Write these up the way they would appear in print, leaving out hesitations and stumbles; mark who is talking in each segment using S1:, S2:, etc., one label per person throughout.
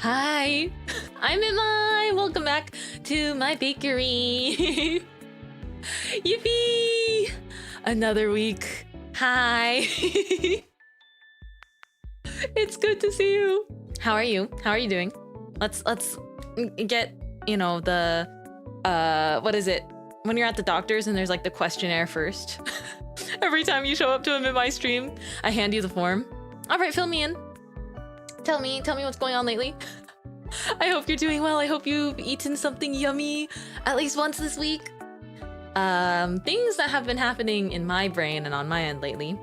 S1: Hi, I'm Mintmai. Welcome back to my bakery. Yippee! Another week. Hi. It's good to see you. How are you? How are you doing? Let's get, you know, the what is it? When you're at the doctor's and there's like the questionnaire first. Every time you show up to a Mintmai stream, I hand you the form. All right, fill me in. Tell me what's going on lately. I hope you're doing well. I hope you've eaten something yummy at least once this week. Things that have been happening in my brain and on my end lately.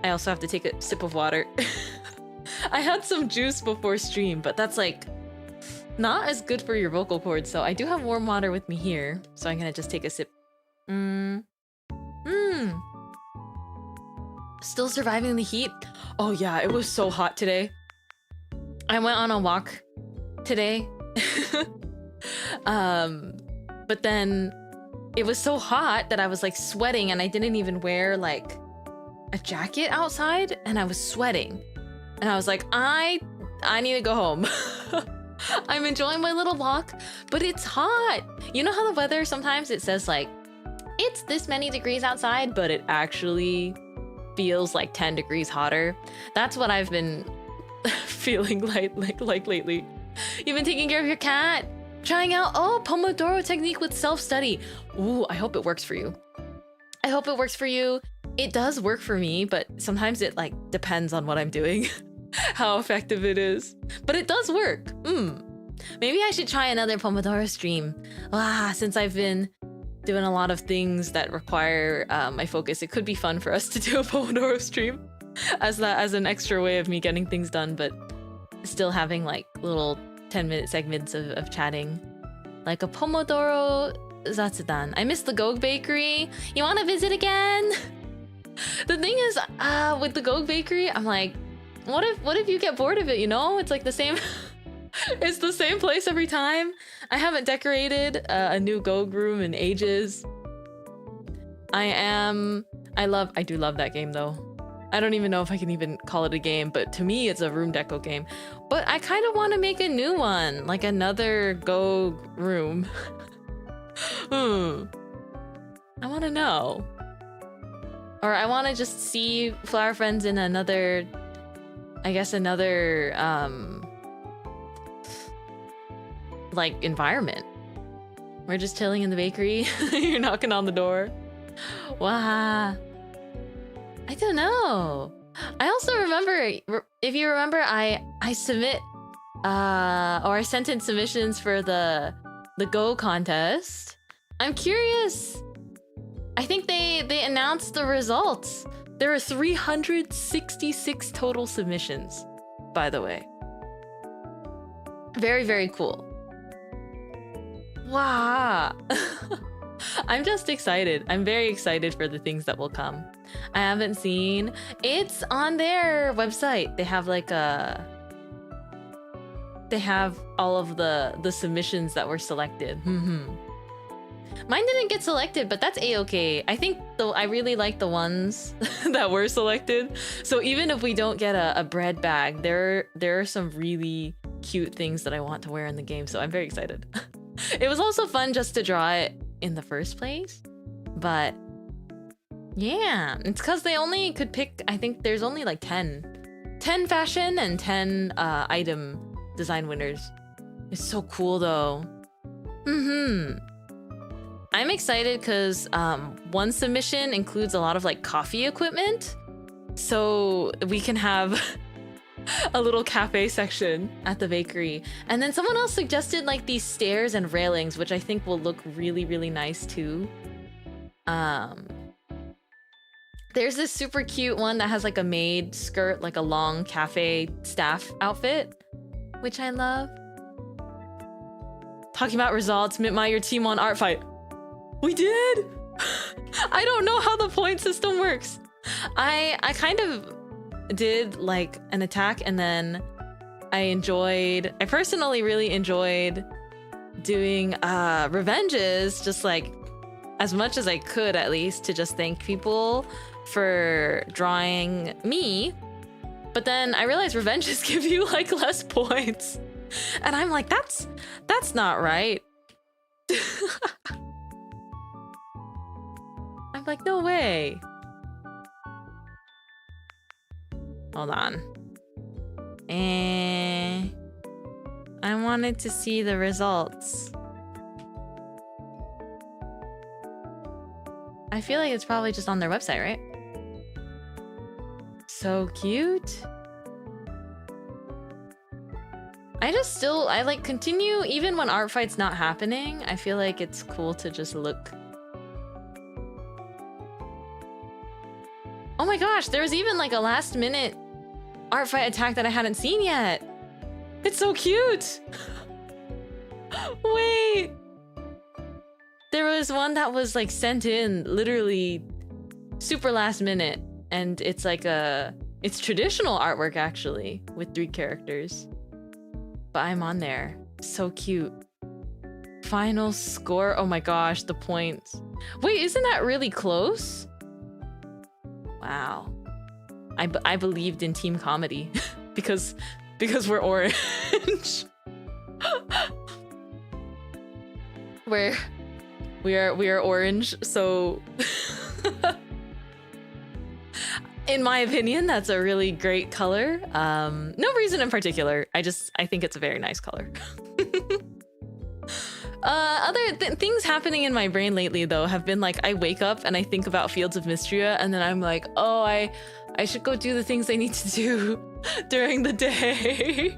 S1: I also have to take a sip of water. I had some juice before stream, but that's like not as good for your vocal cords. So I do have warm water with me here. So I'm gonna just take a sip. Still surviving the heat? Oh yeah, it was so hot today. I went on a walk today. But then it was so hot that I was like sweating and I didn't even wear like a jacket outside and I was sweating. And I was like, I need to go home. I'm enjoying my little walk, but it's hot. You know how the weather sometimes it says like, it's this many degrees outside, but it actually feels like 10 degrees hotter. That's what I've been feeling like lately. You've been taking care of your cat, trying out, oh, Pomodoro technique with self-study. Ooh, I hope it works for you. I hope it works for you. It does work for me, but sometimes it like depends on what I'm doing, how effective it is. But it does work. Maybe I should try another Pomodoro stream. Since I've been doing a lot of things that require my focus, it could be fun for us to do a Pomodoro stream as an extra way of me getting things done, but still having like little 10-minute segments of chatting, like a Pomodoro Zatsudan. I miss the Gog Bakery. You want to visit again? The thing is, with the Gog Bakery, I'm like, what if you get bored of it? You know, it's like the same. It's the same place every time. I haven't decorated a new Gog room in ages. I do love that game though. I don't even know if I can even call it a game, but to me it's a room deco game. But I kind of want to make a new one, like another Gog room. I want to know. Or I want to just see Flower Friends in another, I guess another, like environment. We're just chilling in the bakery. You're knocking on the door. Wow. I don't know. I also remember, if you remember, I submit or I sent in submissions for the Go contest. I'm curious. I think they announced the results. There are 366 total submissions, by the way. Very, very cool. Wow. I'm just excited. I'm very excited for the things that will come. I haven't seen. It's on their website. They have like they have all of the submissions that were selected. Mine didn't get selected, but that's a-okay. I think though I really like the ones that were selected. So even if we don't get a bread bag, there are some really cute things that I want to wear in the game. So I'm very excited. It was also fun just to draw it in the first place, but yeah, it's because they only could pick, I think there's only like 10 fashion and 10 item design winners. It's so cool though. I'm excited because one submission includes a lot of like coffee equipment, so we can have a little cafe section at the bakery. And then someone else suggested like these stairs and railings, which I think will look really, really nice too. There's this super cute one that has like a maid skirt, like a long cafe staff outfit, which I love. Talking about results, Mintmai, your team won art fight. We did! I don't know how the point system works. I kind of did like an attack, and then I personally really enjoyed doing revenges, just like as much as I could, at least, to just thank people for drawing me. But then I realized revenges give you like less points. And I'm like, that's not right. I'm like, no way. Hold on. I wanted to see the results. I feel like it's probably just on their website, right? So cute. I like continue even when art fight's not happening. I feel like it's cool to just look. Oh my gosh, there was even like a last minute art fight attack that I hadn't seen yet. It's so cute. Wait. There was one that was like sent in literally super last minute, and it's like it's traditional artwork actually with 3 characters. But I'm on there. So cute. Final score. Oh my gosh, the points. Wait, isn't that really close? Wow. I believed in team comedy because we're orange. we are orange, so in my opinion, that's a really great color. No reason in particular. I think it's a very nice color. Other things happening in my brain lately, though, have been like I wake up and I think about Fields of Mystria, and then I'm like, oh, I should go do the things I need to do during the day.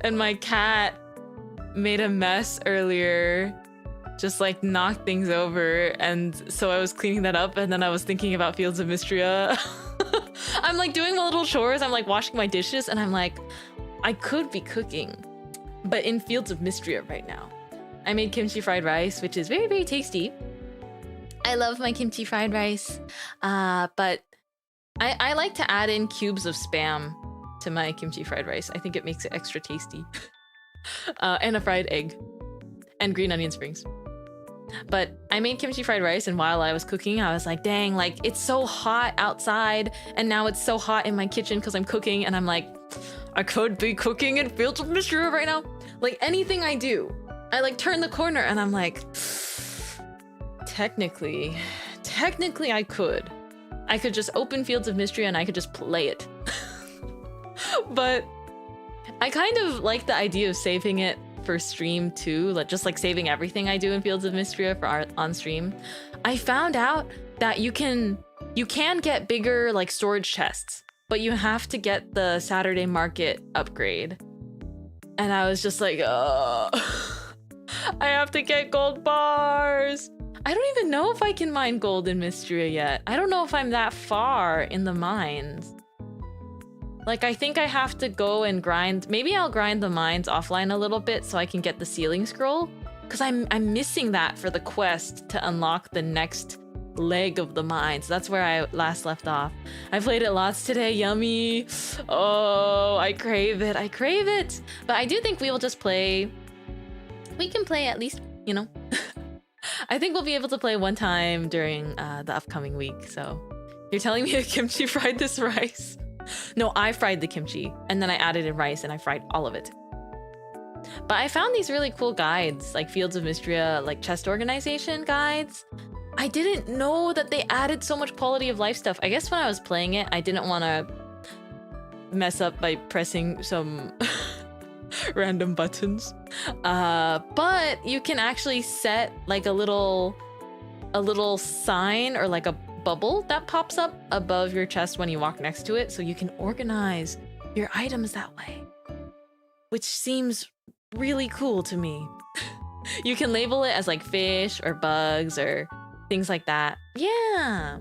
S1: And my cat made a mess earlier, just like knocked things over, and so I was cleaning that up, and then I was thinking about Fields of Mystria. I'm like doing my little chores, I'm like washing my dishes, and I'm like, I could be cooking, but in Fields of Mystria right now. I made kimchi fried rice, which is very, very tasty. I love my kimchi fried rice, but I like to add in cubes of Spam to my kimchi fried rice. I think it makes it extra tasty. And a fried egg and green onion springs. But I made kimchi fried rice, and while I was cooking, I was like, dang, like it's so hot outside, and now it's so hot in my kitchen because I'm cooking, and I'm like, I could be cooking in Fields of Mystria right now. Like anything I do, I like turn the corner and I'm like, technically I could just open Fields of Mystria and I could just play it. But I kind of like the idea of saving it for stream too, like just like saving everything I do in Fields of Mystria for on stream. I found out that you can get bigger like storage chests, but you have to get the Saturday Market upgrade. And I was just like, oh, I have to get gold bars. I don't even know if I can mine gold in Mystria yet. I don't know if I'm that far in the mines. Like, I think I have to go and grind. Maybe I'll grind the mines offline a little bit so I can get the ceiling scroll, because I'm missing that for the quest to unlock the next leg of the mines. That's where I last left off. I played it lots today. Yummy. Oh, I crave it. I crave it. But I do think we will just play. We can play at least, you know. I think we'll be able to play one time during the upcoming week. So you're telling me I kimchi fried this rice? No, I fried the kimchi and then I added in rice and I fried all of it. But I found these really cool guides, like Fields of Mystria, like chest organization guides. I didn't know that they added so much quality of life stuff. I guess when I was playing it, I didn't want to mess up by pressing some random buttons. But you can actually set like a little sign or like a bubble that pops up above your chest when you walk next to it, so you can organize your items that way, which seems really cool to me. You can label it as like fish or bugs or things like that. Yeah.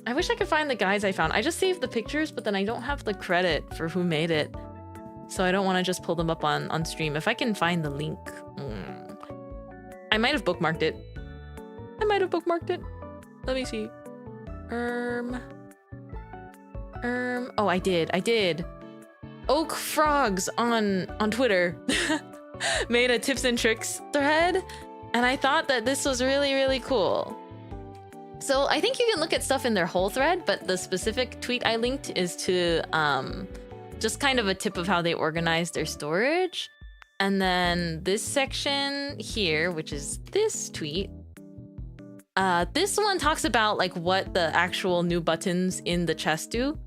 S1: I wish I could find the guides I found. I just saved the pictures, but then I don't have the credit for who made it, so I don't want to just pull them up on stream. If I can find the link. I might have bookmarked it. Let me see. Oh, I did. Oak Frogs on Twitter made a tips and tricks thread, and I thought that this was really, really cool. So I think you can look at stuff in their whole thread, but the specific tweet I linked is to just kind of a tip of how they organize their storage. And then this section here, which is this tweet, this one talks about like what the actual new buttons in the chest do.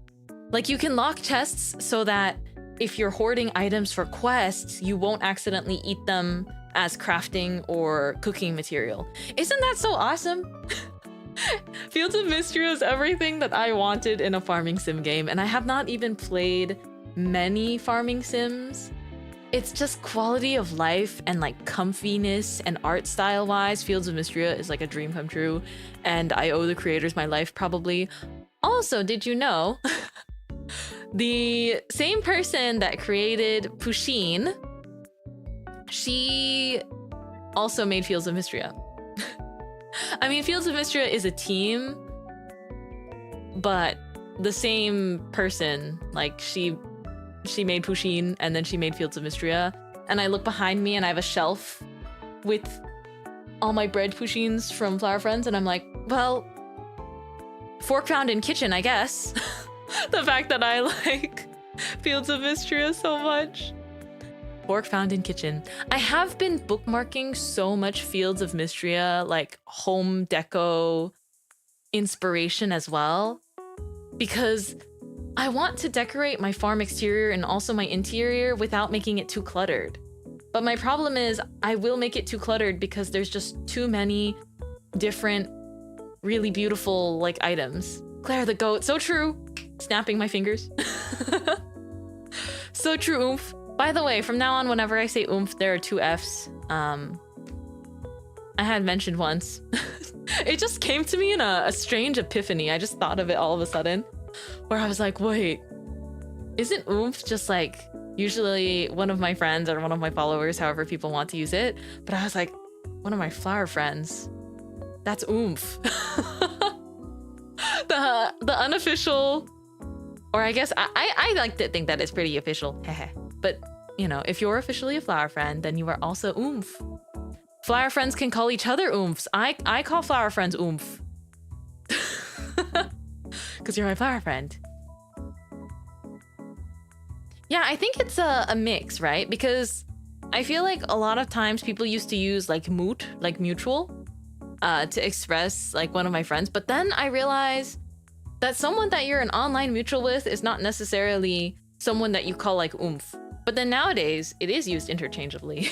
S1: Like you can lock chests so that if you're hoarding items for quests, you won't accidentally eat them as crafting or cooking material. Isn't that so awesome? Fields of Mystria is everything that I wanted in a farming sim game, and I have not even played many farming sims. It's just quality of life and like comfiness and art style wise. Fields of Mystria is like a dream come true, and I owe the creators my life probably. Also, did you know the same person that created Pusheen, she also made Fields of Mystria. I mean, Fields of Mystria is a team, but the same person, like she made Pusheen and then she made Fields of Mystria. And I look behind me and I have a shelf with all my bread Pusheens from Flower Friends, and I'm like, well, fork found in kitchen, I guess. The fact that I like Fields of Mystria so much. Fork found in kitchen. I have been bookmarking so much Fields of Mystria, like home deco inspiration as well, because I want to decorate my farm exterior and also my interior without making it too cluttered. But my problem is I will make it too cluttered because there's just too many different, really beautiful like items. Claire the goat, so true. Snapping my fingers. So true, oomph. By the way, from now on, whenever I say oomph, there are 2 Fs. I had mentioned once. It just came to me in a strange epiphany. I just thought of it all of a sudden, where I was like, wait, isn't oomph just like usually one of my friends or one of my followers, however people want to use it? But I was like, one of my flower friends, that's oomph. The unofficial, or I guess I like to think that it's pretty official. But you know, if you're officially a flower friend, then you are also oomph. Flower friends can call each other oomphs. I call flower friends oomph. Because you're my flower friend. Yeah, I think it's a mix, right? Because I feel like a lot of times people used to use like moot, like mutual, to express like one of my friends. But then I realized that someone that you're an online mutual with is not necessarily someone that you call like oomph. But then nowadays, it is used interchangeably.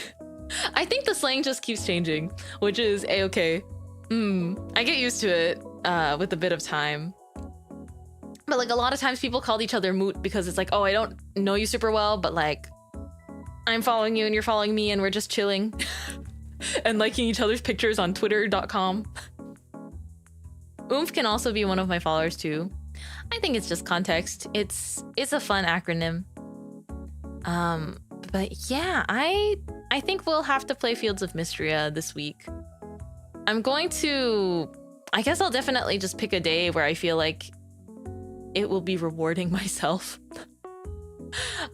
S1: I think the slang just keeps changing, which is a-okay. I get used to it with a bit of time. But like a lot of times people called each other moot because it's like, oh, I don't know you super well, but like I'm following you and you're following me and we're just chilling and liking each other's pictures on twitter.com. Oomph can also be one of my followers too. I think it's just context. It's a fun acronym. But yeah, I think we'll have to play Fields of Mystria this week. I'm going to, I guess I'll definitely just pick a day where I feel like it will be rewarding myself.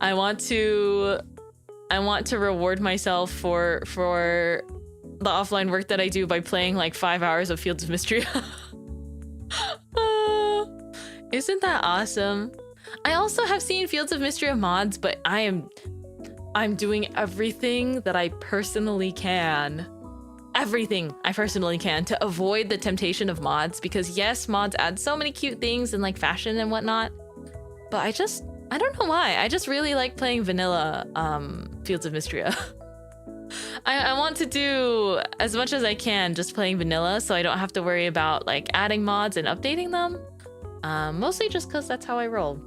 S1: I want to reward myself for the offline work that I do by playing like 5 hours of Fields of Mystria. Isn't that awesome? I also have seen Fields of Mystria mods, but I'm doing everything that I personally can. Everything I personally can to avoid the temptation of mods, because yes, mods add so many cute things and like fashion and whatnot, but I don't know why. I just really like playing vanilla Fields of Mystria. I want to do as much as I can just playing vanilla so I don't have to worry about like adding mods and updating them. Mostly just because that's how I roll.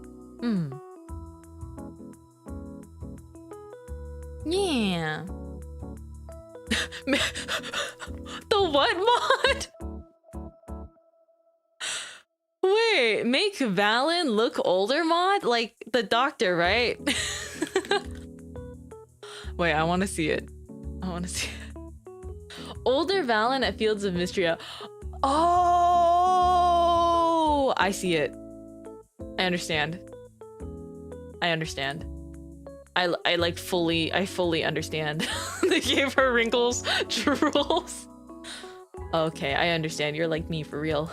S1: Yeah. The what mod? Wait, make Valen look older mod? Like the doctor, right? Wait, I want to see it. I want to see it. Older Valen at Fields of Mystria. Oh, I see it. I understand. I understand. I fully understand. They gave her wrinkles, drools. Okay, I understand. You're like me for real.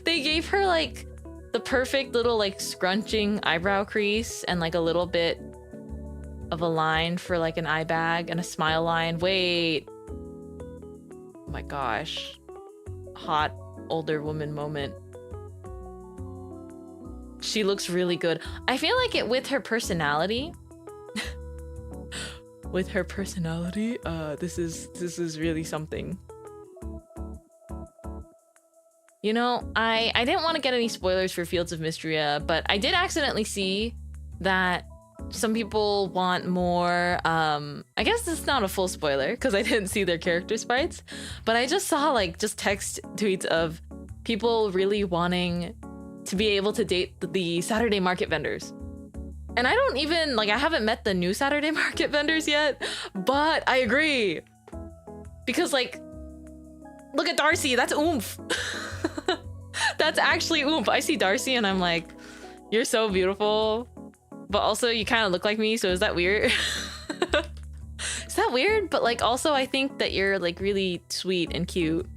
S1: They gave her like the perfect little like scrunching eyebrow crease and like a little bit of a line for like an eye bag and a smile line. Wait. Oh my gosh. Hot older woman moment. She looks really good. I feel like it with her personality. With her personality, this is really something. You know, I didn't want to get any spoilers for Fields of Mystria, but I did accidentally see that some people want more, I guess this is not a full spoiler because I didn't see their character sprites, but I just saw like just text tweets of people really wanting to be able to date the Saturday market vendors. And I don't even, like, I haven't met the new Saturday market vendors yet, but I agree. Because, like, look at Darcy, that's oomph. That's actually oomph. I see Darcy and I'm like, you're so beautiful, but also you kind of look like me, so is that weird? Is that weird? But, like, also I think that you're, like, really sweet and cute,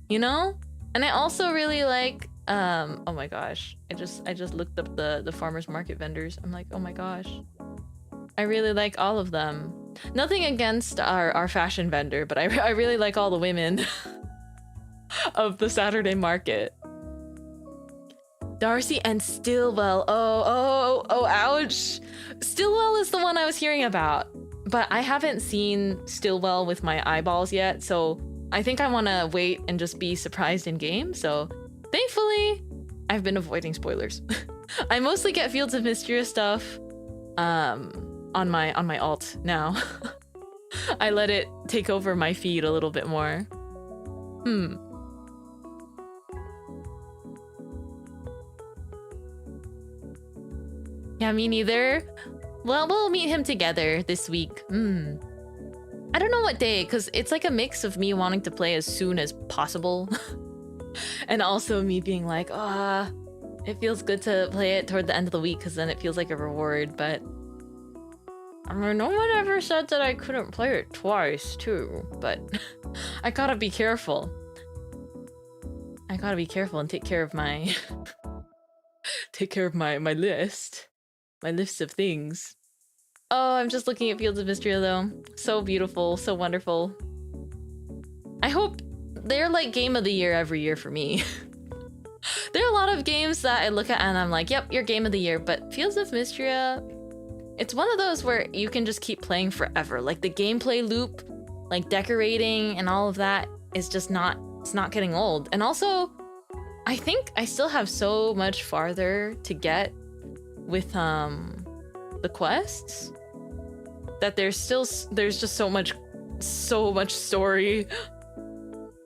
S1: you know? And I also really like, oh my gosh, I just looked up the farmers market vendors. I'm like, oh my gosh, I really like all of them. Nothing against our fashion vendor, but I really like all the women of the Saturday market. Darcy and Stillwell. Oh, ouch. Stillwell is the one I was hearing about, but I haven't seen Stillwell with my eyeballs yet, so I think I want to wait and just be surprised in game. So thankfully, I've been avoiding spoilers. I mostly get Fields of Mystria stuff on my alt now. I let it take over my feed a little bit more. Yeah, me neither. Well, we'll meet him together this week. I don't know what day, because it's like a mix of me wanting to play as soon as possible and also me being like, it feels good to play it toward the end of the week because then it feels like a reward. But I mean, no one ever said that I couldn't play it twice too, but I gotta be careful. I gotta be careful and take care of my my list of things. Oh, I'm just looking at Fields of Mystria though. So beautiful, so wonderful. I hope they're like game of the year every year for me. There are a lot of games that I look at and I'm like, yep, you're game of the year, but Fields of Mystria, it's one of those where you can just keep playing forever. Like the gameplay loop, like decorating and all of that is just not, it's not getting old. And also, I think I still have so much farther to get with the quests that there's just so much story.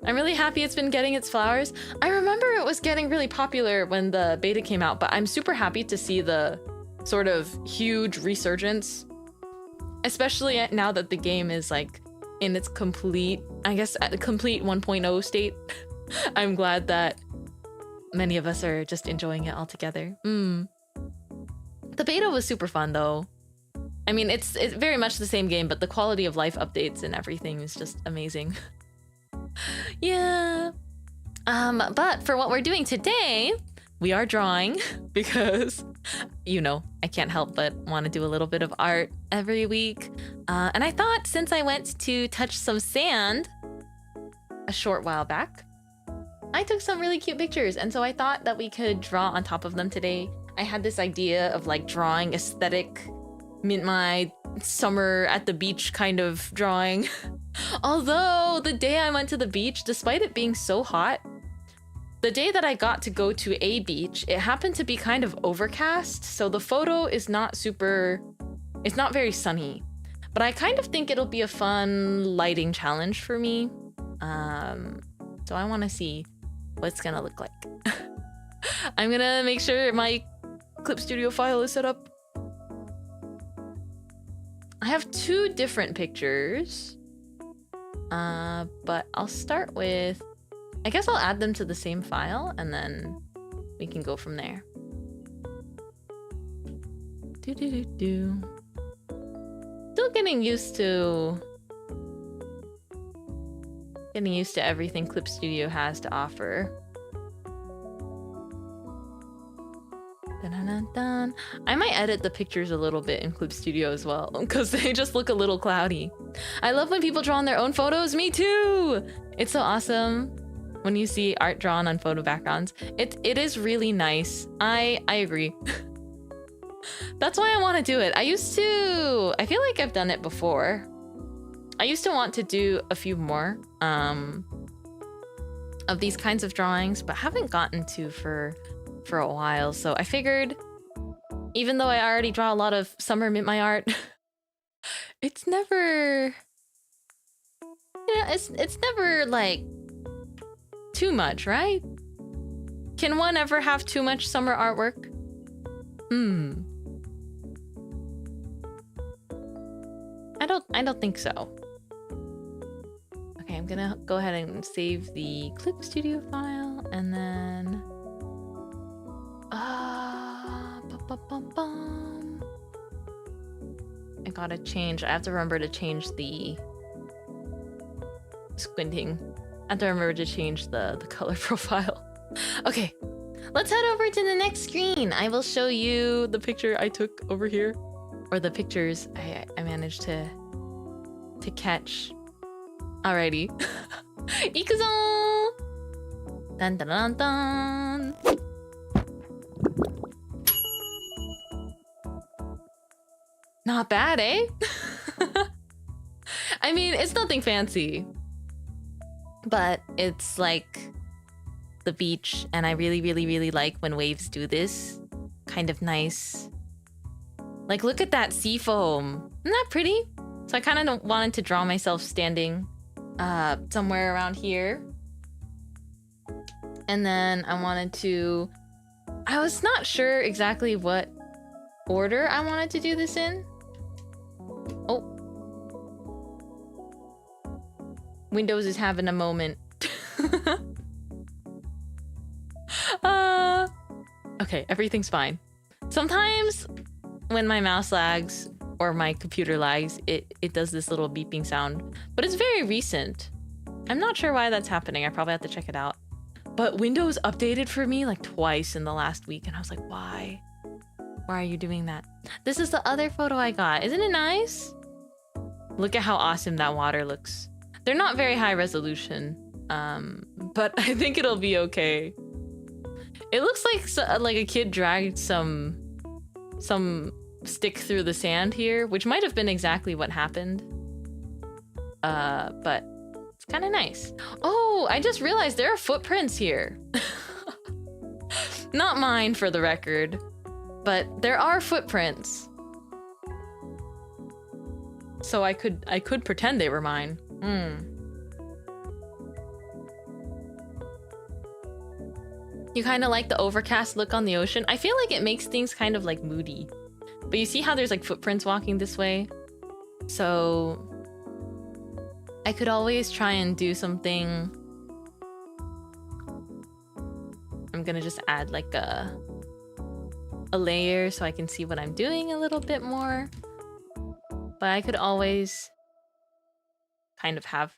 S1: I'm really happy it's been getting its flowers. I remember it was getting really popular when the beta came out, but I'm super happy to see the sort of huge resurgence, especially now that the game is like in its complete, I guess, at the complete 1.0 state. I'm glad that many of us are just enjoying it all together. The beta was super fun though. I mean, it's very much the same game, but the quality of life updates and everything is just amazing. Yeah. But for what we're doing today, we are drawing because, you know, I can't help but want to do a little bit of art every week. And I thought since I went to touch some sand a short while back, I took some really cute pictures. And so I thought that we could draw on top of them today. I had this idea of like drawing aesthetic Mintmai summer at the beach kind of drawing. Although the day I went to the beach, despite it being so hot, the day that I got to go to a beach, it happened to be kind of overcast. So the photo is not super, it's not very sunny, but I kind of think it'll be a fun lighting challenge for me. So I want to see what it's gonna look like. I'm gonna make sure my Clip Studio file is set up. I have two different pictures, but I'll start with, I guess I'll add them to the same file and then we can go from there. Still getting used to everything Clip Studio has to offer. Dun-dun-dun-dun. I might edit the pictures a little bit in Clip Studio as well, because they just look a little cloudy. I love when people draw on their own photos. Me too! It's so awesome when you see art drawn on photo backgrounds. It is really nice. I agree. That's why I want to do it. I feel like I've done it before. I used to want to do a few more of these kinds of drawings, but haven't gotten to for a while. So I figured, even though I already draw a lot of summer Mintmai art, it's never, it's never like too much, right? Can one ever have too much summer artwork? I don't think so. Okay, I'm gonna go ahead and save the Clip Studio file, and then I gotta change. I have to remember to change the squinting. I have to remember to change the color profile. Okay, let's head over to the next screen. I will show you the picture I took over here, or the pictures I managed to catch. Alrighty. Ikuzo! Dun dun dun dun! Not bad, eh? I mean, it's nothing fancy, but it's like the beach, and I really, really, really like when waves do this. Kind of nice. Like, look at that sea foam. Isn't that pretty? So I kind of wanted to draw myself standing somewhere around here. And then I was not sure exactly what order I wanted to do this in. Oh. Windows is having a moment. Okay, everything's fine. Sometimes when my mouse lags or my computer lags, it does this little beeping sound, but it's very recent. I'm not sure why that's happening. I probably have to check it out. But Windows updated for me like twice in the last week, and I was like, why? Why are you doing that? This is the other photo I got. Isn't it nice? Look at how awesome that water looks. They're not very high resolution, but I think it'll be okay. It looks like a kid dragged some stick through the sand here, which might have been exactly what happened. But it's kind of nice. Oh, I just realized there are footprints here. Not mine, for the record, but there are footprints. So I could pretend they were mine. You kind of like the overcast look on the ocean? I feel like it makes things kind of like moody. But you see how there's like footprints walking this way? So I could always try and do something. I'm gonna just add like a layer so I can see what I'm doing a little bit more. But I could always kind of have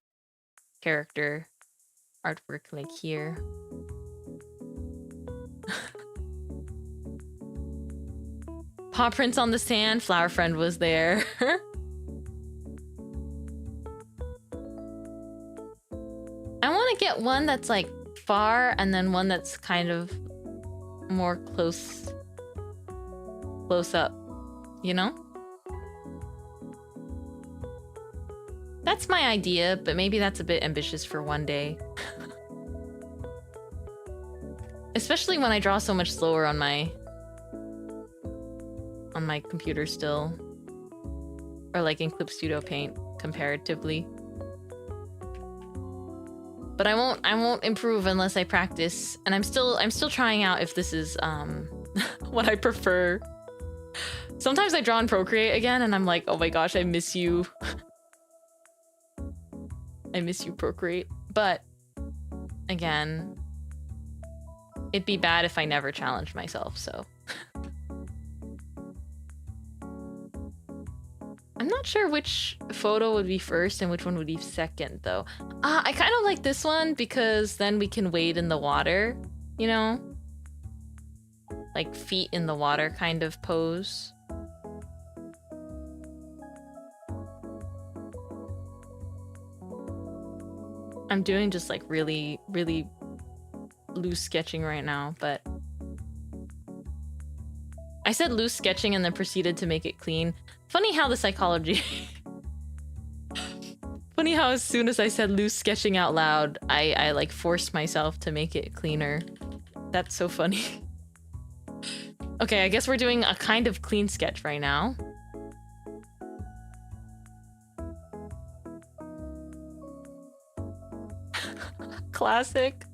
S1: character artwork like here. Paw prints on the sand. Flower friend was there. I want to get one that's like far, and then one that's kind of more close up, you know? That's my idea, but maybe that's a bit ambitious for one day. Especially when I draw so much slower on my computer still. Or like in Clip Studio Paint comparatively. But I won't improve unless I practice, and I'm still trying out if this is what I prefer. Sometimes I draw in Procreate again and I'm like, oh my gosh, I miss you. I miss you, Procreate. But again, it'd be bad if I never challenged myself, so. I'm not sure which photo would be first and which one would be second, though. I kind of like this one because then we can wade in the water, you know? like feet in the water kind of pose. I'm doing just like really loose sketching right now, but I said loose sketching and then proceeded to make it clean. Funny how the psychology... Funny how as soon as I said loose sketching out loud, I like forced myself to make it cleaner. That's so funny. Okay, I guess we're doing a kind of clean sketch right now. Classic.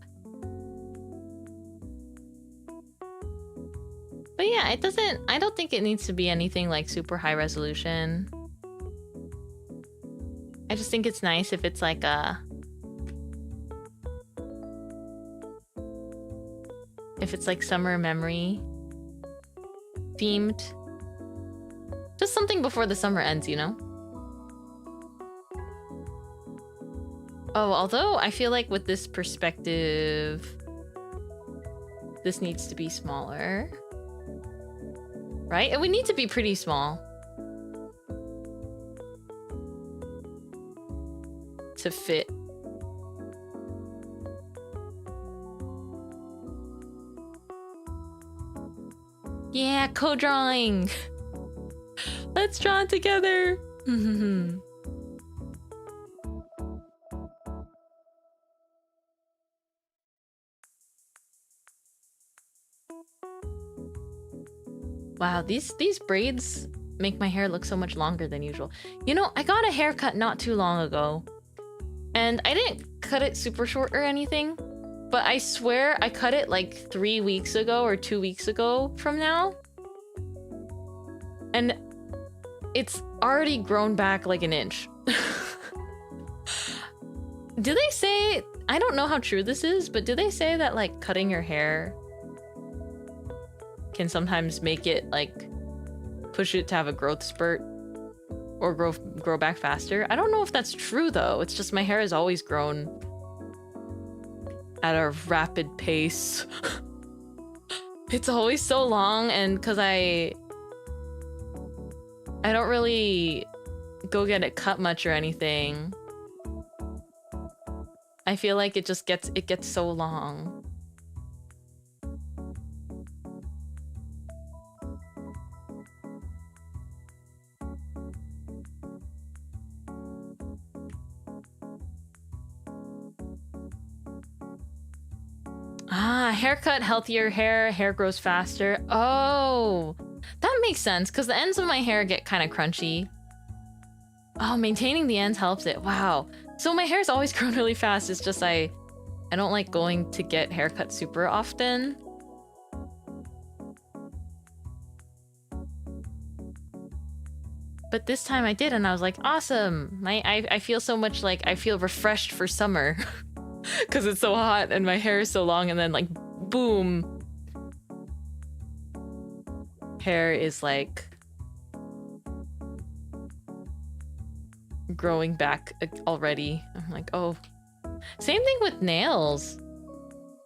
S1: But yeah, it doesn't... I don't think it needs to be anything like super high resolution. I just think it's nice if it's like a... If it's like summer memory themed. Just something before the summer ends, you know? Oh, although I feel like with this perspective, this needs to be smaller. Right? It would need to be pretty small. To fit. Yeah, co-drawing! Let's draw it together! Wow, these braids make my hair look so much longer than usual. You know, I got a haircut not too long ago. And I didn't cut it super short or anything. But I swear I cut it like 3 weeks ago or 2 weeks ago from now. And it's already grown back like an inch. Do they say... I don't know how true this is, but do they say that like cutting your hair can sometimes make it like push it to have a growth spurt or grow back faster? I don't know if that's true though. It's just my hair has always grown at a rapid pace. It's always so long, and because I don't really go get it cut much or anything, I feel like it gets so long. Ah, haircut, healthier hair, hair grows faster. Oh, that makes sense, because the ends of my hair get kind of crunchy. Oh, maintaining the ends helps it. Wow. So my hair's always grown really fast. It's just I don't like going to get haircuts super often. But this time I did, and I was like, awesome. I feel so much like I feel refreshed for summer. Because it's so hot and my hair is so long, and then like boom, hair is like growing back already. I'm like, oh. Same thing with nails.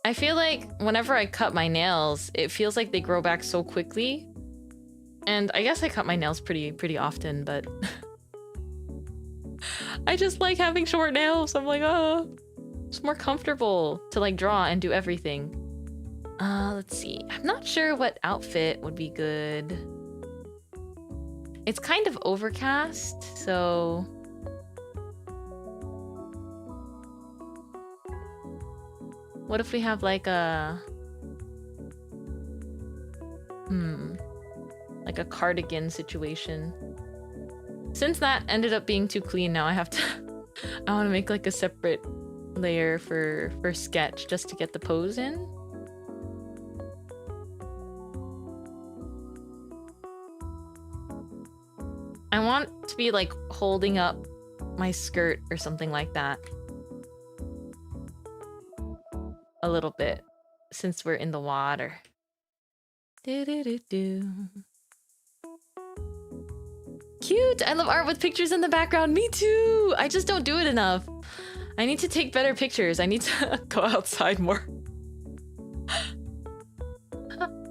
S1: I feel like whenever I cut my nails, it feels like they grow back so quickly. And I guess I cut my nails pretty often, but I just like having short nails. I'm like, oh. It's more comfortable to like draw and do everything. Let's see. I'm not sure what outfit would be good. It's kind of overcast, so... What if we have like a... like a cardigan situation. Since that ended up being too clean, now I have to... I want to make like a separate layer for sketch just to get the pose in. I want to be like holding up my skirt or something like that a little bit since we're in the water. Cute! I love art with pictures in the background. Me too! I just don't do it enough. I need to take better pictures. I need to go outside more.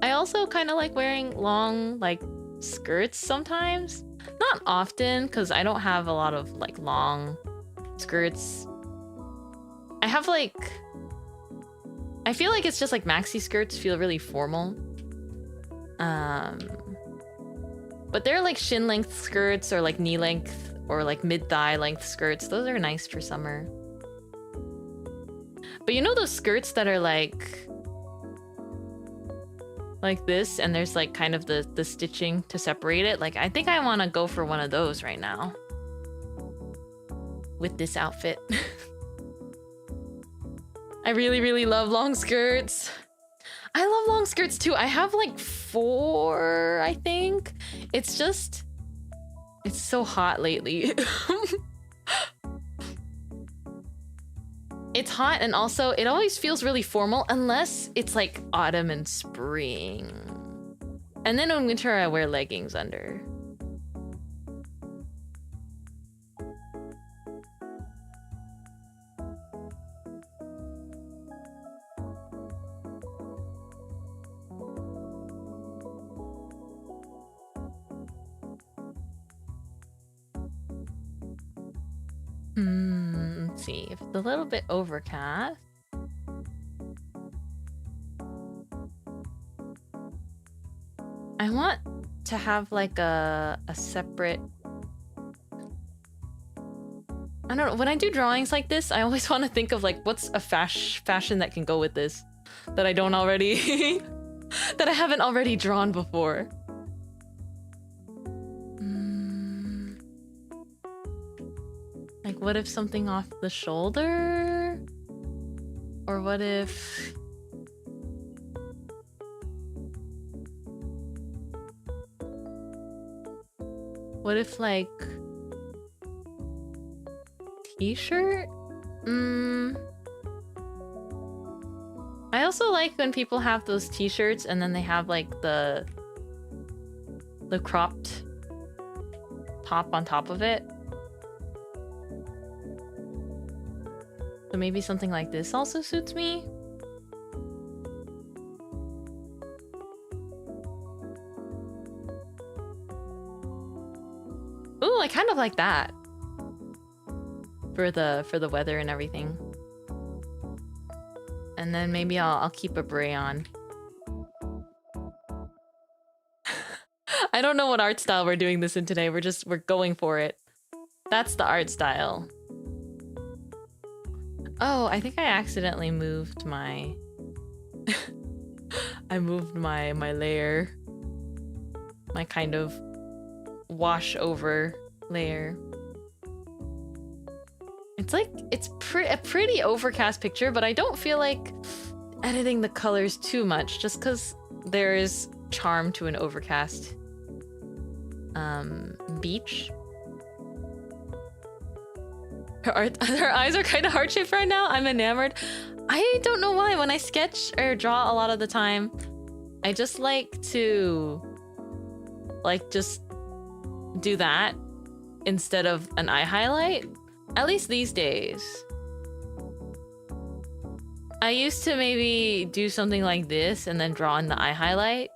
S1: I I also kind of like wearing long like skirts sometimes. Not often, because I don't have a lot of like long skirts. I have like... I feel like it's just like maxi skirts feel really formal. But they're like shin length skirts or like knee length or like mid-thigh length skirts. Those are nice for summer. But you know those skirts that are like this, and there's like kind of the stitching to separate it? Like, I think I want to go for one of those right now with this outfit. I really, really love long skirts. I love long skirts too. I have like 4, I think. It's just, it's so hot lately. It's hot, and also it always feels really formal unless it's like autumn and spring. And then in winter I wear leggings under. Let's see, if it's a little bit overcast. I want to have like a separate... I don't know, when I do drawings like this, I always want to think of like, what's a fashion that can go with this? That I don't already... that I haven't already drawn before. Like, what if something off the shoulder? Or what if... What if, like... T-shirt? I also like when people have those t-shirts and then they have, like, the cropped top on top of it. So maybe something like this also suits me. Ooh, I kind of like that. For the weather and everything. And then maybe I'll keep a beret on. I don't know what art style we're doing this in today. We're going for it. That's the art style. Oh, I think I accidentally moved my... I moved my layer. My kind of wash over layer. It's like, it's a pretty overcast picture, but I don't feel like editing the colors too much, just because there is charm to an overcast beach. Her eyes are kind of heart-shaped right now. I'm enamored. I don't know why. When I sketch or draw a lot of the time, I just like to just do that instead of an eye highlight. At least these days. I used to maybe do something like this and then draw in the eye highlight.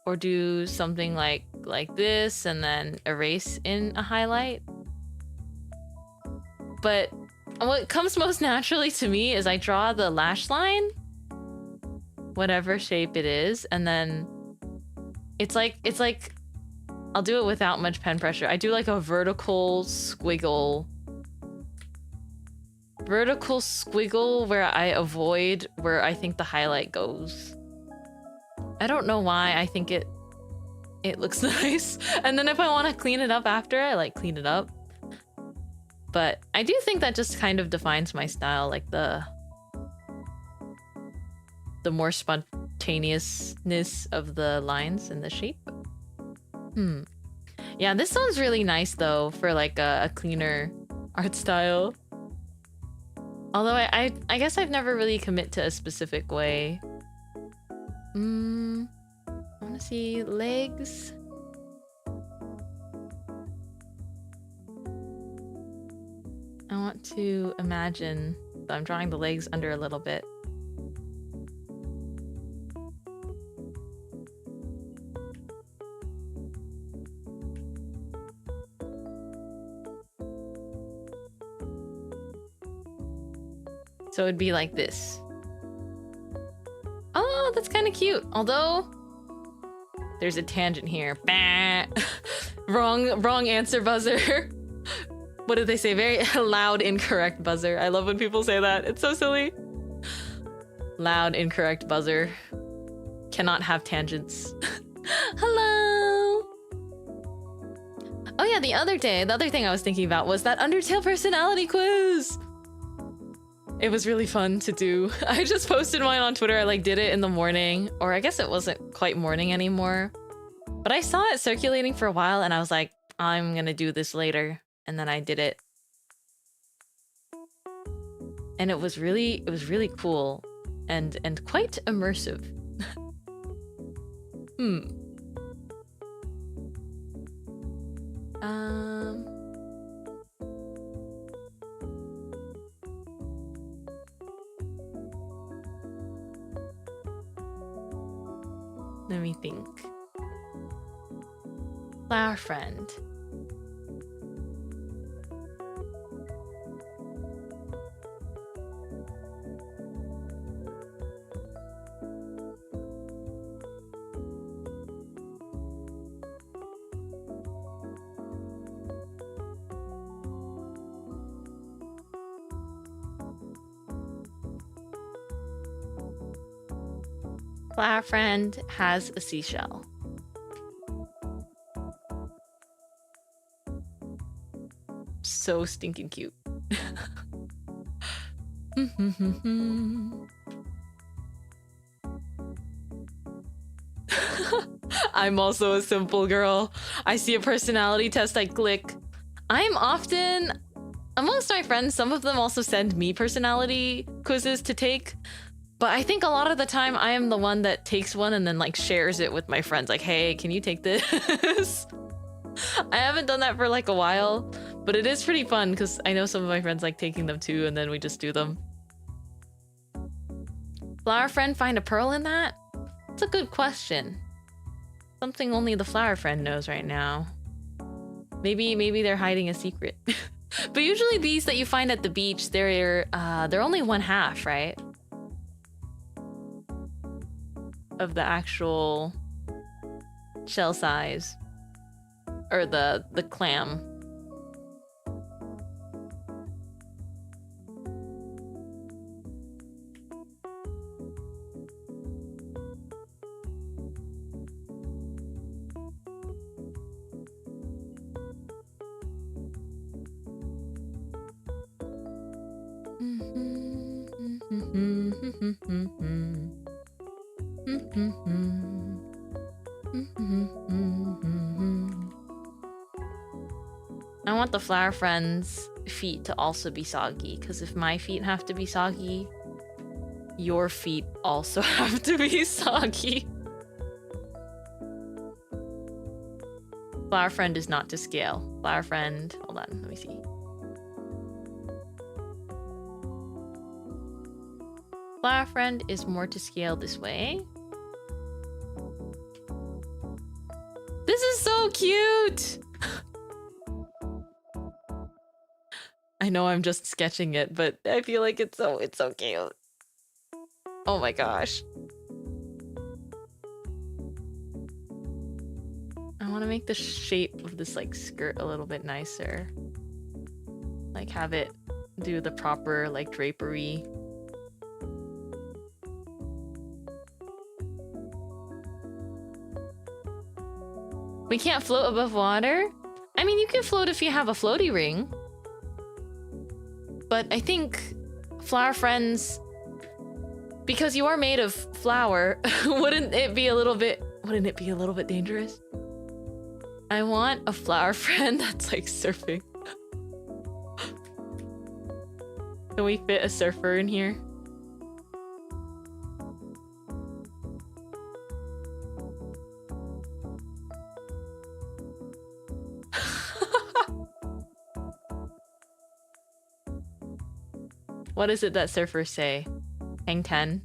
S1: Or do something like this and then erase in a highlight. But what comes most naturally to me is I draw the lash line, whatever shape it is, and then it's like I'll do it without much pen pressure. I do like a vertical squiggle where I avoid where I think the highlight goes. I don't know why. I think it looks nice. And then if I want to clean it up after, I like clean it up. But I do think that just kind of defines my style, like the more spontaneousness of the lines and the shape. Yeah, this sounds really nice though for like a cleaner art style. Although I guess I've never really commit to a specific way. I want to see legs. I want to imagine that I'm drawing the legs under a little bit. So it'd be like this. Oh, that's kind of cute. Although there's a tangent here. Bah. Wrong answer buzzer. What did they say? Very loud, incorrect buzzer. I love when people say that. It's so silly. Loud, incorrect buzzer. Cannot have tangents. Hello. Oh yeah, the other thing I was thinking about was that Undertale personality quiz. It was really fun to do. I just posted mine on Twitter. I like did it in the morning, or I guess it wasn't quite morning anymore. But I saw it circulating for a while and I was like, I'm gonna do this later. And then I did it. And it was really cool and quite immersive. Let me think. Flower friend. Flower friend has a seashell. So stinking cute. I'm also a simple girl. I see a personality test, I click. I'm often, amongst my friends, some of them also send me personality quizzes to take. But I think a lot of the time I am the one that takes one and then like shares it with my friends. Like, hey, can you take this? I haven't done that for like a while, but it is pretty fun because I know some of my friends like taking them too, and then we just do them. Flower friend find a pearl in that? It's a good question. Something only the flower friend knows right now. Maybe they're hiding a secret. But usually these that you find at the beach, they're only 1/2, right? Of the actual shell size, or the clam. I want the flower friend's feet to also be soggy, because if my feet have to be soggy, your feet also have to be soggy. Flower friend is not to scale. Flower friend, hold on, let me see. Flower friend is more to scale this way. This is so cute! I know I'm just sketching it, but I feel like it's so cute. Oh my gosh. I want to make the shape of this like skirt a little bit nicer. Like have it do the proper like drapery. We can't float above water? I mean, you can float if you have a floaty ring. But I think flower friends, because you are made of flour, wouldn't it be a little bit dangerous? I want a flower friend that's like surfing. Can we fit a surfer in here? What is it that surfers say? Hang 10?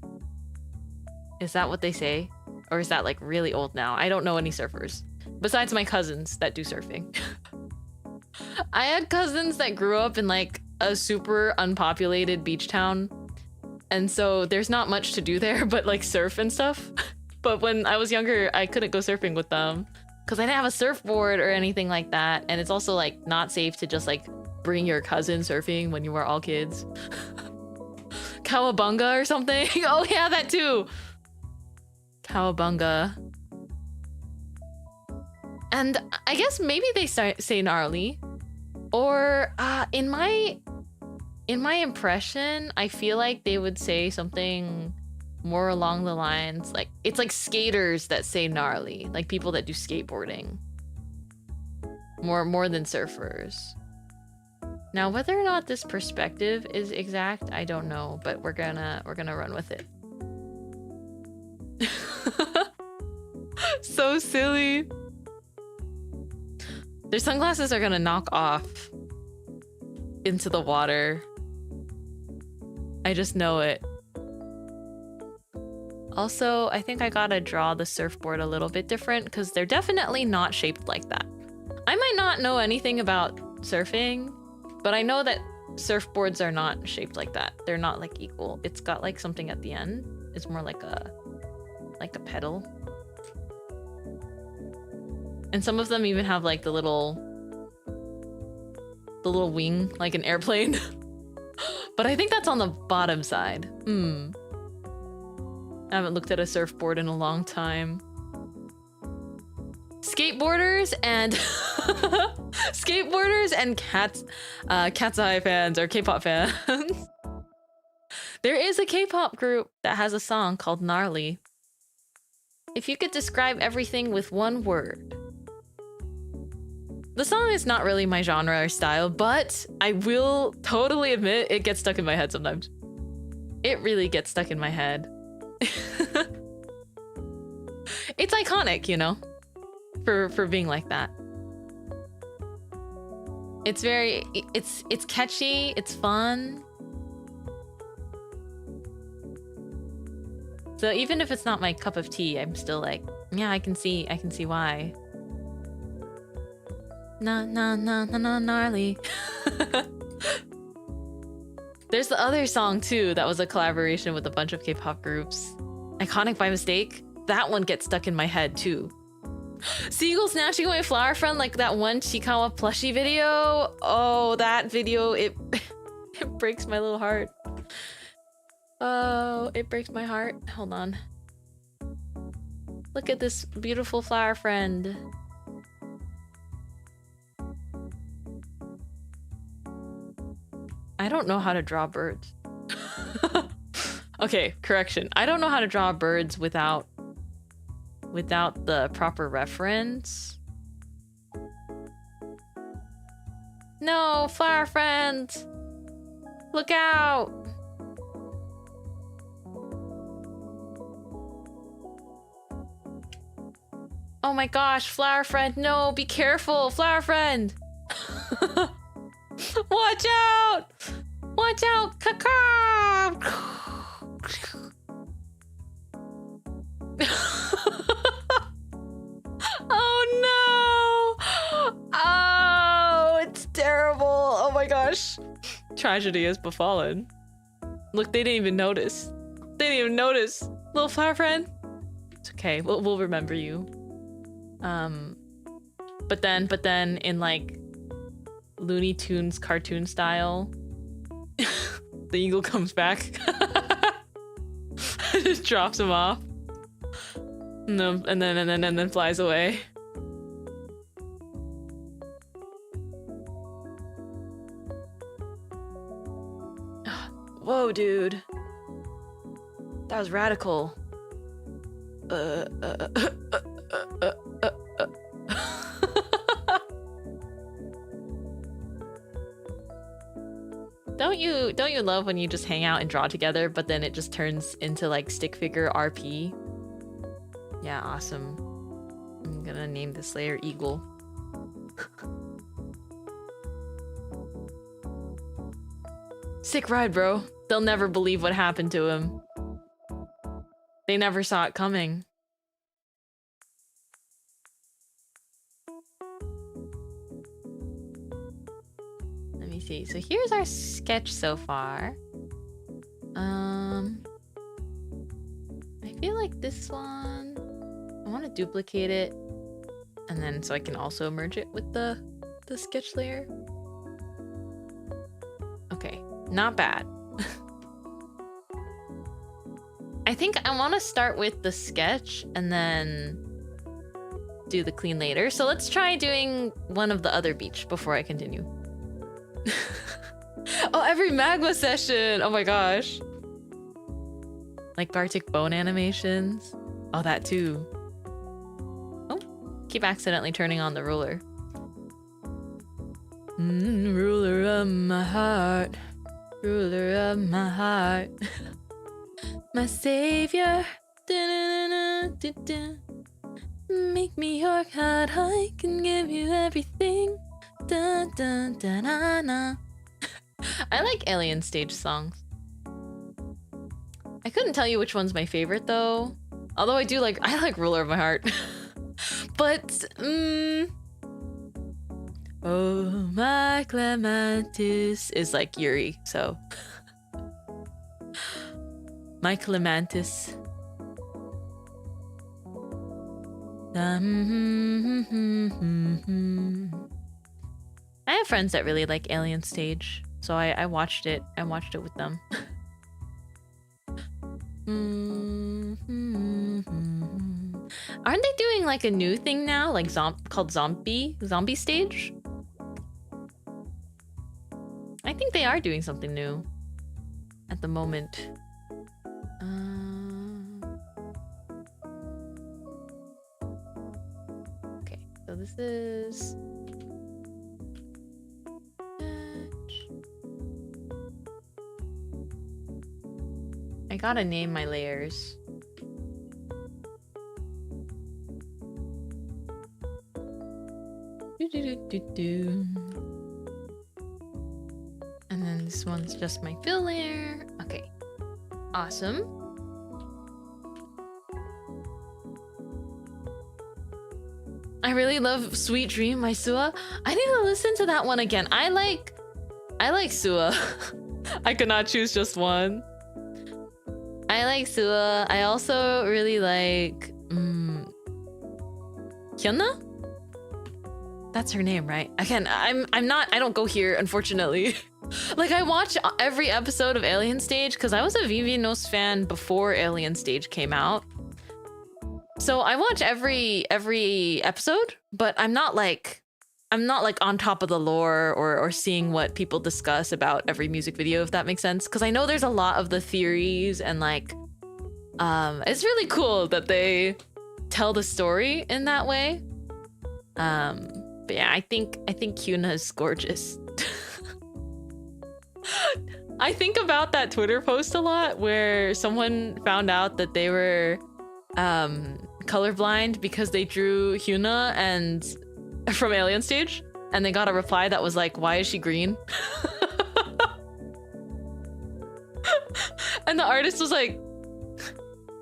S1: Is that what they say? Or is that like really old now? I don't know any surfers. Besides my cousins that do surfing. I had cousins that grew up in like a super unpopulated beach town. And so there's not much to do there but like surf and stuff. But when I was younger, I couldn't go surfing with them because I didn't have a surfboard or anything like that. And it's also like not safe to just like bring your cousin surfing when you were all kids. Cowabunga or something. Oh yeah, that too. Cowabunga. And I guess maybe they say gnarly. Or in my impression, I feel like they would say something more along the lines like, it's like skaters that say gnarly, like people that do skateboarding. More than surfers. Now, whether or not this perspective is exact, I don't know, but we're gonna run with it. So silly. Their sunglasses are gonna knock off into the water. I just know it. Also, I think I gotta draw the surfboard a little bit different because they're definitely not shaped like that. I might not know anything about surfing, but I know that surfboards are not shaped like that. They're not like equal. It's got like something at the end. It's more like a pedal. And some of them even have like the little wing, like an airplane. But I think that's on the bottom side. I haven't looked at a surfboard in a long time. Skateboarders and Cat's Eye fans or K-pop fans. There is a K-pop group that has a song called Gnarly. If you could describe everything with one word. The song is not really my genre or style, but I will totally admit it gets stuck in my head sometimes. It really gets stuck in my head. It's iconic, you know, for being like that. It's very, it's catchy, it's fun. So even if it's not my cup of tea, I'm still like, yeah, I can see why. Gnarly. There's the other song too that was a collaboration with a bunch of K-pop groups. Iconic by Mistake. That one gets stuck in my head too. Seagull snatching away flower friend, like that one Chikawa plushie video. Oh, that video, it breaks my little heart. Oh, it breaks my heart. Hold on. Look at this beautiful flower friend. I don't know how to draw birds. Okay, correction. I don't know how to draw birds without the proper reference. No, flower friend! Look out! Oh my gosh, flower friend, no, be careful, flower friend! Watch out! Watch out! Caca! Oh no! Oh, it's terrible! Oh my gosh. Tragedy has befallen. Look, they didn't even notice. They didn't even notice. Little flower friend. It's okay. We'll remember you. But then in like Looney Tunes cartoon style, the eagle comes back. Just drops him off. No, and then flies away. Whoa, dude. That was radical. Don't you love when you just hang out and draw together, but then it just turns into like stick figure RP? Yeah, awesome. I'm gonna name this layer Eagle. Sick ride, bro. They'll never believe what happened to him. They never saw it coming. Let me see. So here's our sketch so far. I feel like this one, I want to duplicate it, and then so I can also merge it with the sketch layer. Okay, not bad. I think I want to start with the sketch and then do the clean later. So let's try doing one of the other beach before I continue. Oh, every magma session! Oh my gosh. Like Arctic bone animations. Oh, that too. Oh, keep accidentally turning on the ruler. Ruler of my heart. Ruler of my heart. My savior. Make me your god, I can give you everything. Dun, dun, dun, na, na. I like Alien stage songs. I couldn't tell you which one's my favorite though. Although I like Ruler of My Heart. But oh my clematis is like Yuri, so my clematis. I have friends that really like Alien Stage, so I watched it. I watched it with them. Aren't they doing like a new thing now, like called Zombie Stage? I think they are doing something new at the moment. Okay, so this is. I gotta name my layers. And then this one's just my fill layer. Okay, awesome. I really love Sweet Dream by Sua. I need to listen to that one again. I like Sua. I could not choose just one. I like Sua. I also really like Hyuna? That's her name, right? Again, I don't go here, unfortunately. Like, I watch every episode of Alien Stage because I was a VV-Nos fan before Alien Stage came out. So I watch every episode, but I'm not like on top of the lore or seeing what people discuss about every music video, if that makes sense. Because I know there's a lot of the theories and like, it's really cool that they tell the story in that way. But yeah, I think Hyuna is gorgeous. I think about that Twitter post a lot where someone found out that they were colorblind because they drew Hyuna and from Alien Stage, and they got a reply that was like, "Why is she green?" And the artist was like,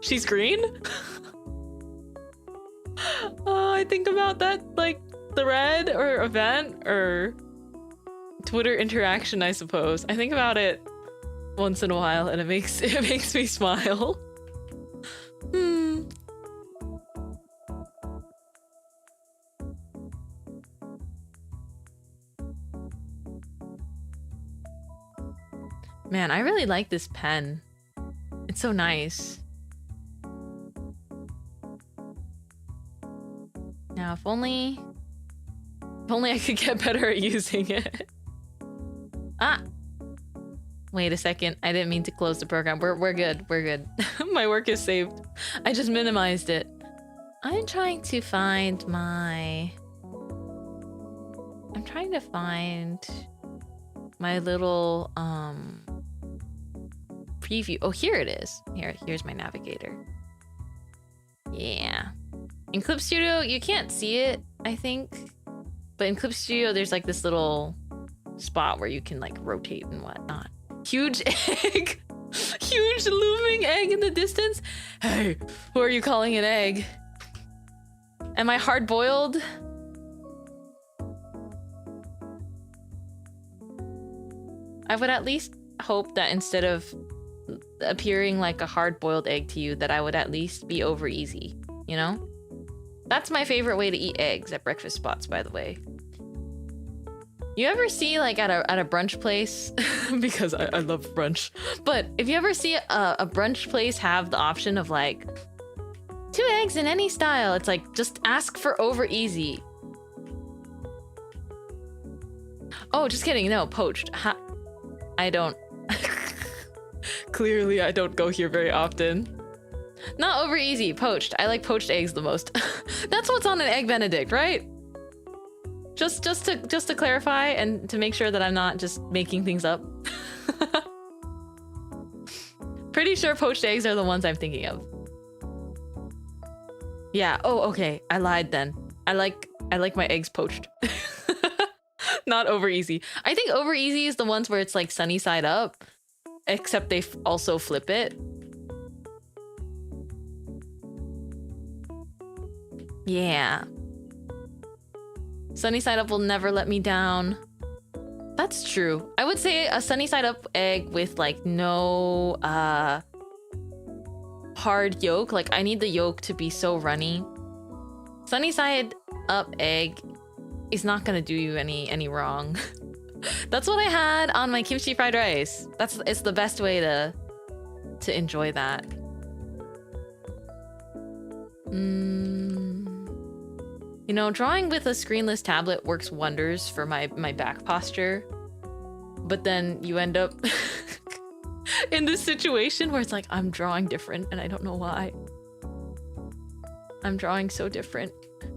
S1: "She's green?" Oh, I think about that like thread or event or Twitter interaction, I suppose. I think about it once in a while, and it makes me smile. Man, I really like this pen. It's so nice. Now, if only I could get better at using it. Ah! Wait a second. I didn't mean to close the program. We're good. We're good. My work is saved. I just minimized it. I'm trying to find my little preview. Oh, here it is. Here's my navigator. Yeah. In Clip Studio, you can't see it, I think. But in Clip Studio, there's like this little spot where you can like rotate and whatnot. Huge egg! Huge looming egg in the distance. Hey, who are you calling an egg? Am I hard-boiled? I would at least hope that instead of appearing like a hard-boiled egg to you that I would at least be over easy, you know? That's my favorite way to eat eggs at breakfast spots, by the way. You ever see like at a brunch place, because I love brunch, but if you ever see a brunch place have the option of like 2 eggs in any style, it's like just ask for over easy. Oh, just kidding. No, poached. I don't. Clearly, I don't go here very often. Not over easy, poached. I like poached eggs the most. That's what's on an egg Benedict, right? Just to clarify and to make sure that I'm not just making things up. Pretty sure poached eggs are the ones I'm thinking of. Yeah. Oh, okay. I lied then. I like my eggs poached. Not over easy. I think over easy is the ones where it's like sunny side up, except they also flip it. Yeah. Sunny side up will never let me down. That's true. I would say a sunny side up egg with like no hard yolk. Like I need the yolk to be so runny. Sunny side up egg is not gonna do you any wrong. That's what I had on my kimchi fried rice. It's the best way to enjoy that. You know, drawing with a screenless tablet works wonders for my back posture. But then you end up in this situation where it's like, I'm drawing different and I don't know why. I'm drawing so different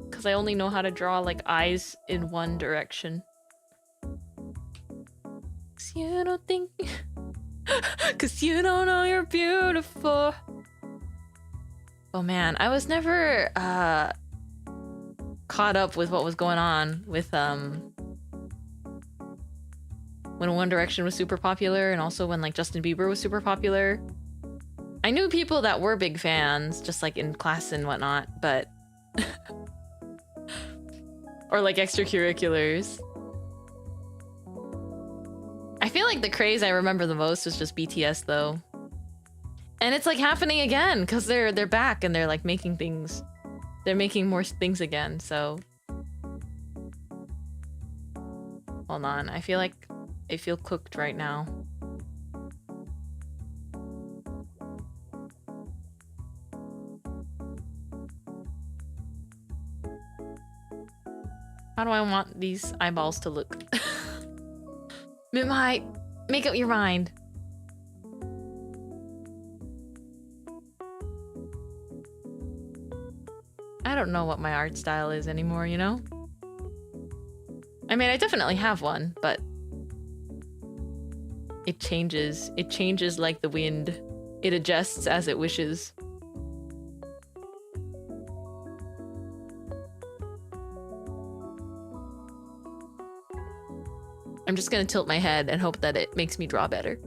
S1: because I only know how to draw like eyes in one direction. 'Cause you don't think... 'Cause you don't know you're beautiful. Oh man, I was never caught up with what was going on with when One Direction was super popular and also when like Justin Bieber was super popular. I knew people that were big fans, just like in class and whatnot, but or like extracurriculars. I feel like the craze I remember the most was just BTS though. And it's like happening again because they're back and they're like making things. They're making more things again, so hold on. I feel cooked right now. How do I want these eyeballs to look? Mintmai, make up your mind. I don't know what my art style is anymore, you know? I mean, I definitely have one, but it changes. It changes like the wind. It adjusts as it wishes. I'm just gonna tilt my head and hope that it makes me draw better.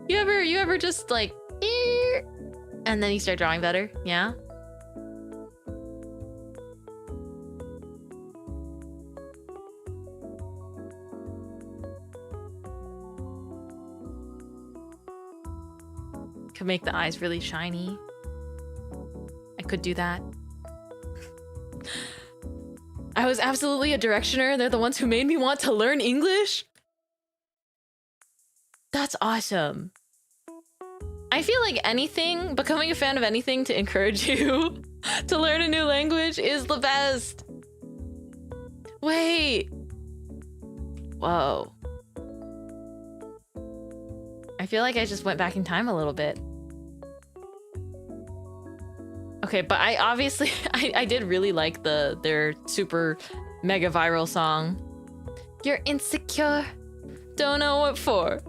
S1: You ever just like, and then you start drawing better? Yeah? Could make the eyes really shiny. I could do that. I was absolutely a directioner. They're the ones who made me want to learn English. That's awesome. I feel like anything, becoming a fan of anything to encourage you to learn a new language is the best. Wait. Whoa. I feel like I just went back in time a little bit. Okay, but I obviously, I did really like their super mega viral song. You're insecure, don't know what for.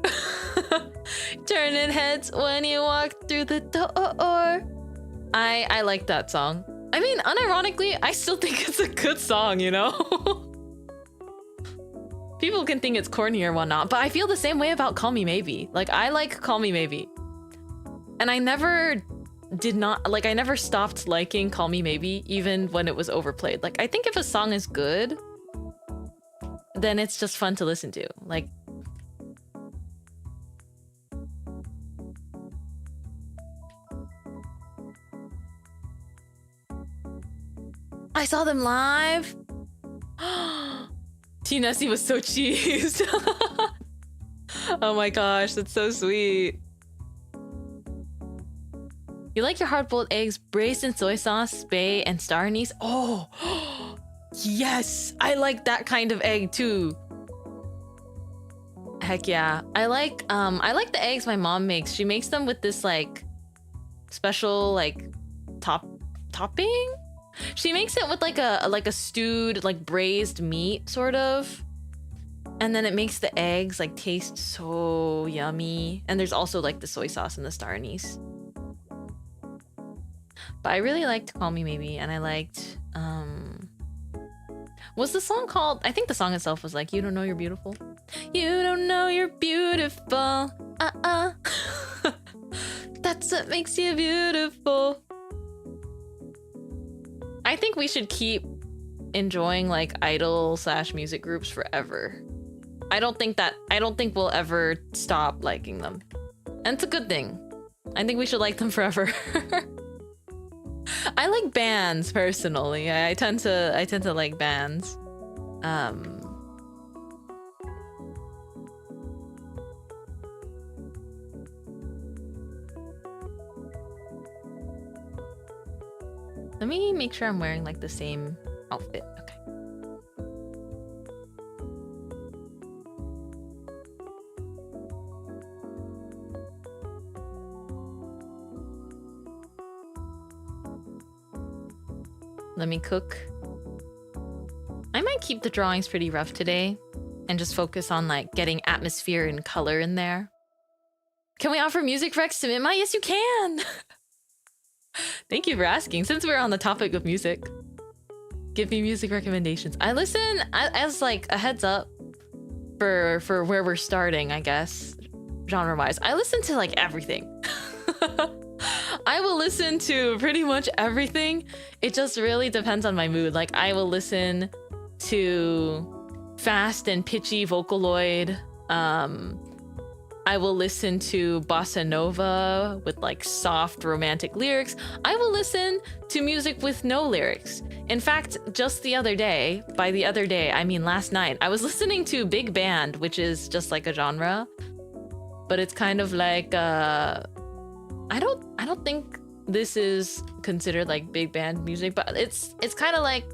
S1: Turning heads when you walk through the door. I like that song. I mean, unironically, I still think it's a good song, you know? People can think it's corny or whatnot, but I feel the same way about Call Me Maybe. Like, I like Call Me Maybe. And I never stopped liking Call Me Maybe, even when it was overplayed. Like, I think if a song is good, then it's just fun to listen to. Like, I saw them live. T Nessie was so cheesed. Oh my gosh, that's so sweet. You like your hard-boiled eggs braised in soy sauce, bay, and star anise? Oh, yes, I like that kind of egg too. Heck yeah, I like the eggs my mom makes. She makes them with this like special like topping. She makes it with like a stewed like braised meat sort of. And then it makes the eggs like taste so yummy. And there's also like the soy sauce and the star anise. But I really liked Call Me Maybe, and I liked what's the song called? I think the song itself was like, You Don't Know You're Beautiful. You don't know you're beautiful. That's what makes you beautiful. I think we should keep enjoying like idol / music groups forever. I don't think we'll ever stop liking them. And it's a good thing. I think we should like them forever. I like bands personally. I tend to like bands. Let me make sure I'm wearing like the same outfit. Okay. Let me cook. I might keep the drawings pretty rough today and just focus on like getting atmosphere and color in there. Can we offer music recs to Mintmai? Yes, you can. Thank you for asking. Since we're on the topic of music, give me music recommendations. I listen as like a heads up for where we're starting, I guess, genre-wise. I listen to like everything. I will listen to pretty much everything. It just really depends on my mood. Like I will listen to fast and pitchy Vocaloid. I will listen to bossa nova with like soft romantic lyrics. I will listen to music with no lyrics. In fact, just the other day, by the other day, I mean last night, I was listening to big band, which is just like a genre, but it's kind of like I don't think this is considered like big band music, but it's kind of like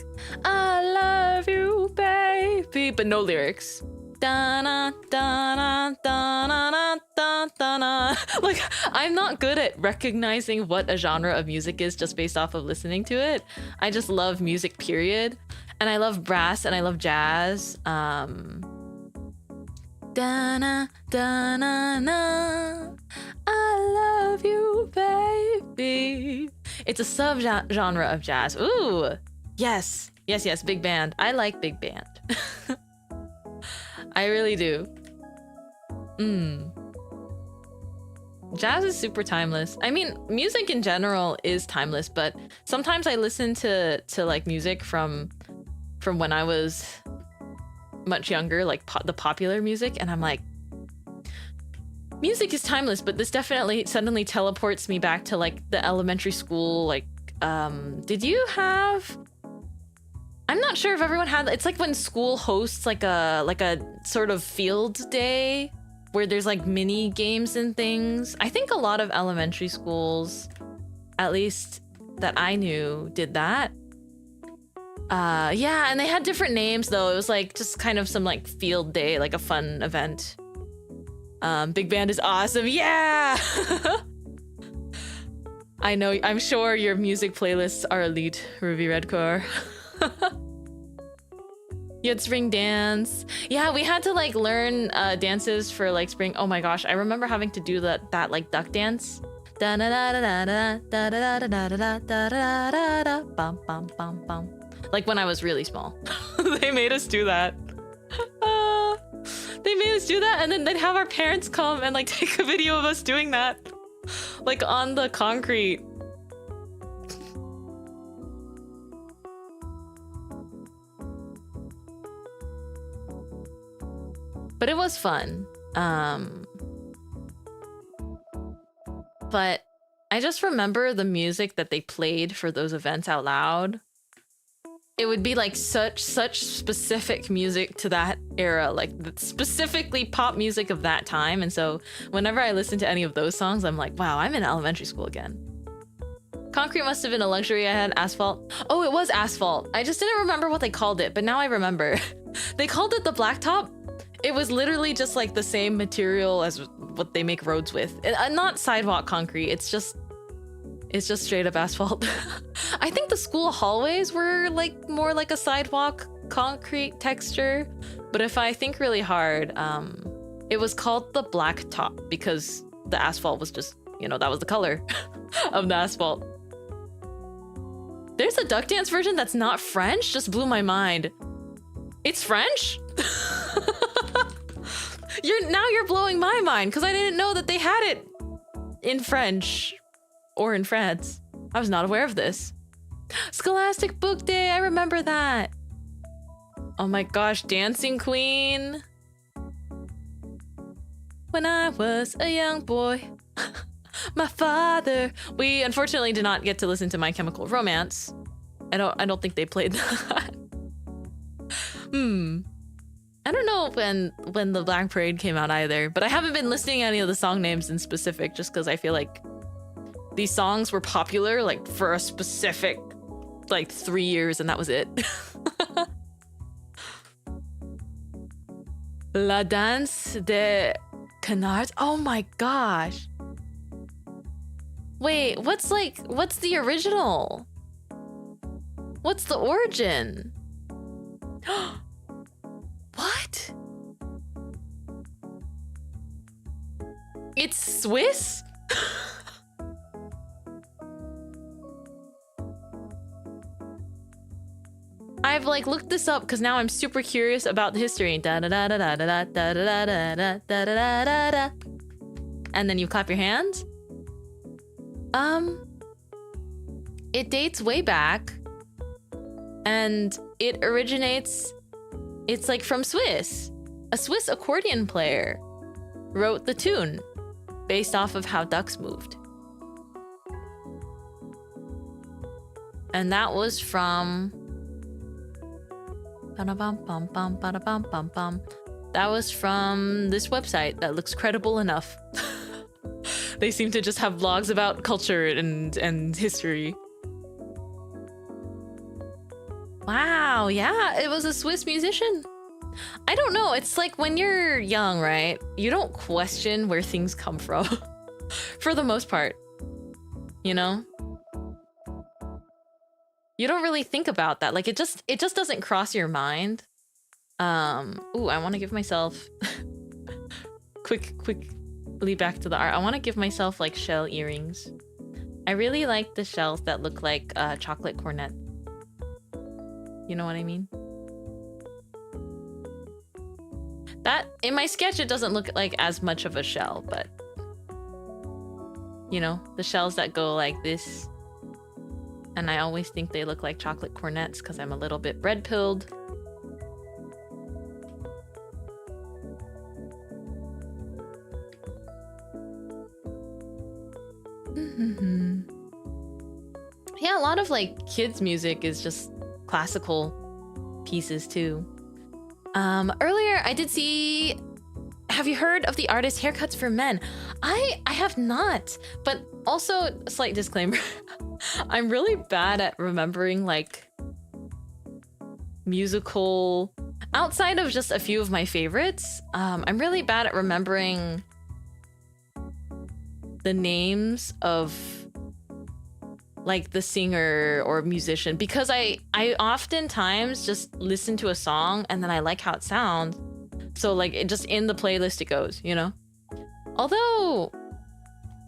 S1: I love you, baby, but no lyrics. Da-na, da-na, da-na, da-na. Like, I'm not good at recognizing what a genre of music is just based off of listening to it. I just love music, period. And I love brass and I love jazz. Da-na, da-na, na. I love you, baby. It's a sub-genre of jazz. Ooh, yes, big band. I like big band. I really do. Jazz is super timeless. I mean, music in general is timeless, but sometimes I listen to like music from when I was much younger, like the popular music, and I'm like, music is timeless, but this definitely suddenly teleports me back to like the elementary school. Like, did you have? I'm not sure if everyone had. It's like when school hosts like a sort of field day where there's like mini games and things. I think a lot of elementary schools, at least that I knew, did that. Yeah, and they had different names though. It was like just kind of some like field day, like a fun event. Big band is awesome. Yeah. I know. I'm sure your music playlists are elite, Ruby Redcore. You had spring dance. Yeah, we had to like learn dances for like spring. Oh my gosh, I remember having to do that like duck dance. Like when I was really small. They made us do that. They made us do that, and then they'd have our parents come and like take a video of us doing that, like on the concrete. But it was fun. But I just remember the music that they played for those events out loud. it would be like such specific music to that era, like specifically pop music of that time. And so whenever I listen to any of those songs, I'm like, wow, I'm in elementary school again. Concrete must have been a luxury I had. Asphalt. Oh, it was asphalt. I just didn't remember what they called it, but now I remember. They called it the blacktop. It was literally just like the same material as what they make roads with. Not sidewalk concrete. It's just straight up asphalt. I think the school hallways were like more like a sidewalk concrete texture, but if I think really hard, it was called the blacktop because the asphalt was just, you know, that was the color of the asphalt. There's a duck dance version that's not French. Just blew my mind. It's French? You're blowing my mind because I didn't know that they had it in French or in France. I was not aware of this. Scholastic Book Day, I remember that. Oh my gosh, Dancing Queen. When I was a young boy. My father. We unfortunately did not get to listen to My Chemical Romance. I don't think they played that. I don't know when the Black Parade came out either, but I haven't been listening any of the song names in specific just because I feel like these songs were popular like for a specific like 3 years and that was it. La Danse des Canards. Oh my gosh. Wait, what's the original? What's the origin? What? It's Swiss? I've like looked this up because now I'm super curious about the history. Da da da da da da da da da da da da da da. And then you clap your hands. It dates way back, and it originates. It's like from Swiss. A Swiss accordion player wrote the tune based off of how ducks moved. And that was from... That was from this website that looks credible enough. They seem to just have blogs about culture and history. Wow, yeah, it was a Swiss musician. I don't know, it's like when you're young, right? You don't question where things come from. For the most part. You know? You don't really think about that. Like it just doesn't cross your mind. Ooh, I want to give myself quickly back to the art. I want to give myself like shell earrings. I really like the shells that look like chocolate cornet. You know what I mean? That in my sketch it doesn't look like as much of a shell, but you know, the shells that go like this. And I always think they look like chocolate cornets because I'm a little bit red-pilled. Yeah, a lot of like kids' music is just classical pieces too. Earlier I did see... Have you heard of the artist Haircuts for Men? I have not, but also a slight disclaimer. I'm really bad at remembering like musical, outside of just a few of my favorites. I'm really bad at remembering the names of like the singer or musician because I oftentimes just listen to a song and then I like how it sounds. So like it just in the playlist it goes, you know? Although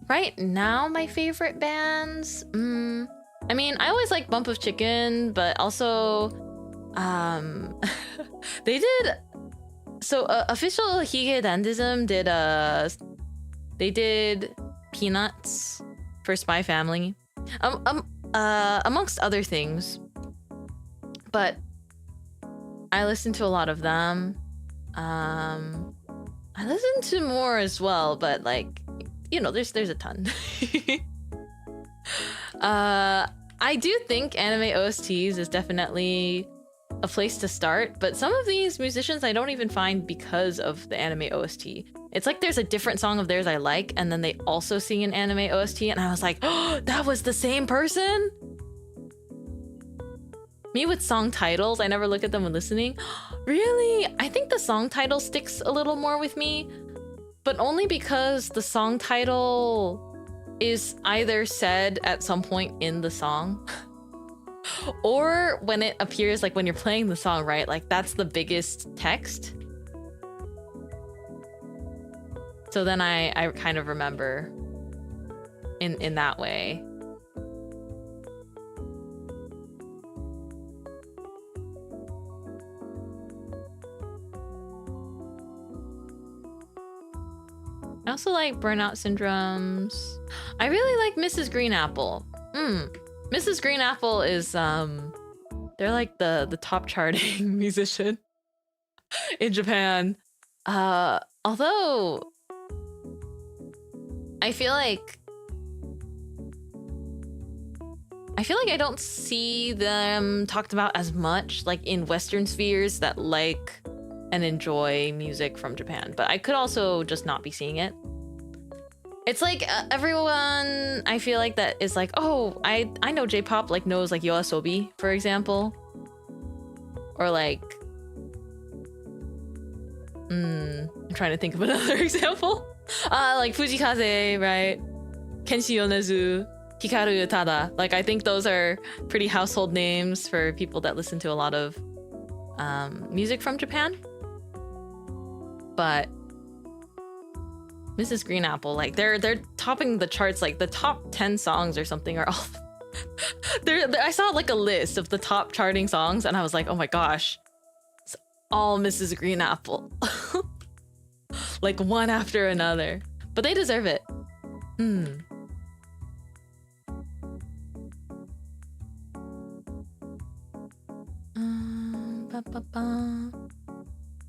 S1: right now my favorite bands, I mean, I always like Bump of Chicken, but also they did official Hige Dandism did they did Peanuts for Spy Family. Amongst other things. But I listened to a lot of them. I listened to more as well, but like, you know, there's a ton. I I do think anime OSTs is definitely a place to start, but some of these musicians I don't even find because of the anime OST. It's like there's a different song of theirs I like, and then they also sing an anime OST, and I was like, oh, that was the same person? Me with song titles, I never look at them when listening. Really? I think the song title sticks a little more with me, but only because the song title is either said at some point in the song or when it appears, like when you're playing the song, right? Like that's the biggest text. So then I kind of remember in that way. I also like Burnout Syndromes. I really like Mrs. Green Apple. Mrs. Green Apple is they're like the top charting musician in Japan. Although I feel like I don't see them talked about as much like in Western spheres that like and enjoy music from Japan, but I could also just not be seeing it. It's like everyone I feel like that is like, oh, I know J-pop, like knows like YOASOBI, for example, or like I'm trying to think of another example. Like Fujikaze, right? Kenshi Yonezu, Hikaru Utada. Like I think those are pretty household names for people that listen to a lot of music from Japan. But Mrs. Green Apple, like they're topping the charts, like the top 10 songs or something are all I saw like a list of the top charting songs and I was like, oh my gosh, it's all Mrs. Green Apple. Like one after another, but they deserve it.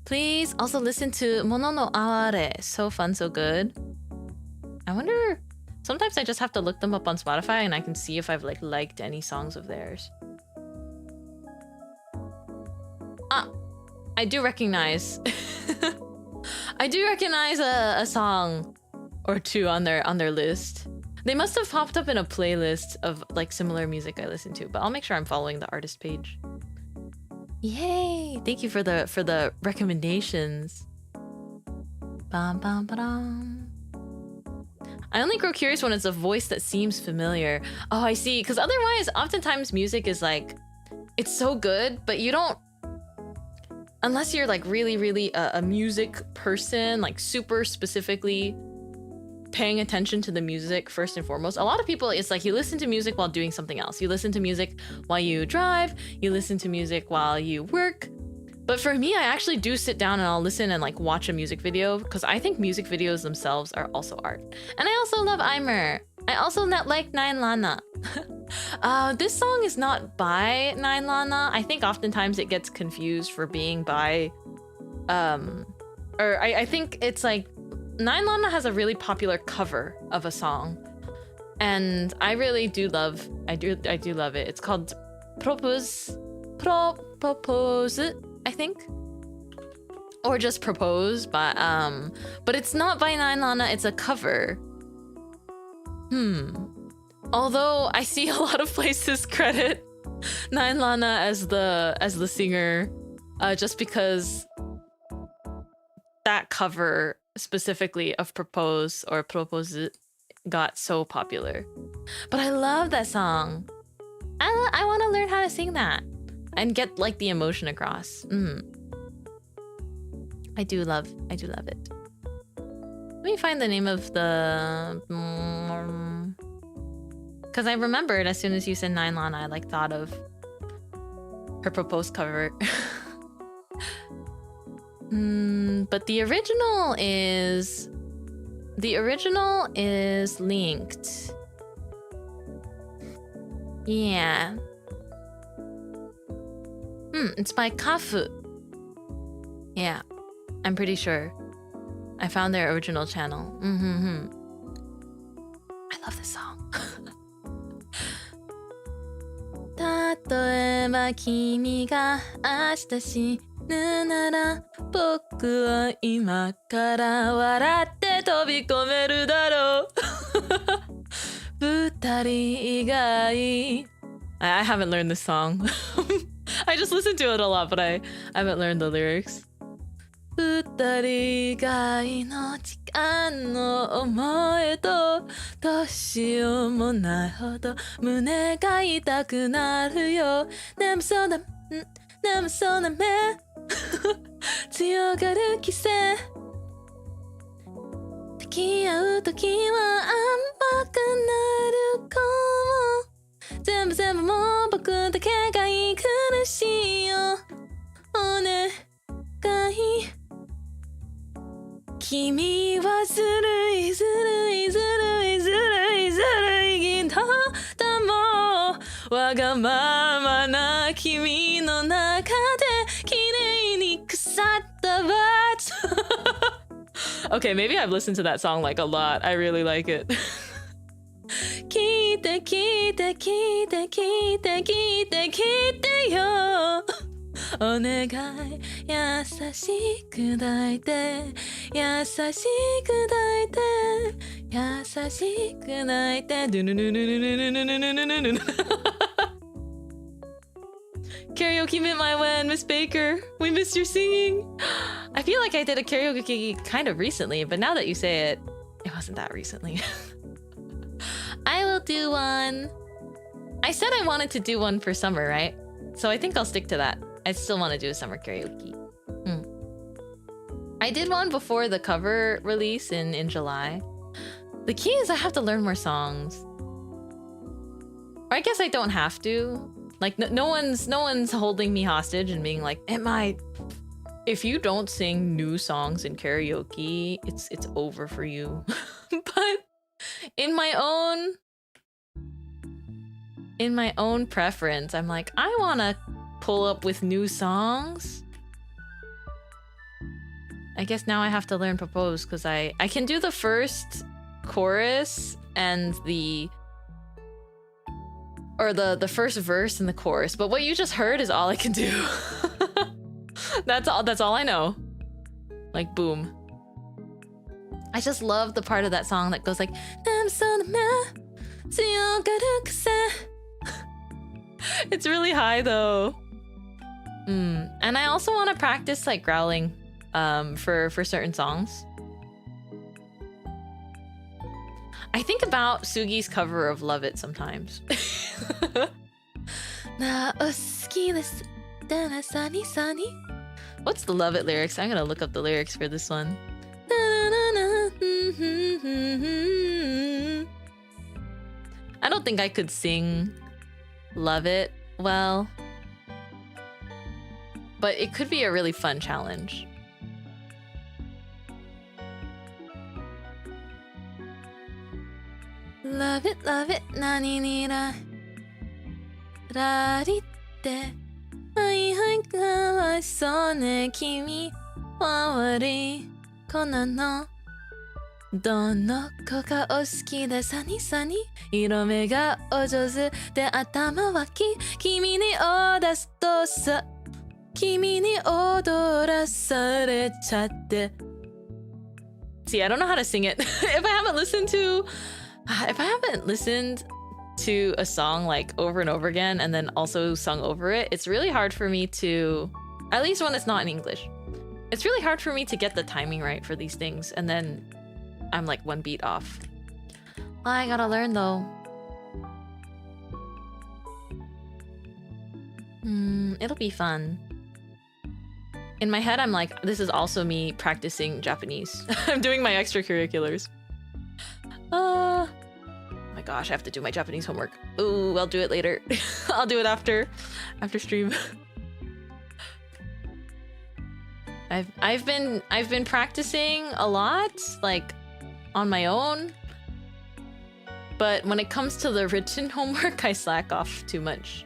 S1: Please also listen to Mono no Aware. So fun, so good. I wonder, sometimes I just have to look them up on Spotify and I can see if I've like liked any songs of theirs. I do recognize I do recognize a song or two on their list. They must have popped up in a playlist of like similar music I listen to, but I'll make sure I'm following the artist page. Yay! Thank you for the recommendations. Bum, bum, ba-dum. I only grow curious when it's a voice that seems familiar. Oh, I see. Because otherwise, oftentimes music is like, it's so good, but you don't, unless you're like really a music person, like super specifically paying attention to the music first and foremost. A lot of people, it's like you listen to music while doing something else. You listen to music while you drive, you listen to music while you work. But for me, I actually do sit down and I'll listen and like watch a music video because I think music videos themselves are also art. And I also love Aimer. I also not like Nine Lana. This song is not by Nine Lana. I think oftentimes it gets confused for being by, or I think it's like Nine Lana has a really popular cover of a song, and I really do love. I do love it. It's called Propose, I think, or just Propose. But it's not by Nine Lana. It's a cover. Although I see a lot of places credit Nine Lana as the singer, just because that cover specifically of Propose or Propose got so popular. But I love that song. I want to learn how to sing that and get like the emotion across. I do love it. Let me find the name of the, because I remembered as soon as you said Nine Lana, I like thought of her Propose cover. But the original is linked. Yeah. It's by Kafu. Yeah, I'm pretty sure. I found their original channel. I love this song. えば君が明日死ぬなら僕は今から笑って飛び込めるだろう二人以外 I haven't learned this song I just listened to it a lot but I haven't learned the lyrics 二人以外の時間の思いとどうしようもないほど胸が痛くなるよ眠そうな目強がる季節抱き合う時は甘くなるかも全部もう僕だけが苦しいよお願い君はずるいギターだもわがままな君の中で綺麗に腐ったバツOkay, maybe I've listened to that song like a lot. I really like it. 聞いてよお願い優しく抱いて優しく抱いて優しく抱いてKaraoke Mintmai when Miss Baker, we missed your singing. I feel like I did a karaoke kind of recently, but now that you say it, it wasn't that recently. I will do one. I said I wanted to do one for summer, right? So I think I'll stick to that. I still want to do a summer karaoke. I did one before the cover release in July. The key is I have to learn more songs. Or I guess I don't have to. Like no one's holding me hostage and being like, if you don't sing new songs in karaoke, it's over for you. But in my own preference, I'm like, I want to pull up with new songs. I guess now I have to learn Propose because I can do the first chorus and the first verse and the chorus, but what you just heard is all I can do. That's all I know. Like boom. I just love the part of that song that goes like It's really high though. And I also want to practice like growling for certain songs. I think about Sugi's cover of Love It sometimes. What's the Love It lyrics? I'm gonna look up the lyrics for this one. I don't think I could sing Love It well, but it could be a really fun challenge. Love it, nani ni ra riってはいかわいそうね君は悪い子なのどの子がお好きでサニサニ色目がお上手で頭は君に踊すとさ君に踊らされちゃって See, I don't know how to sing it. If I haven't listened to a song like over and over again and then also sung over it, it's really hard for me to, at least when it's not in English, it's really hard for me to get the timing right for these things, and then I'm like one beat off. I gotta learn though. It'll be fun. In my head, I'm like, this is also me practicing Japanese. I'm doing my extracurriculars. Oh my gosh, I have to do my Japanese homework. Ooh, I'll do it later. I'll do it after stream. I've been practicing a lot, like on my own. But when it comes to the written homework, I slack off too much.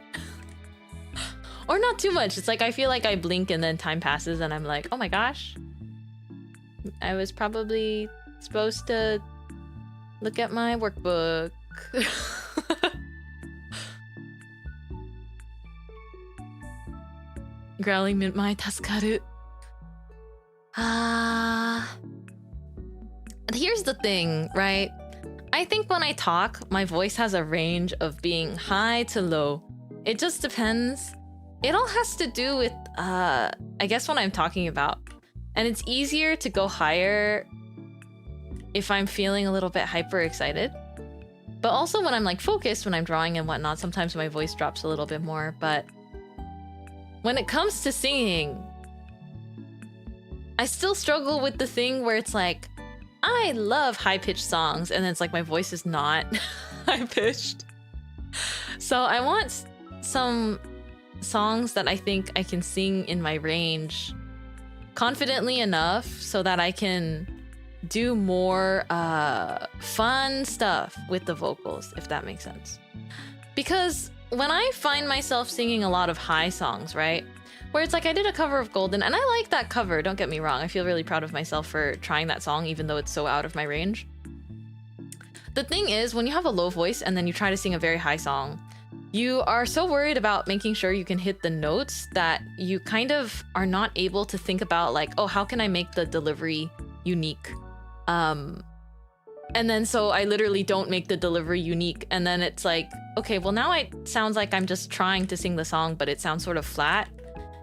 S1: Or not too much. It's like I feel like I blink and then time passes and I'm like, oh my gosh. I was probably supposed to look at my workbook. Growling Mintmai Tasukaru. Here's the thing, right? I think when I talk, my voice has a range of being high to low. It just depends. It all has to do with, I guess, what I'm talking about. And it's easier to go higher if I'm feeling a little bit hyper excited. But also when I'm like focused, when I'm drawing and whatnot, sometimes my voice drops a little bit more. But when it comes to singing, I still struggle with the thing where it's like, I love high-pitched songs, and then it's like my voice is not high-pitched. So I want some songs that I think I can sing in my range confidently enough so that I can do more fun stuff with the vocals, if that makes sense. Because when I find myself singing a lot of high songs, right? Where it's like I did a cover of Golden, and I like that cover, don't get me wrong. I feel really proud of myself for trying that song, even though it's so out of my range. The thing is, when you have a low voice and then you try to sing a very high song, you are so worried about making sure you can hit the notes that you kind of are not able to think about like, oh, how can I make the delivery unique? And then so I literally don't make the delivery unique. And then it's like, okay, well now it sounds like I'm just trying to sing the song, but it sounds sort of flat.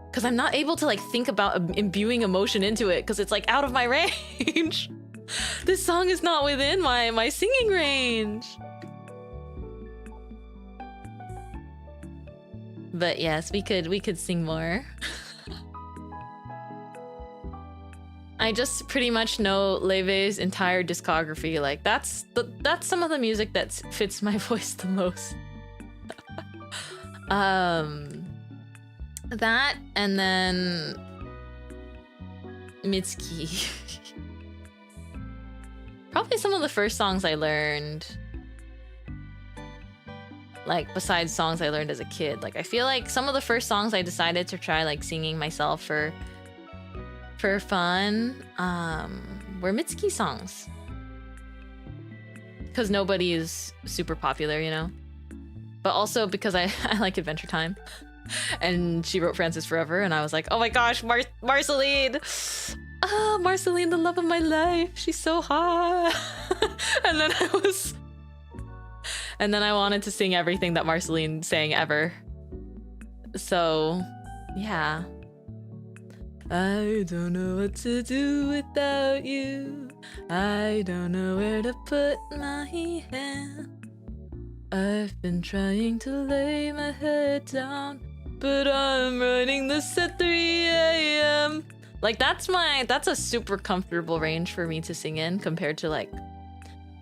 S1: Because I'm not able to like think about imbuing emotion into it because it's like out of my range. This song is not within my singing range. But yes, we could sing more. I just pretty much know Leve's entire discography. Like that's some of the music that fits my voice the most. That and then Mitsuki. Probably some of the first songs I learned. Like besides songs I learned as a kid. Like I feel like some of the first songs I decided to try like singing myself for fun were Mitsuki songs. Because nobody is super popular, you know? But also because I like Adventure Time. And she wrote Francis Forever, and I was like, oh my gosh, Marceline! Ah, Marceline, the love of my life. She's so hot. And then I wanted to sing everything that Marceline sang ever. So, yeah. I don't know what to do without you. I don't know where to put my hand. I've been trying to lay my head down, but I'm writing this at 3 a.m. Like that's a super comfortable range for me to sing in compared to like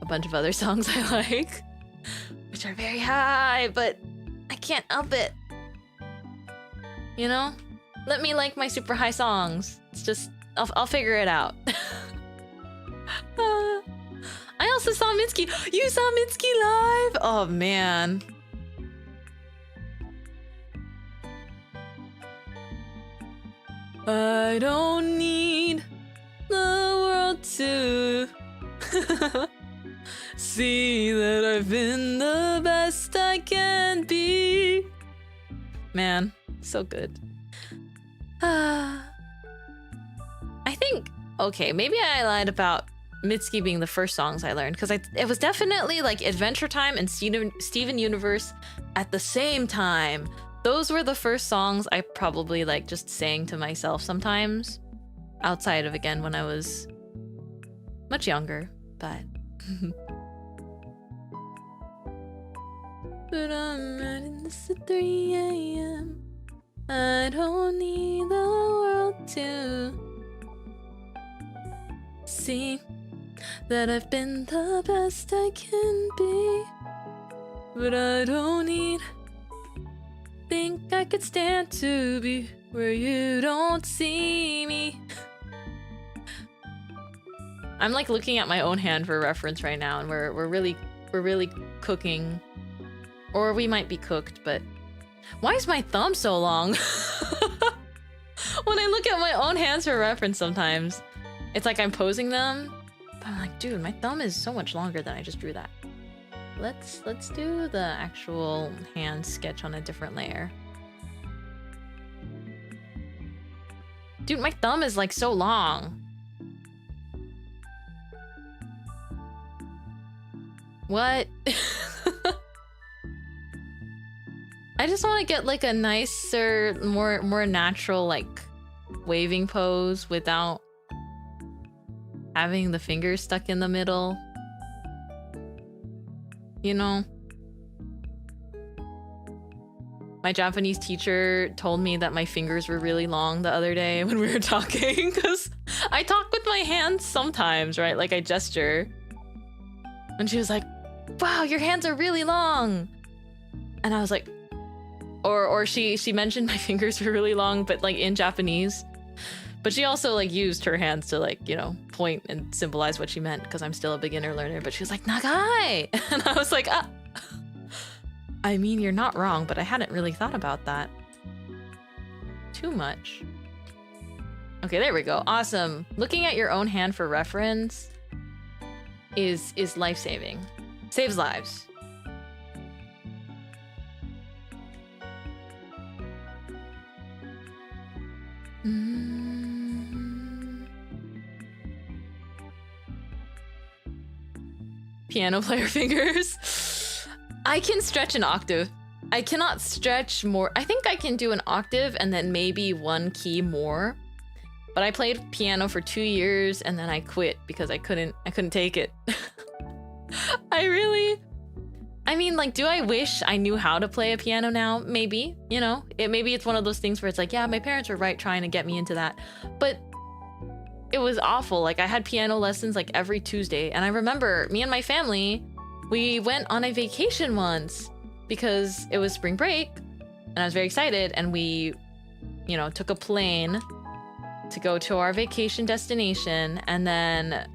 S1: a bunch of other songs I like, which are very high, but I can't help it. You know? Let me like my super high songs. It's just, I'll figure it out. I also saw Mitsuki. You saw Mitsuki live? Oh man. I don't need the world to see that I've been the best I can be. Man, so good. I think, okay, maybe I lied about Mitsuki being the first songs I learned, because it was definitely like Adventure Time and Steven Universe at the same time. Those were the first songs I probably like just sang to myself sometimes, outside of, again, when I was much younger, but but I'm writing this at 3 a.m. I don't need the world to see that I've been the best I can be, but I don't need think I could stand to be where you don't see me. I'm like looking at my own hand for reference right now, and we're really cooking, or we might be cooked. But why is my thumb so long? When I look at my own hands for reference, sometimes it's like I'm posing them, but I'm like, dude, my thumb is so much longer than I just drew that. Let's do the actual hand sketch on a different layer. Dude, my thumb is like so long. What? I just want to get like a nicer, more natural like waving pose without having the fingers stuck in the middle. You know? My Japanese teacher told me that my fingers were really long the other day when we were talking, because I talk with my hands sometimes, right? Like I gesture. And she was like, wow, your hands are really long. And I was like, or she mentioned my fingers were really long, but like in Japanese. But she also like used her hands to like, you know, point and symbolize what she meant, because I'm still a beginner learner. But she was like, nagai. And I was like, ah. I mean, you're not wrong, but I hadn't really thought about that too much. Okay, there we go. Awesome. Looking at your own hand for reference is life-saving. Saves lives. Piano player fingers. I can stretch an octave. I cannot stretch more. I think I can do an octave and then maybe one key more. But I played piano for 2 years and then I quit because I couldn't take it. I mean, like, do I wish I knew how to play a piano now? Maybe, you know, maybe it's one of those things where it's like, yeah, my parents were right trying to get me into that. But it was awful. Like, I had piano lessons like every Tuesday. And I remember me and my family, we went on a vacation once because it was spring break and I was very excited. And we, you know, took a plane to go to our vacation destination. And then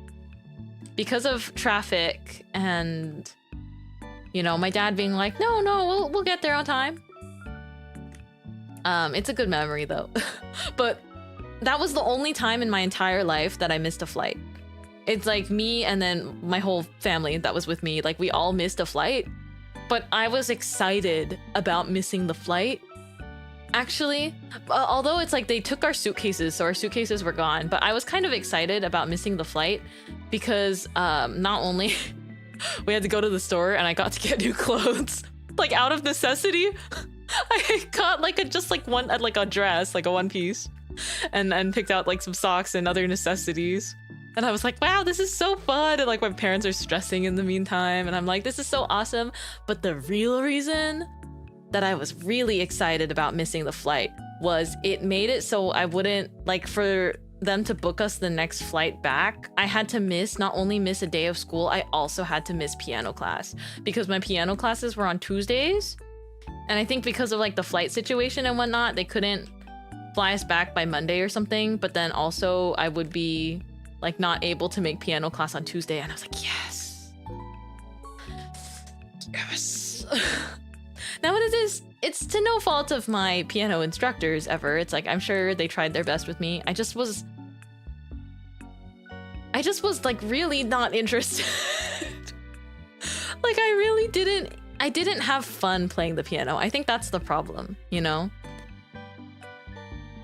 S1: because of traffic and, you know, my dad being like, no, we'll get there on time. It's a good memory though. But that was the only time in my entire life that I missed a flight. It's like me and then my whole family that was with me, like we all missed a flight. But I was excited about missing the flight. Actually, although it's like they took our suitcases, so our suitcases were gone, but I was kind of excited about missing the flight because not only we had to go to the store and I got to get new clothes, like out of necessity. I got like a dress, like a one piece, and picked out like some socks and other necessities. And I was like, wow, this is so fun. And like my parents are stressing in the meantime. And I'm like, this is so awesome. But the real reason that I was really excited about missing the flight was it made it so I wouldn't, like, for them to book us the next flight back, I had to not only miss a day of school, I also had to miss piano class because my piano classes were on Tuesdays. And I think because of like the flight situation and whatnot, they couldn't fly us back by Monday or something. But then also I would be like not able to make piano class on Tuesday. And I was like, yes. Yes. Now it's to no fault of my piano instructors ever. It's like, I'm sure they tried their best with me. I just was like really not interested. Like I didn't have fun playing the piano. I think that's the problem, you know?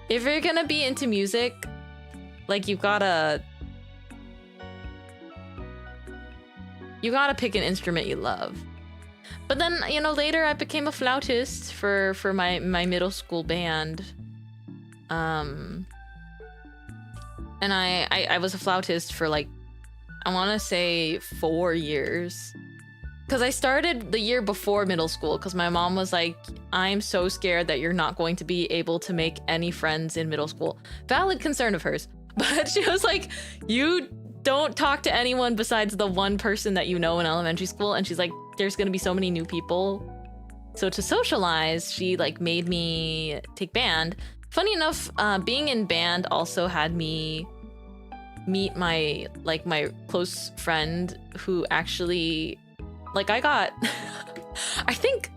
S1: If you're gonna be into music, like you gotta pick an instrument you love. But then, you know, later I became a flautist for my middle school band. And I was a flautist for like, I want to say 4 years. Because I started the year before middle school because my mom was like, I'm so scared that you're not going to be able to make any friends in middle school. Valid concern of hers. But she was like, you don't talk to anyone besides the one person that you know in elementary school. And she's like, there's gonna be so many new people. So to socialize, she like made me take band. Funny enough, being in band also had me meet my close friend who actually, like I got, I think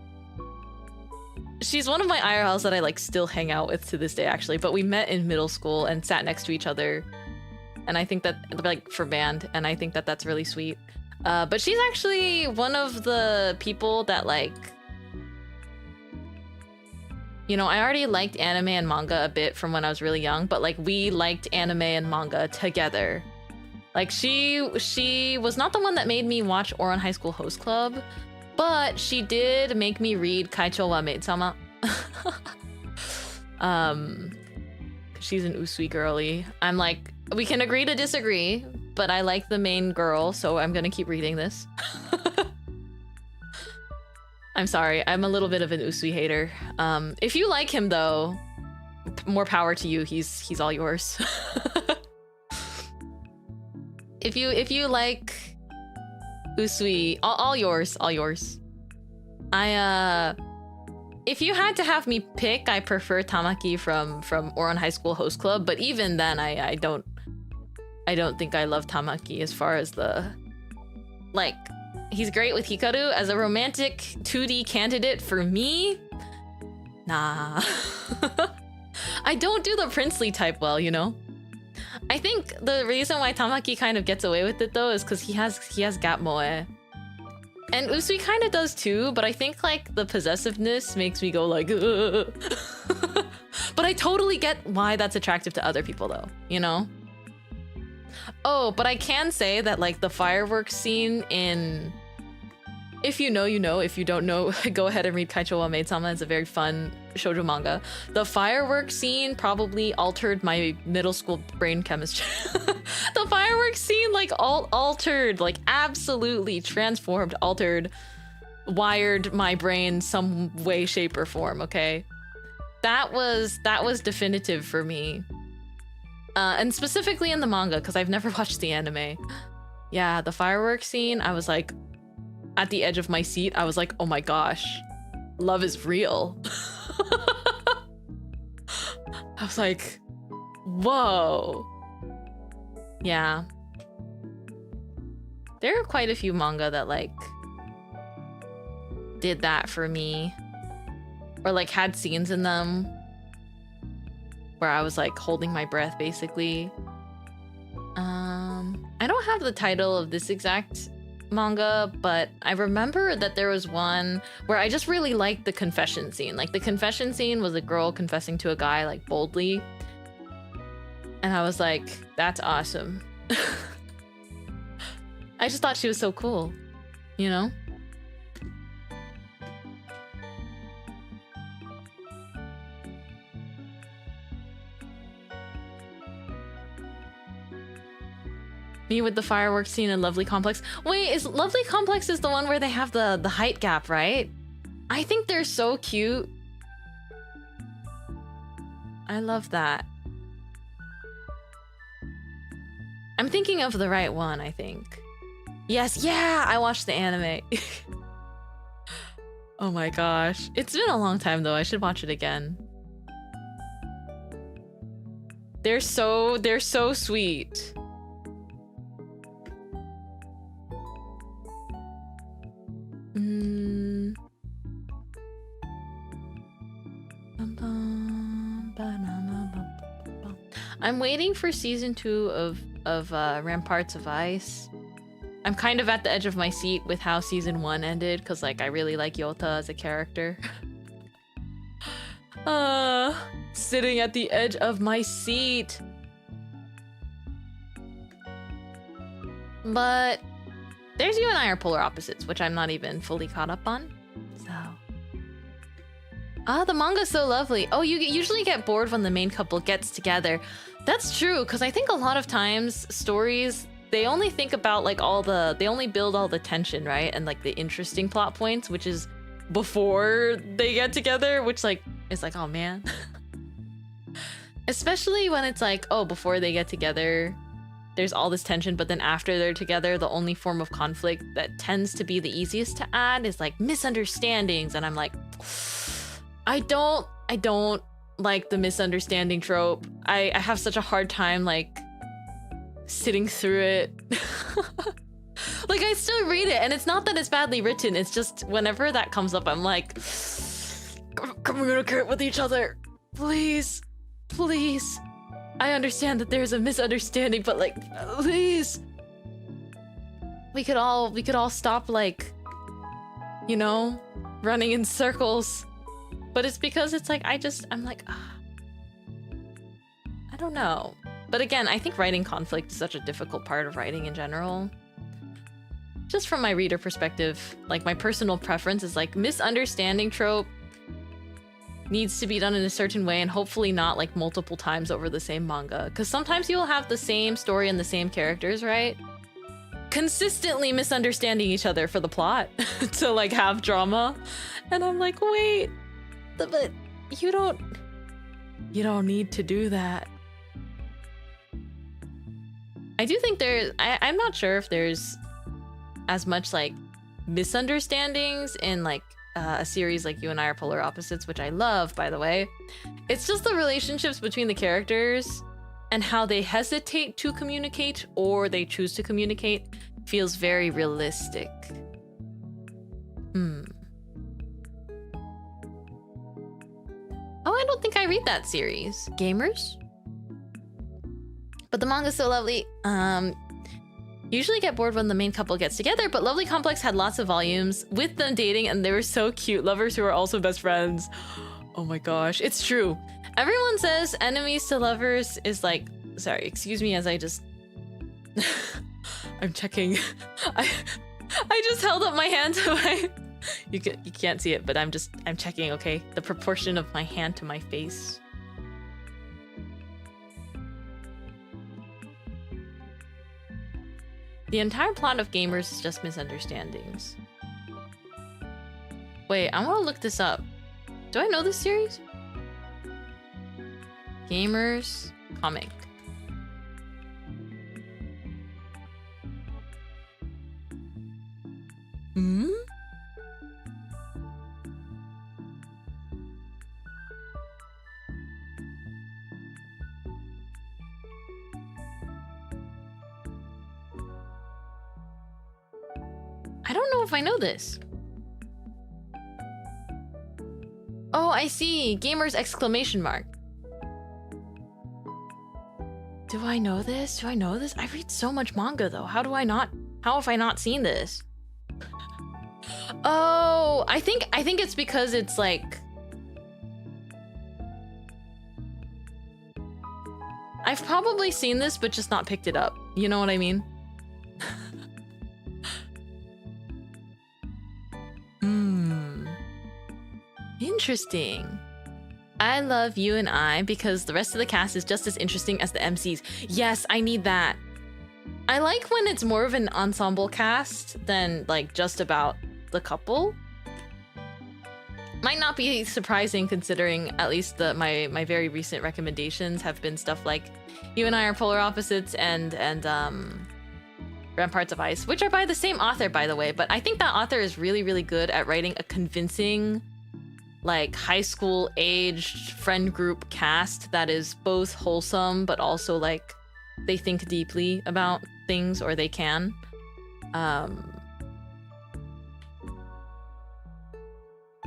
S1: she's one of my IRLs that I like still hang out with to this day actually, but we met in middle school and sat next to each other. And I think that like for band, and I think that that's really sweet. But she's actually one of the people that like, You know, I already liked anime and manga a bit from when I was really young, but like we liked anime and manga together. Like she was not the one that made me watch Ouran High School Host Club, but she did make me read Kaichou wa Maid-sama. She's an Usui girly. I'm like, we can agree to disagree, but I like the main girl, so I'm gonna keep reading this. I'm sorry, I'm a little bit of an Usui hater. If you like him though, more power to you. He's all yours. If you like Usui, all yours, all yours. If you had to have me pick, I prefer Tamaki from Ouran High School Host Club, but even then I don't think I love Tamaki as far as the, like, he's great with Hikaru as a romantic 2D candidate for me. Nah. I don't do the princely type well, you know? I think the reason why Tamaki kind of gets away with it though is because he has Gap Moe. And Usui kind of does too, but I think like the possessiveness makes me go like, ugh. But I totally get why that's attractive to other people though, you know? Oh, but I can say that like the fireworks scene in... If you know, you know. If you don't know, go ahead and read Kaichou wa Maid-sama. It's a very fun shoujo manga. The fireworks scene probably altered my middle school brain chemistry. The fireworks scene like altered, like absolutely transformed, altered, wired my brain some way, shape, or form, okay? That was definitive for me. And specifically in the manga, because I've never watched the anime. Yeah, the fireworks scene, I was like, at the edge of my seat, I was like, oh my gosh, love is real. I was like, whoa. Yeah. There are quite a few manga that like did that for me. Or like had scenes in them where I was like holding my breath basically. I don't have the title of this exact manga, but I remember that there was one where I just really liked the confession scene. Like the confession scene was a girl confessing to a guy like boldly. And I was like, that's awesome. I just thought she was so cool, you know? Me with the fireworks scene in Lovely Complex. Wait, is Lovely Complex is the one where they have the height gap, right? I think they're so cute. I love that. I'm thinking of the right one, I think. Yes, yeah, I watched the anime. Oh my gosh. It's been a long time though, I should watch it again. They're so sweet. I'm waiting for season 2 of Ramparts of Ice. I'm kind of at the edge of my seat with how season 1 ended, because like I really like Yota as a character. Sitting at the edge of my seat. But there's you and I are polar opposites, which I'm not even fully caught up on. So. The manga's so lovely. Oh, you usually get bored when the main couple gets together. That's true, because I think a lot of times stories, they only think about like they only build all the tension, right? And like the interesting plot points, which is before they get together, which like is like, oh man. Especially when it's like, oh, before they get together, there's all this tension, but then after they're together, the only form of conflict that tends to be the easiest to add is like misunderstandings. And I'm like, I don't like the misunderstanding trope. I have such a hard time like sitting through it. Like I still read it and it's not that it's badly written, it's just whenever that comes up I'm like, communicate with each other, please, please. I understand that there's a misunderstanding, but like, please. We could all stop like, you know, running in circles. But it's because it's like, I'm like, I don't know. But again, I think writing conflict is such a difficult part of writing in general. Just from my reader perspective, like my personal preference is like misunderstanding trope needs to be done in a certain way and hopefully not like multiple times over the same manga. Because sometimes you'll have the same story and the same characters, right? Consistently misunderstanding each other for the plot to like have drama. And I'm like, wait, but you don't need to do that. I do think I'm not sure if there's as much like misunderstandings in like a series like You and I Are Polar Opposites, which I love, by the way. It's just the relationships between the characters and how they hesitate to communicate or they choose to communicate feels very realistic. Oh, I don't think I read that series. Gamers? But the manga's so lovely. Usually get bored when the main couple gets together, but Lovely Complex had lots of volumes with them dating and they were so cute. Lovers who are also best friends. Oh my gosh, it's true. Everyone says enemies to lovers is like, sorry, excuse me as I just, I'm checking. I just held up my hand to my, you can't see it, but I'm checking, okay? The proportion of my hand to my face. The entire plot of Gamers is just misunderstandings. Wait, I want to look this up. Do I know this series? Gamers comic. I don't know if I know this. Oh, I see. Gamers exclamation mark. Do I know this? Do I know this? I read so much manga though. How have I not seen this? Oh, I think it's because it's like I've probably seen this but just not picked it up. You know what I mean? Interesting. I love You and I because the rest of the cast is just as interesting as the MCs. Yes, I need that. I like when it's more of an ensemble cast than like just about the couple. Might not be surprising considering at least my very recent recommendations have been stuff like You and I Are Polar Opposites and Ramparts of Ice, which are by the same author, by the way. But I think that author is really, really good at writing a convincing like high school aged friend group cast that is both wholesome but also like they think deeply about things, or they can. So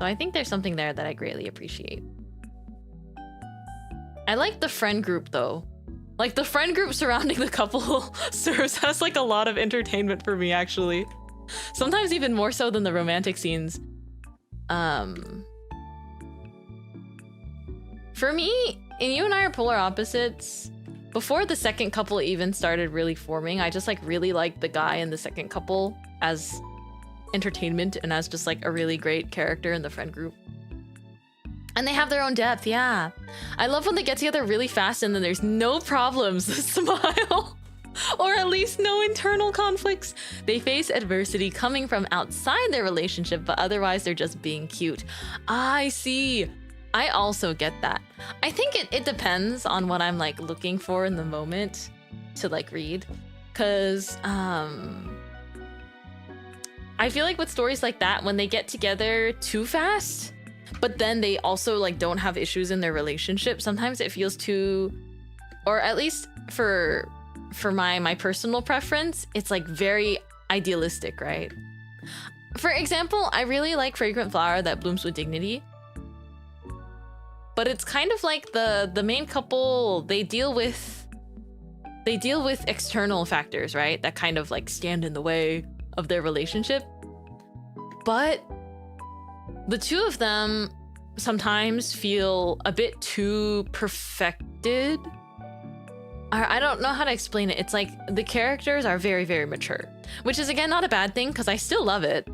S1: I think there's something there that I greatly appreciate. I like the friend group though. Like the friend group surrounding the couple serves as like a lot of entertainment for me actually. Sometimes even more so than the romantic scenes. For me, in You and I Are Polar Opposites, before the second couple even started really forming, I just like really liked the guy in the second couple as entertainment and as just like a really great character in the friend group. And they have their own depth, yeah. I love when they get together really fast and then there's no problems, smile. Or at least no internal conflicts. They face adversity coming from outside their relationship, but otherwise they're just being cute. I see. I also get that. I think it depends on what I'm like looking for in the moment to like read. Cause I feel like with stories like that, when they get together too fast, but then they also like don't have issues in their relationship, sometimes it feels too, or at least for my personal preference, it's like very idealistic, right? For example, I really like Fragrant Flower That Blooms with Dignity. But it's kind of like the main couple, they deal with external factors, right? That kind of like stand in the way of their relationship. But the two of them sometimes feel a bit too perfected. I don't know how to explain it. It's like the characters are very, very mature, which is again not a bad thing because I still love it.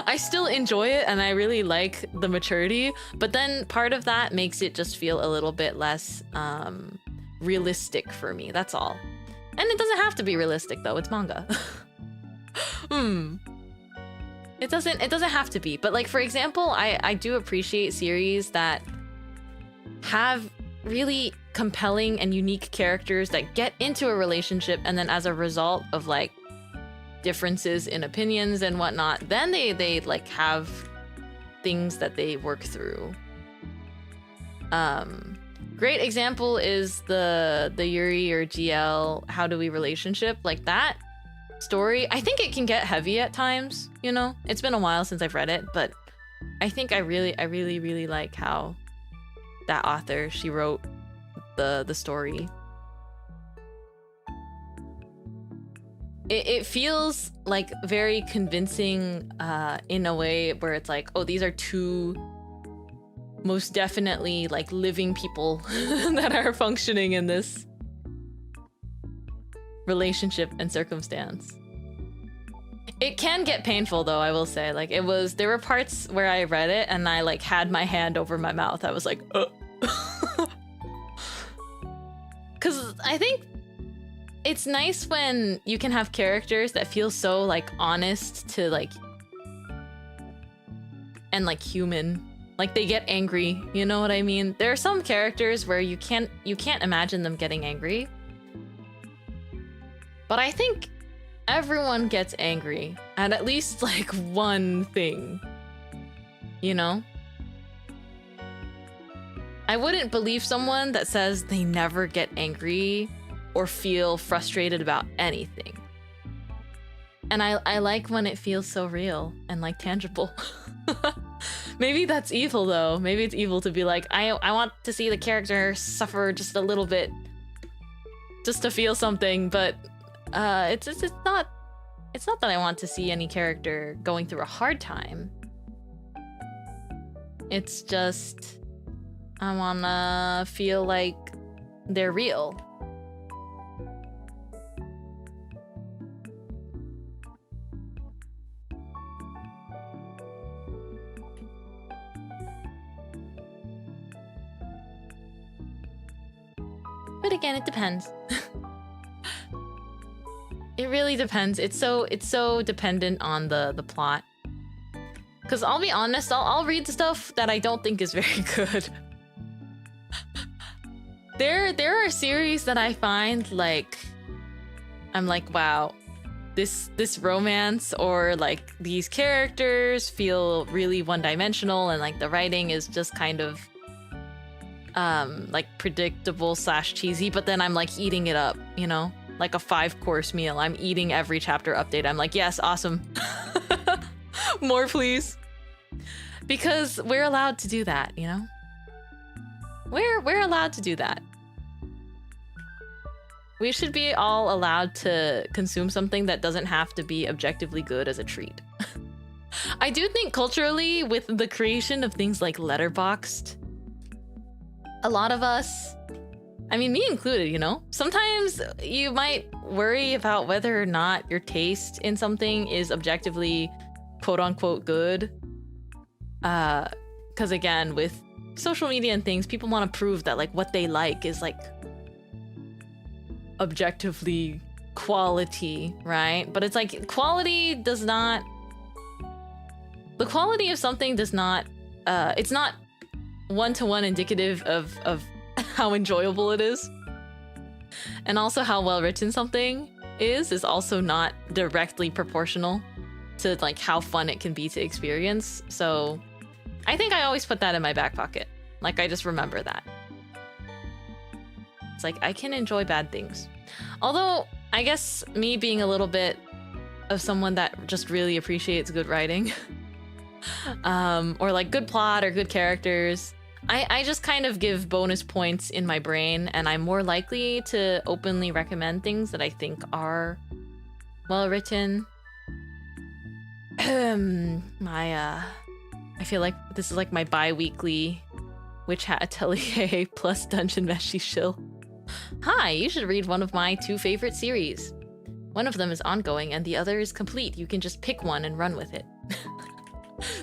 S1: I still enjoy it and I really like the maturity, but then part of that makes it just feel a little bit less realistic for me. That's all. And it doesn't have to be realistic though. It's manga. It doesn't have to be, but like for example, I do appreciate series that have really compelling and unique characters that get into a relationship, and then as a result of like differences in opinions and whatnot, then they like have things that they work through. Great example is the Yuri or GL How Do We relationship. Like that story, I think it can get heavy at times, you know? It's been a while since I've read it, but I think I really like how that author, she wrote the story. It feels like very convincing in a way where it's like, oh, these are two most definitely like living people that are functioning in this relationship and circumstance. It can get painful though, I will say. Like there were parts where I read it and I like had my hand over my mouth. I was like, because I think it's nice when you can have characters that feel so like honest to like and like human. Like they get angry, you know what I mean? There are some characters where you can't imagine them getting angry. But I think everyone gets angry at least like one thing, you know? I wouldn't believe someone that says they never get angry or feel frustrated about anything. And I like when it feels so real and like tangible. Maybe that's evil though. Maybe it's evil to be like, I want to see the character suffer just a little bit just to feel something, but it's not that I want to see any character going through a hard time. It's just I wanna feel like they're real. But again, it depends. It really depends. It's so dependent on the plot. Because I'll be honest, I'll read stuff that I don't think is very good. There are series that I find like I'm like, wow, this romance or like these characters feel really one-dimensional and like the writing is just kind of like predictable / cheesy, but then I'm like eating it up, you know? Like a 5-course meal. I'm eating every chapter update. I'm like, yes, awesome. More, please. Because we're allowed to do that, you know? We're allowed to do that. We should be all allowed to consume something that doesn't have to be objectively good as a treat. I do think culturally, with the creation of things like Letterboxd, a lot of us, I mean, me included, you know? Sometimes you might worry about whether or not your taste in something is objectively quote-unquote good. Because again, with social media and things, people want to prove that like what they like is like objectively quality, right? But it's like quality does not... The quality of something does not... it's not one-to-one indicative of how enjoyable it is. And also how well written something is also not directly proportional to like how fun it can be to experience. So I think I always put that in my back pocket. Like I just remember that. It's like I can enjoy bad things. Although I guess me being a little bit of someone that just really appreciates good writing or like good plot or good characters, I just kind of give bonus points in my brain, and I'm more likely to openly recommend things that I think are well written. My I feel like this is like my bi-weekly Witch Hat Atelier plus Dungeon Meshi shill. Hi, you should read one of my 2 favorite series. One of them is ongoing and the other is complete. You can just pick one and run with it.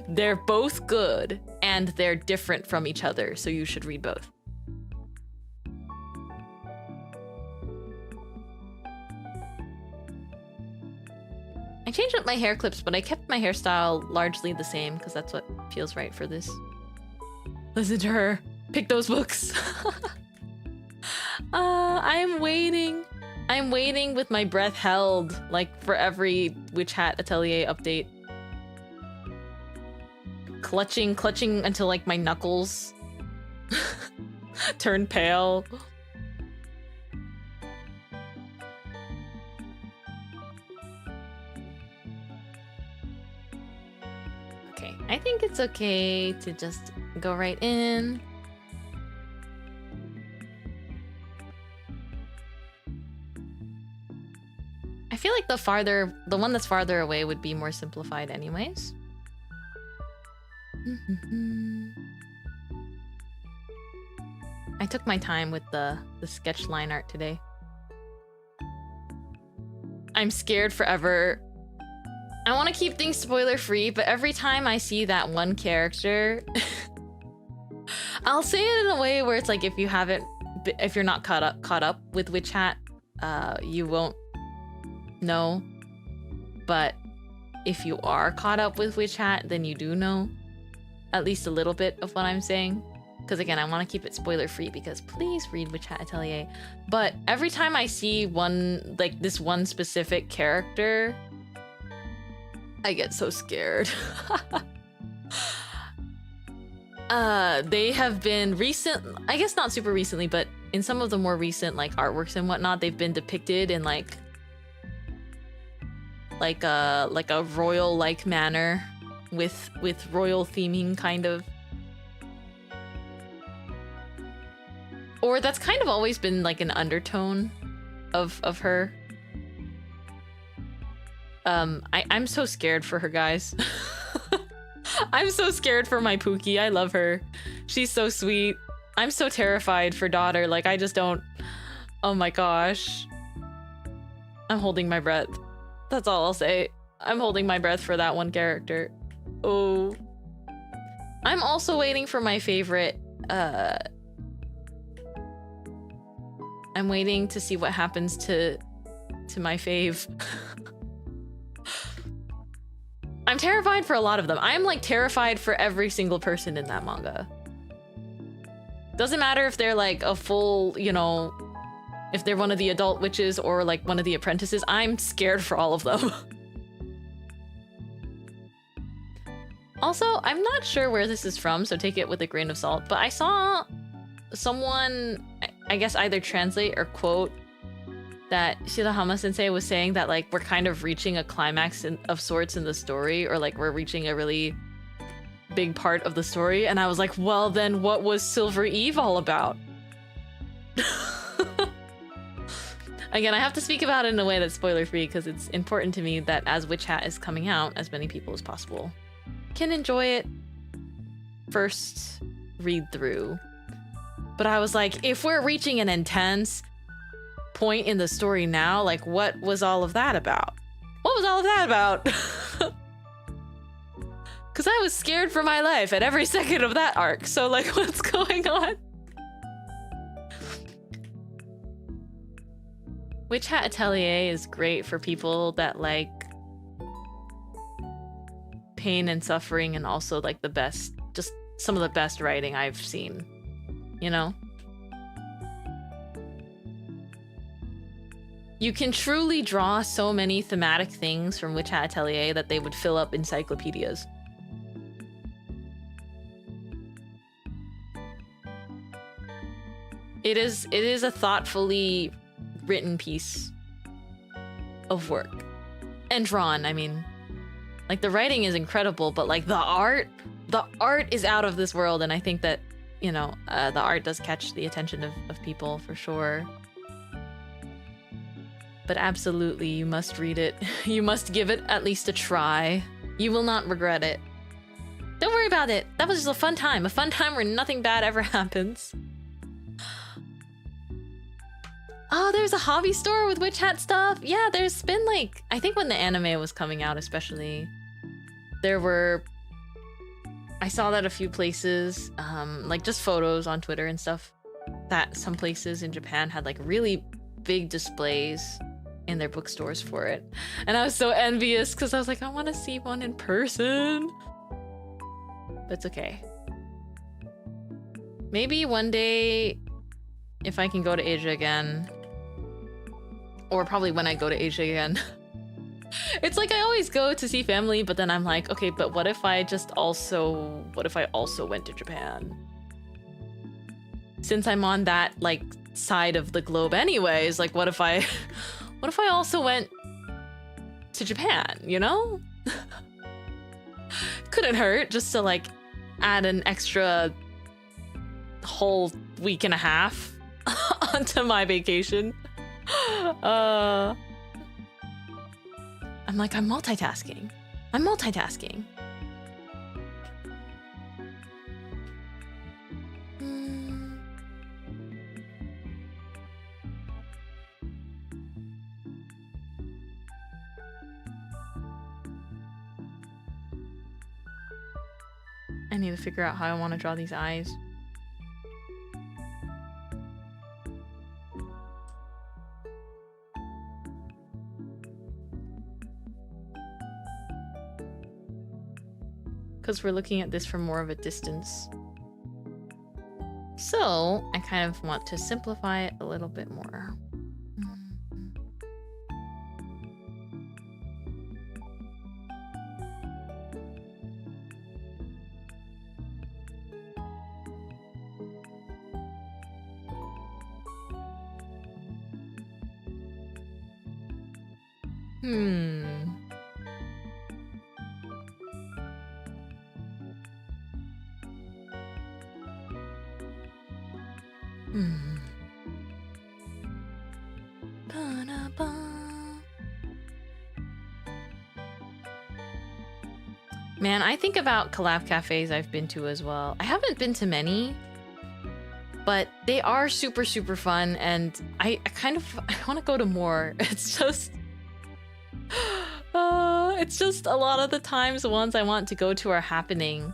S1: They're both good and they're different from each other, so you should read both. I changed up my hair clips, but I kept my hairstyle largely the same because that's what feels right for this. Listen to her. Pick those books. I'm waiting. I'm waiting with my breath held, like for every Witch Hat Atelier update. Clutching until like my knuckles turn pale. Okay, I think it's okay to just go right in. I feel like the one that's farther away would be more simplified anyways. I took my time with the sketch line art today. I'm scared forever. I want to keep things spoiler free, but every time I see that one character, I'll say it in a way where it's like if you're not caught up with Witch Hat, you won't know. But if you are caught up with Witch Hat, then you do know at least a little bit of what I'm saying. Because again, I want to keep it spoiler free because please read Witch Hat Atelier. But every time I see this one specific character, I get so scared. They have been I guess not super recently, but in some of the more recent like artworks and whatnot, they've been depicted in like a royal like manner with royal theming kind of. Or that's kind of always been like an undertone of her. I'm so scared for her, guys. I'm so scared for my Pookie. I love her. She's so sweet. I'm so terrified for daughter. Like, I just don't... Oh my gosh. I'm holding my breath. That's all I'll say. I'm holding my breath for that one character. Oh. I'm also waiting for my favorite... I'm waiting to see what happens to my fave. I'm terrified for a lot of them. I'm like terrified for every single person in that manga. Doesn't matter if they're like a full, you know, if they're one of the adult witches or like one of the apprentices. I'm scared for all of them. Also, I'm not sure where this is from, so take it with a grain of salt, but I saw someone, I guess either translate or quote that Shirahama sensei was saying that like we're kind of reaching a climax of sorts in the story, or like we're reaching a really big part of the story, and I was like, well then what was Silver Eve all about? Again, I have to speak about it in a way that's spoiler free because it's important to me that as Witch Hat is coming out, as many people as possible can enjoy it first read through. But I was like, if we're reaching an intense point in the story now, like what was all of that about? What was all of that about? Because I was scared for my life at every second of that arc. So like, what's going on? Witch Hat Atelier is great for people that like pain and suffering, and also like the best, just some of the best writing I've seen, you know? You can truly draw so many thematic things from Witch Hat Atelier that they would fill up encyclopedias. It is a thoughtfully written piece of work. And drawn, I mean. Like, the writing is incredible, but like the art is out of this world, and I think that, you know, the art does catch the attention of people for sure. But absolutely, you must read it. You must give it at least a try. You will not regret it. Don't worry about it. That was just a fun time where nothing bad ever happens. Oh, there's a hobby store with witch hat stuff. Yeah, there's been like, I think when the anime was coming out especially, I saw that a few places, like just photos on Twitter and stuff, that some places in Japan had like really big displays in their bookstores for it. And I was so envious because I was like, I want to see one in person. But it's okay. Maybe one day, if I can go to Asia again, or probably when I go to Asia again. It's like I always go to see family, but then I'm like, okay, but what if I also went to Japan? Since I'm on that like side of the globe anyways, like what if I also went to Japan, you know? Couldn't hurt just to like add an extra whole week and a half onto my vacation. I'm like, I'm multitasking. I need to figure out how I want to draw these eyes. Because we're looking at this from more of a distance. So I kind of want to simplify it a little bit more. Man, I think about collab cafes I've been to as well. I haven't been to many, but they are super, super fun, and I want to go to more. It's just a lot of the times the ones I want to go to are happening.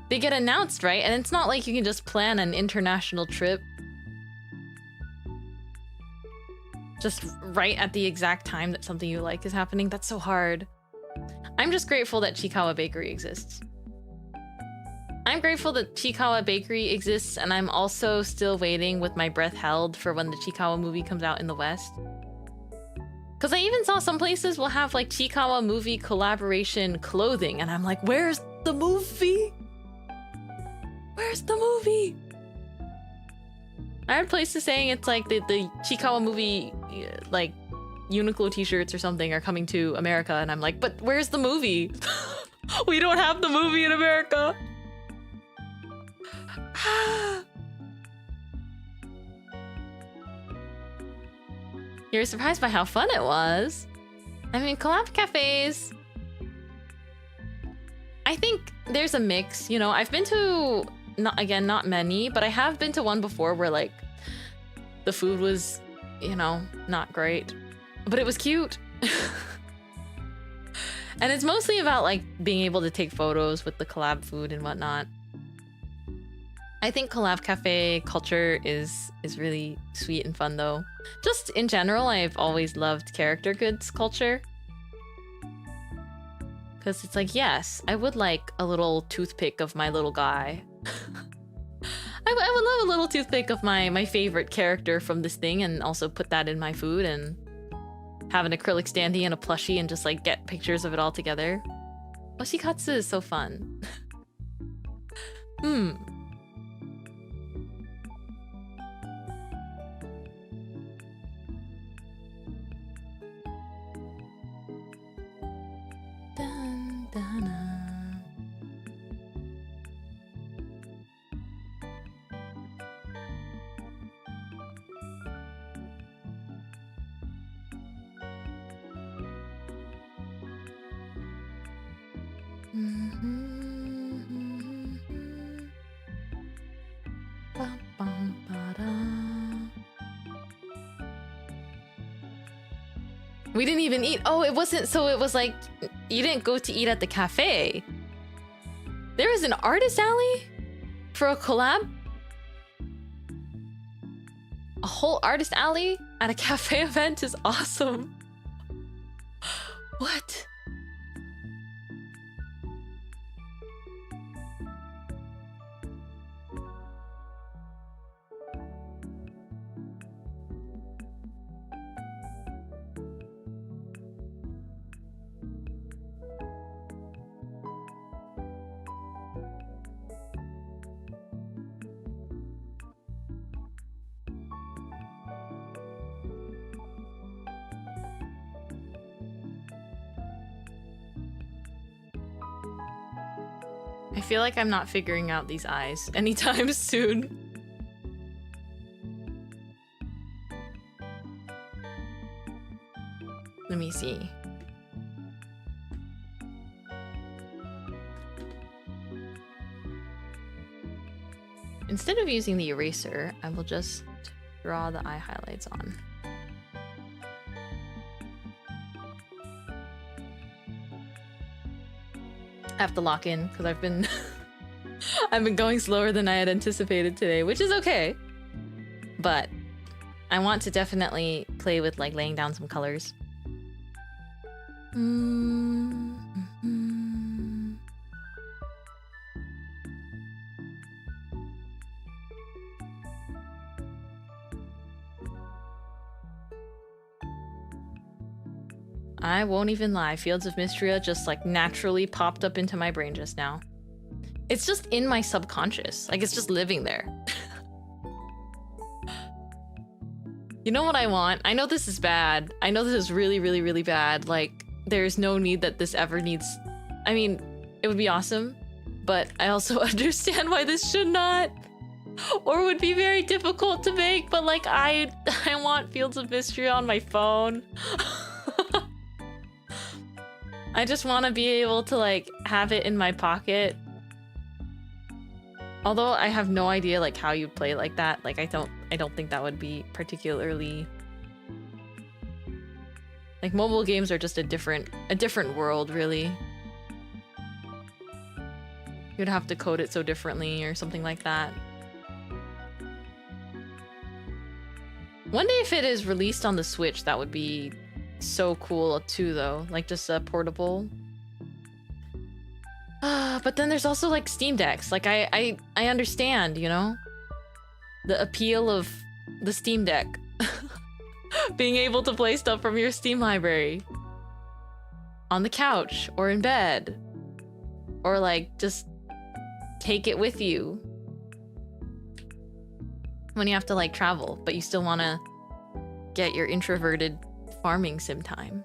S1: They get announced, right? And it's not like you can just plan an international trip just right at the exact time that something you like is happening. That's so hard. I'm just grateful that Chikawa Bakery exists. I'm grateful that Chikawa Bakery exists, and I'm also still waiting with my breath held for when the Chikawa movie comes out in the West. Because I even saw some places will have like Chikawa movie collaboration clothing, and I'm like, where's the movie? Where's the movie? I heard places saying it's like the Chikawa movie, like, Uniqlo t-shirts or something are coming to America, and I'm like, but where's the movie? We don't have the movie in America. You're surprised by how fun it was. I mean, collab cafes, I think there's a mix, you know. I've been to, not many, but I have been to one before where like the food was, you know, not great. But it was cute. And it's mostly about like being able to take photos with the collab food and whatnot. I think collab cafe culture is really sweet and fun though. Just in general, I've always loved character goods culture. Because it's like, yes, I would like a little toothpick of my little guy. I would love a little toothpick of my favorite character from this thing, and also put that in my food and have an acrylic standee and a plushie and just like get pictures of it all together. Oshikatsu is so fun. Dun, dun, dun. We didn't even eat. Oh, it wasn't. So it was like you didn't go to eat at the cafe. There is an artist alley for a collab. A whole artist alley at a cafe event is awesome. What? I feel like I'm not figuring out these eyes anytime soon. Let me see. Instead of using the eraser, I will just draw the eye highlights on. I have to lock in because I've been I've been going slower than I had anticipated today, which is okay. But I want to definitely play with like laying down some colors. I won't even lie, Fields of Mystria just like naturally popped up into my brain just now. It's just in my subconscious, like it's just living there. You know what I want? I know this is bad. I know this is really, really, really bad. Like, there's no need that this ever needs... I mean, it would be awesome, but I also understand why this should not. Or would be very difficult to make, but like, I want Fields of Mystria on my phone. I just want to be able to like have it in my pocket. Although I have no idea like how you'd play like that. Like I don't think that would be particularly like mobile games are just a different world really. You'd have to code it so differently or something like that. One day if it is released on the Switch, that would be so cool too though, like just a portable. But then there's also like Steam Decks. Like I understand, you know, the appeal of the Steam Deck. Being able to play stuff from your Steam library on the couch or in bed, or like just take it with you when you have to like travel, but you still want to get your introverted farming sim time.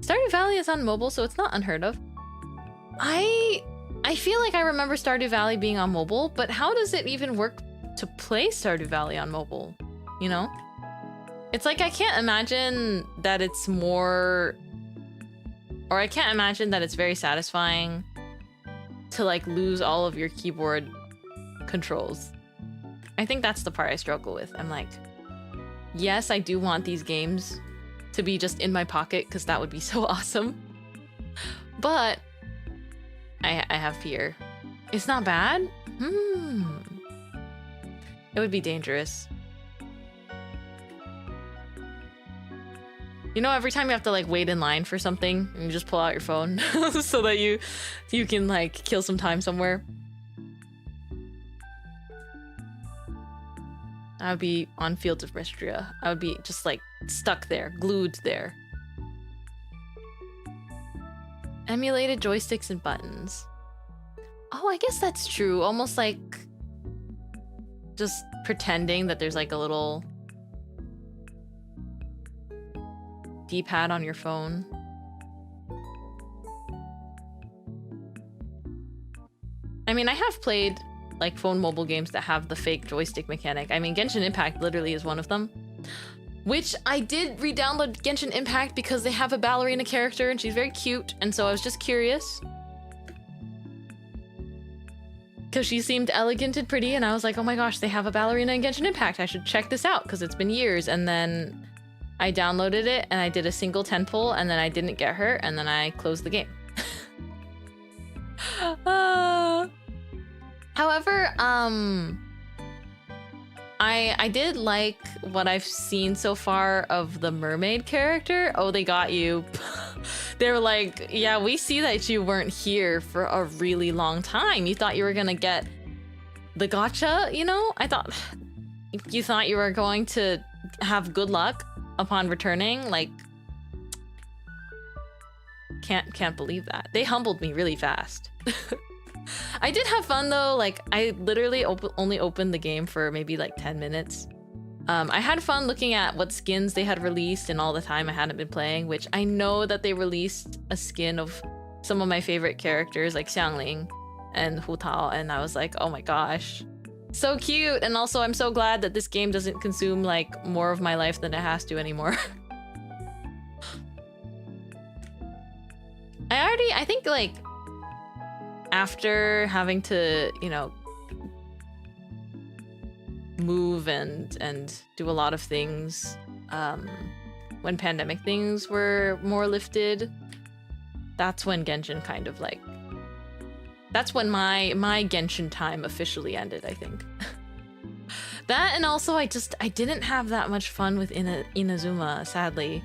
S1: Stardew Valley is on mobile, so it's not unheard of. I feel like I remember Stardew Valley being on mobile, but how does it even work to play Stardew Valley on mobile? You know? It's like I can't imagine that it's more... Or I can't imagine that it's very satisfying to like lose all of your keyboard controls. I think that's the part I struggle with. I'm like, yes, I do want these games to be just in my pocket because that would be so awesome. But I have fear. It's not bad? It would be dangerous. You know, every time you have to like wait in line for something and you just pull out your phone so that you can like kill some time somewhere. I would be on Fields of Mystria. I would be just like stuck there, glued there. Emulated joysticks and buttons. Oh, I guess that's true. Almost like just pretending that there's like a little D-pad on your phone. I mean, I have played like phone mobile games that have the fake joystick mechanic. I mean, Genshin Impact literally is one of them. Which I did re-download Genshin Impact because they have a ballerina character and she's very cute, and so I was just curious. Because she seemed elegant and pretty, and I was like, oh my gosh, they have a ballerina in Genshin Impact. I should check this out because it's been years. And then I downloaded it and I did a single 10 pull and then I didn't get her and then I closed the game. However, I did like what I've seen so far of the mermaid character. Oh, they got you. They were like, yeah, we see that you weren't here for a really long time. You thought you were gonna get the gotcha, you know? I thought you thought you were going to have good luck upon returning. Like, can't believe that. They humbled me really fast. I did have fun though. Like, I literally only opened the game for maybe like 10 minutes. I had fun looking at what skins they had released and all the time I hadn't been playing, which I know that they released a skin of some of my favorite characters like Xiangling and Hu Tao, and I was like, oh my gosh, so cute. And also I'm so glad that this game doesn't consume like more of my life than it has to anymore. I think like after having to, you know, move and do a lot of things when pandemic things were more lifted, that's when Genshin kind of like, that's when my Genshin time officially ended, I think. That, and also I didn't have that much fun with Inazuma, sadly.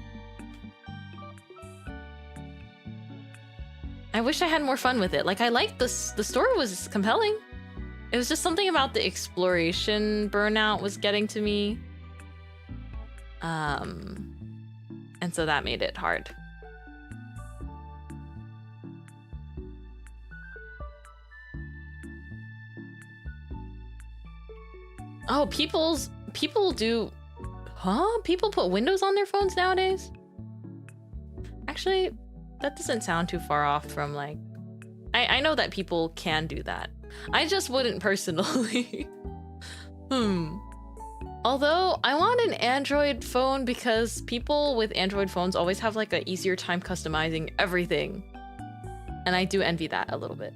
S1: I wish I had more fun with it. Like, I liked the story was compelling. It was just something about the exploration burnout was getting to me. And so that made it hard. Oh, people do... Huh? People put windows on their phones nowadays? Actually, that doesn't sound too far off from like... I know that people can do that. I just wouldn't personally. Although, I want an Android phone because people with Android phones always have like an easier time customizing everything. And I do envy that a little bit.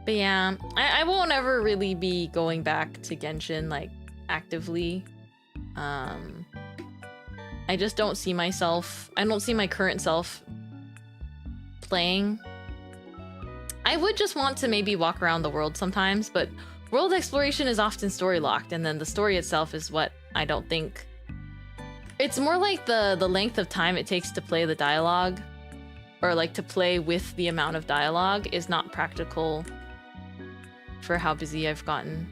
S1: But yeah, I won't ever really be going back to Genshin like actively. I just don't see myself, I don't see my current self playing. I would just want to maybe walk around the world sometimes, but world exploration is often story locked, and then the story itself is what I don't think. It's more like the length of time it takes to play the dialogue, or like to play with the amount of dialogue is not practical for how busy I've gotten.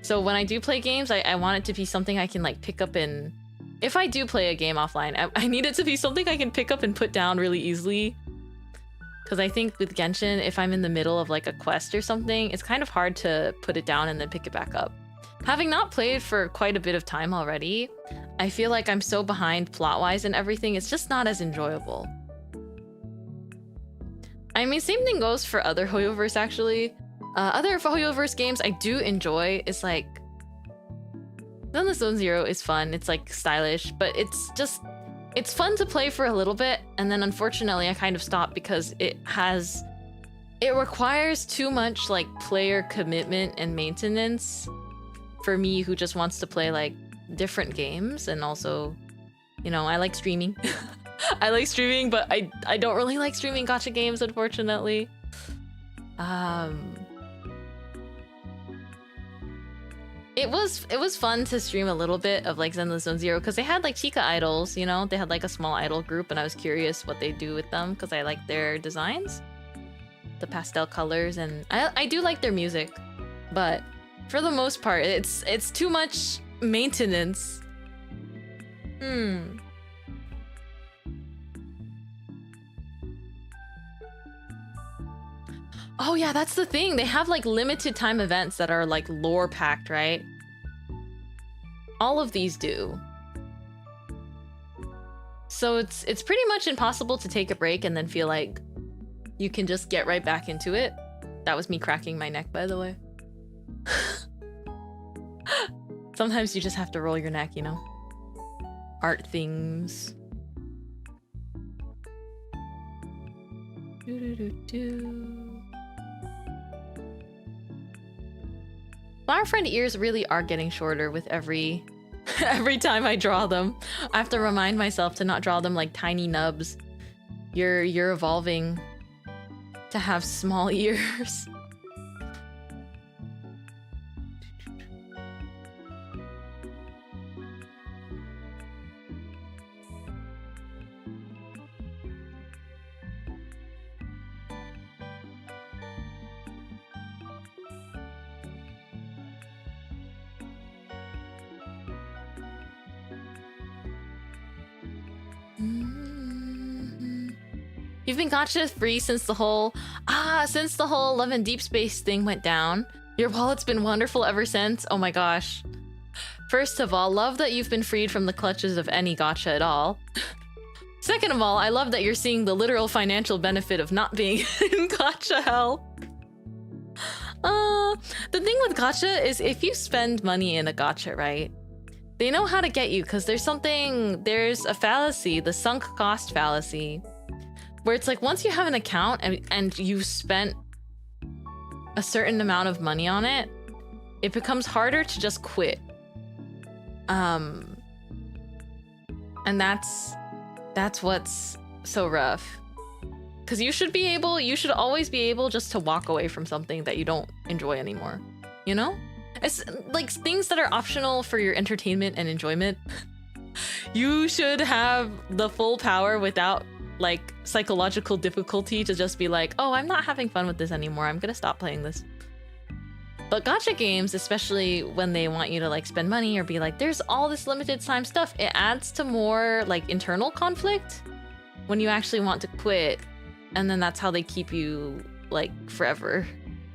S1: So when I do play games, I want it to be something I can like pick up and... If I do play a game offline, I need it to be something I can pick up and put down really easily. Because I think with Genshin, if I'm in the middle of like a quest or something, it's kind of hard to put it down and then pick it back up. Having not played for quite a bit of time already, I feel like I'm so behind plot-wise and everything, it's just not as enjoyable. I mean, same thing goes for other Hoyoverse actually. Other Hoyoverse games I do enjoy is like... Zenless Zone Zero is fun, it's like stylish, but it's just... It's fun to play for a little bit, and then unfortunately I kind of stopped because it requires too much like player commitment and maintenance for me who just wants to play like different games. And also, you know, I like streaming. I like streaming, but I don't really like streaming gacha games, unfortunately. It was fun to stream a little bit of like Zenless Zone Zero because they had like Chica idols, you know? They had like a small idol group, and I was curious what they do with them because I like their designs. The pastel colors, and I do like their music. But for the most part, it's too much maintenance. Oh yeah, that's the thing. They have like limited time events that are like lore packed, right? All of these do. So it's pretty much impossible to take a break and then feel like you can just get right back into it. That was me cracking my neck, by the way. Sometimes you just have to roll your neck, you know? Art things. Flower friend ears really are getting shorter with every time I draw them. I have to remind myself to not draw them like tiny nubs. You're evolving to have small ears. You've been gacha free since the whole Love and Deep Space thing went down. Your wallet's been wonderful ever since. Oh my gosh. First of all, love that you've been freed from the clutches of any gacha at all. Second of all, I love that you're seeing the literal financial benefit of not being in gacha hell. The thing with gacha is if you spend money in a gacha, right? They know how to get you because there's a fallacy, the sunk cost fallacy, where it's like once you have an account and you've spent a certain amount of money on it, it becomes harder to just quit. And that's what's so rough. Because you should always be able just to walk away from something that you don't enjoy anymore. You know? It's like things that are optional for your entertainment and enjoyment. You should have the full power without like psychological difficulty to just be like, oh, I'm not having fun with this anymore. I'm gonna stop playing this. But gacha games, especially when they want you to like spend money or be like, there's all this limited time stuff, it adds to more like internal conflict when you actually want to quit. And then that's how they keep you like forever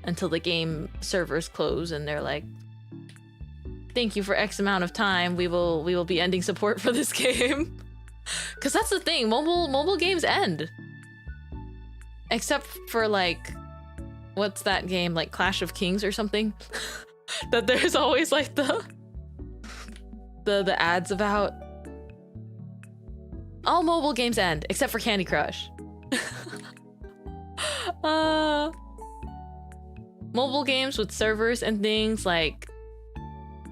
S1: until the game servers close and they're like, thank you for X amount of time. We will be ending support for this game. Because that's the thing, mobile games end. Except for like, what's that game, like Clash of Kings or something? That there's always like the ads about. All mobile games end, except for Candy Crush. Mobile games with servers and things like,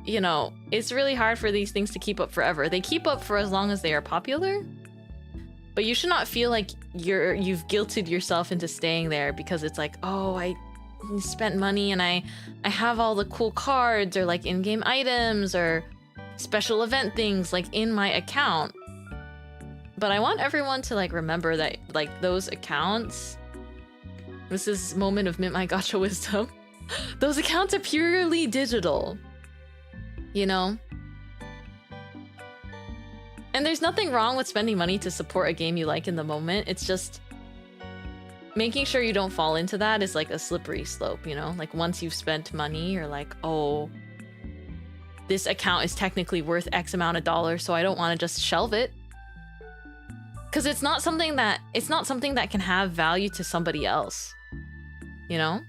S1: you know, it's really hard for these things to keep up forever. They keep up for as long as they are popular, but you should not feel like you've guilted yourself into staying there because it's like, oh, I spent money and I have all the cool cards or like in-game items or special event things like in my account. But I want everyone to like remember that like those accounts, this is moment of Mintmai Gacha wisdom, those accounts are purely digital. You know? And there's nothing wrong with spending money to support a game you like in the moment. It's just making sure you don't fall into that is like a slippery slope, you know? Like once you've spent money, you're like, oh, this account is technically worth X amount of dollars, so I don't want to just shelve it. Because it's not something that can have value to somebody else. You know?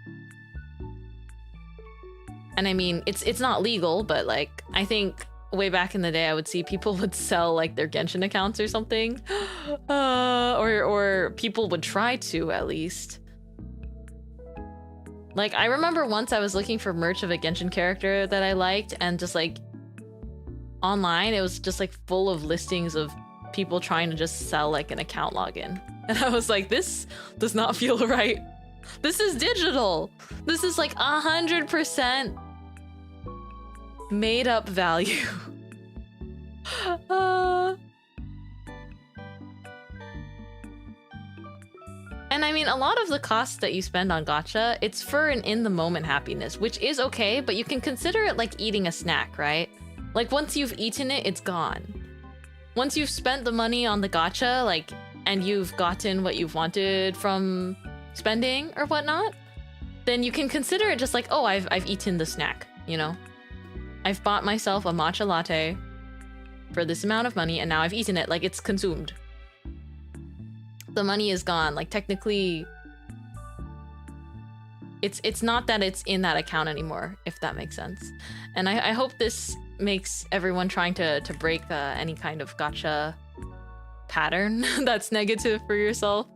S1: And I mean, it's not legal, but like, I think way back in the day, I would see people would sell like their Genshin accounts or something. Or people would try to, at least. Like, I remember once I was looking for merch of a Genshin character that I liked, and just like, online, it was just like full of listings of people trying to just sell like an account login. And I was like, this does not feel right. This is digital. This is like 100% made up value. And I mean, a lot of the costs that you spend on gacha, it's for an in-the-moment happiness, which is okay, but you can consider it like eating a snack, right? Like once you've eaten it, it's gone. Once you've spent the money on the gacha, like, and you've gotten what you've wanted from spending or whatnot, then you can consider it just like, oh, I've eaten the snack, you know? I've bought myself a matcha latte for this amount of money and now I've eaten it, like it's consumed. The money is gone, like technically it's not that it's in that account anymore, if that makes sense. And I hope this makes everyone trying to break any kind of gacha pattern that's negative for yourself.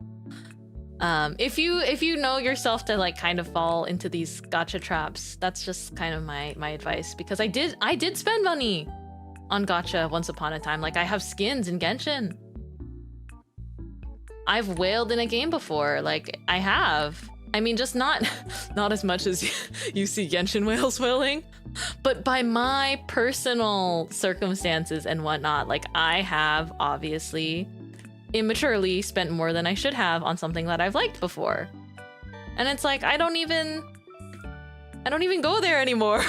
S1: If you know yourself to like kind of fall into these gacha traps, that's just kind of my advice, because I did spend money on gacha once upon a time. Like I have skins in Genshin. I've whaled in a game before. Like I have. I mean, just not as much as you see Genshin whales whaling, but by my personal circumstances and whatnot, like I have obviously immaturely spent more than I should have on something that I've liked before. And it's like, I don't even go there anymore.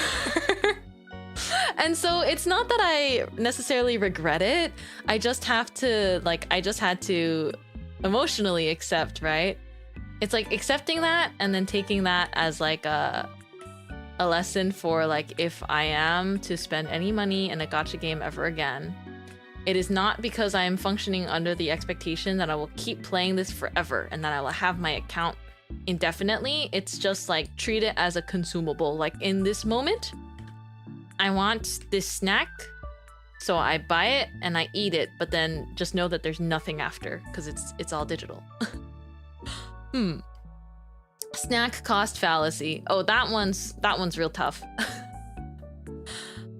S1: And so it's not that I necessarily regret it. I just had to emotionally accept, right? It's like accepting that and then taking that as like a lesson for like, if I am to spend any money in a gacha game ever again, it is not because I am functioning under the expectation that I will keep playing this forever and that I will have my account indefinitely. It's just like, treat it as a consumable. Like in this moment, I want this snack, so I buy it and I eat it, but then just know that there's nothing after, because it's all digital. Snack cost fallacy. Oh, that one's real tough.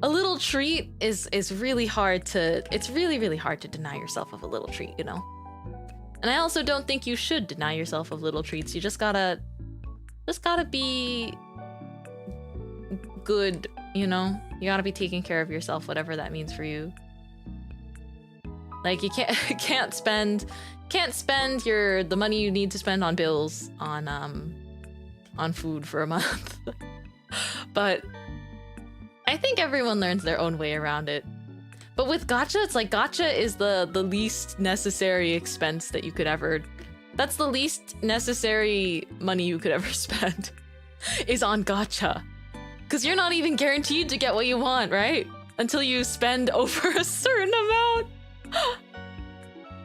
S1: A little treat is really hard to, it's really hard to deny yourself of a little treat, you know? And I also don't think you should deny yourself of little treats. You just gotta be good, you know? You gotta be taking care of yourself, whatever that means for you. Like you can't spend the money you need to spend on bills on food for a month. But I think everyone learns their own way around it. But with gacha, it's like gacha is the least necessary expense that you could ever... That's the least necessary money you could ever spend, is on gacha. Because you're not even guaranteed to get what you want, right? Until you spend over a certain amount.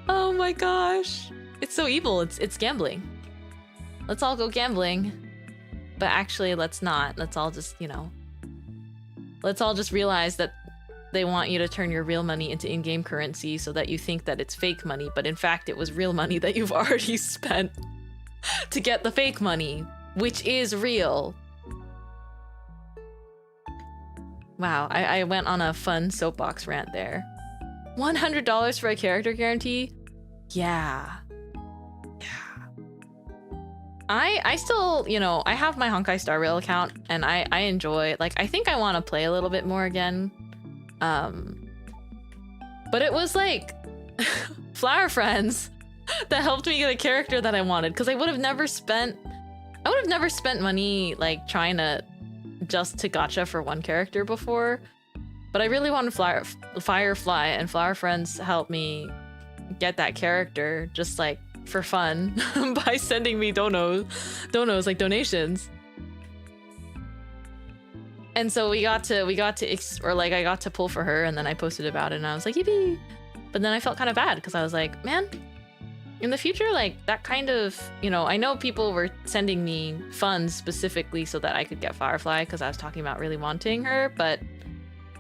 S1: Oh my gosh. It's so evil. It's gambling. Let's all go gambling. But actually, let's not. Let's all just, you know... Let's all just realize that they want you to turn your real money into in-game currency so that you think that it's fake money, but in fact it was real money that you've already spent to get the fake money, which is real. Wow, I went on a fun soapbox rant there. $100 for a character guarantee? Yeah. I still, you know, I have my Honkai Star Rail account and I enjoy, like, I think I want to play a little bit more again. But it was like Flower Friends that helped me get a character that I wanted, because I would have never spent money like trying to gacha for one character before. But I really wanted Firefly, and Flower Friends helped me get that character just like for fun by sending me donos like donations. And so I got to pull for her, and then I posted about it and I was like, yippee. But then I felt kind of bad because I was like, man, in the future, like that kind of, you know, I know people were sending me funds specifically so that I could get Firefly because I was talking about really wanting her, but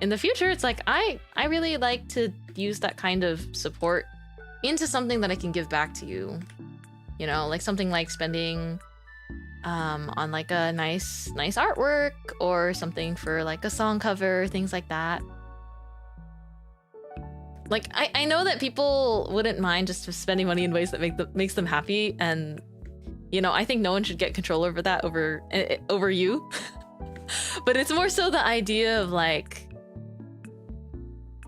S1: in the future, it's like, I really like to use that kind of support into something that I can give back to you. You know, like something like spending on like a nice artwork, or something for like a song cover, things like that. Like I know that people wouldn't mind just spending money in ways that makes them happy, and you know, I think no one should get control over that over you. But it's more so the idea of like,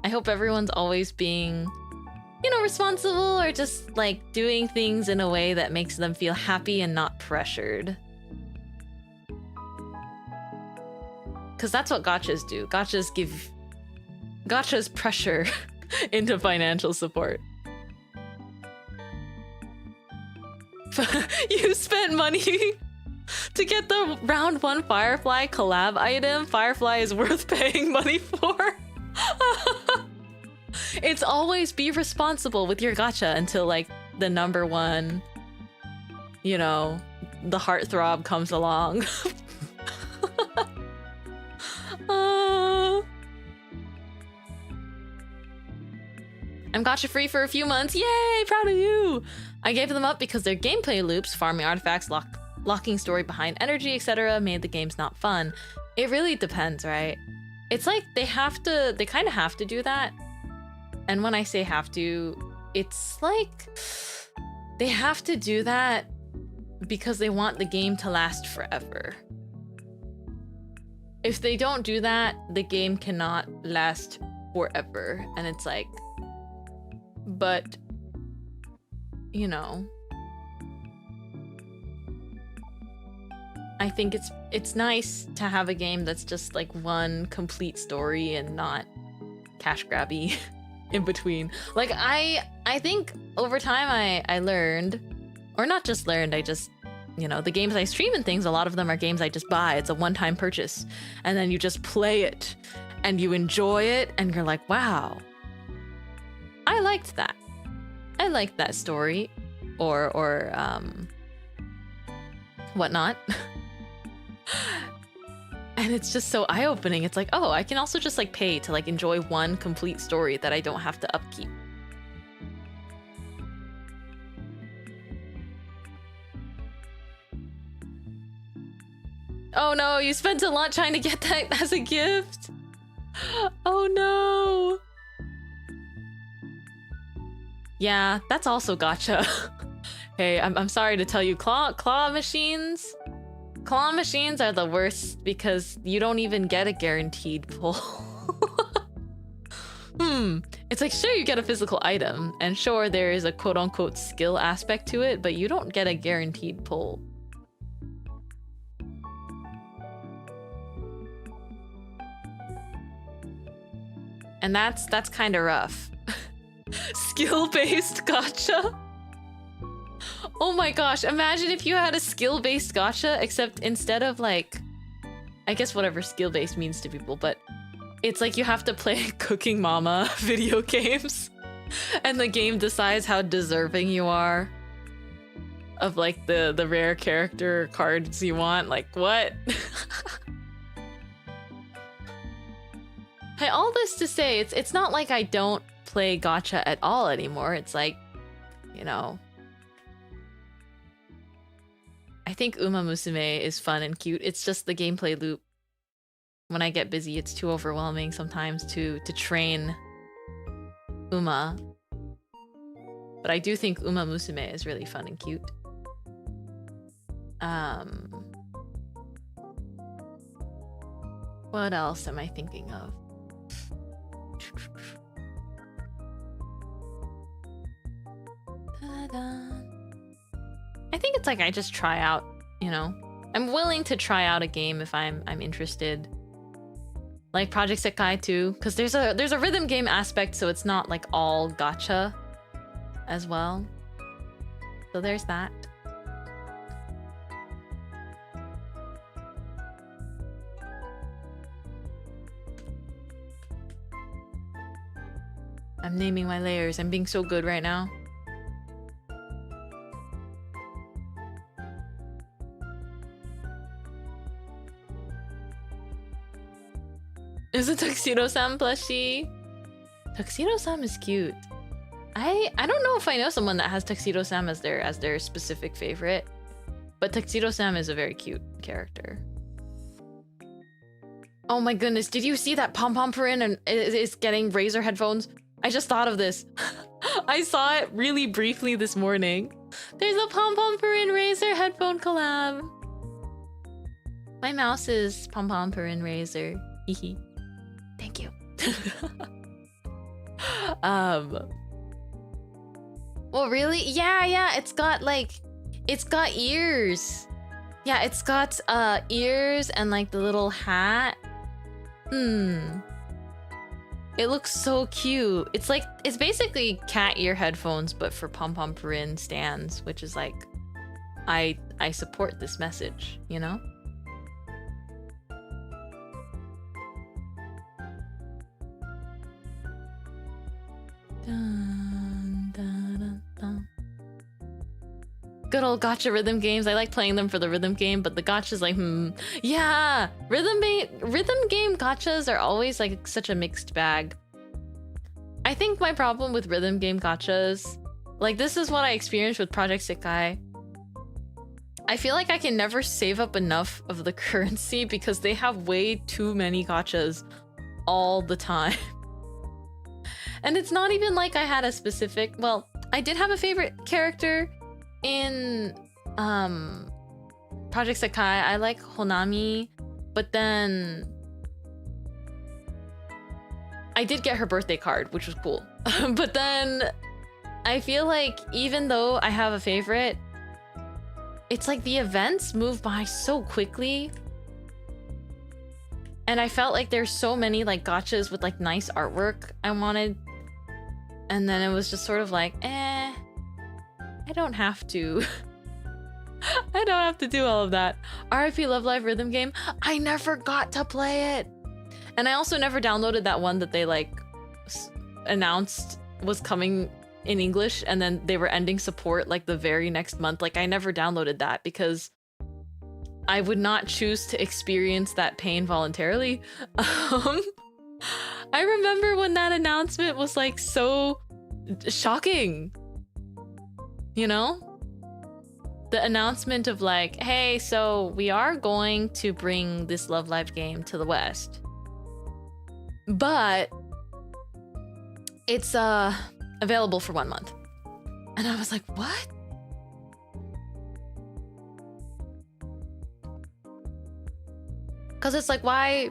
S1: I hope everyone's always being, you know, responsible, or just like doing things in a way that makes them feel happy and not pressured. Because that's what gachas do. Gachas pressure into financial support. You spent money to get the round 1 Firefly collab item. Firefly is worth paying money for. It's always be responsible with your gacha until like the number 1, you know, the heartthrob comes along. I'm gacha free for a few months. Yay, proud of you. I gave them up because their gameplay loops, farming artifacts, locking story behind energy, etc. made the games not fun. It really depends, right? It's like they kind of have to do that. And when I say have to, it's like they have to do that because they want the game to last forever. If they don't do that, the game cannot last forever. And it's like, but, you know, I think it's nice to have a game that's just like one complete story and not cash grabby in between. Like I think over time I learned, or not just learned, I just, you know, the games I stream and things, a lot of them are games I just buy. It's a one-time purchase. And then you just play it and you enjoy it and you're like, wow, I liked that. I liked that story or whatnot. And it's just so eye-opening. It's like, oh, I can also just like pay to like enjoy one complete story that I don't have to upkeep. Oh no, you spent a lot trying to get that as a gift. Oh no. Yeah, that's also gacha. Hey, I'm sorry to tell you, claw machines. Claw machines are the worst because you don't even get a guaranteed pull. It's like, sure, you get a physical item, and sure, there is a quote-unquote skill aspect to it, but you don't get a guaranteed pull. And that's kind of rough. Skill-based gacha? Oh my gosh, imagine if you had a skill-based gacha, except instead of like, I guess whatever skill-based means to people, but it's like you have to play Cooking Mama video games, and the game decides how deserving you are of like the rare character cards you want. Like, what? Hey, all this to say, it's not like I don't play gacha at all anymore. It's like, you know, I think Uma Musume is fun and cute. It's just the gameplay loop. When I get busy, it's too overwhelming sometimes to train Uma. But I do think Uma Musume is really fun and cute. What else am I thinking of? I think it's like I just try out, you know. I'm willing to try out a game if I'm interested. Like Project Sekai too, because there's a rhythm game aspect, so it's not like all gacha as well. So there's that. I'm naming my layers. I'm being so good right now. Is a Tuxedo-san plushie? Tuxedo-san is cute. I don't know if I know someone that has Tuxedo-san as their specific favorite, but Tuxedo-san is a very cute character. Oh my goodness, did you see that Pom Pom Purin and is getting Razer headphones? I just thought of this. I saw it really briefly this morning. There's a Pom Pom Purin Razer headphone collab. My mouse is Pom Pom Purin Razer. Hehe. Thank you. Well, really? Yeah, it's got ears. Yeah, it's got ears and like the little hat. It looks so cute. It's basically cat ear headphones, but for Pom Pom Purin stands, which is like, I support this message, you know? Dun, dun, dun, dun. Good old gacha rhythm games. I like playing them for the rhythm game, but the gacha's like, yeah, rhythm game gachas are always like such a mixed bag. I think my problem with rhythm game gachas, like this is what I experienced with Project Sekai. I feel like I can never save up enough of the currency because they have way too many gachas all the time. And it's not even like I had a specific, well, I did have a favorite character in Project Sekai. I like Honami, but then I did get her birthday card, which was cool. But then I feel like even though I have a favorite, it's like the events move by so quickly. And I felt like there's so many like gachas with like nice artwork I wanted. And then it was just sort of like, I don't have to. I don't have to do all of that. RIP Love Live Rhythm Game. I never got to play it. And I also never downloaded that one that they like announced was coming in English and then they were ending support like the very next month. Like I never downloaded that because I would not choose to experience that pain voluntarily. I remember when that announcement was like so shocking. You know? The announcement of like, hey, so we are going to bring this Love Live game to the West. But it's available for 1 month. And I was like, what? Because it's like, why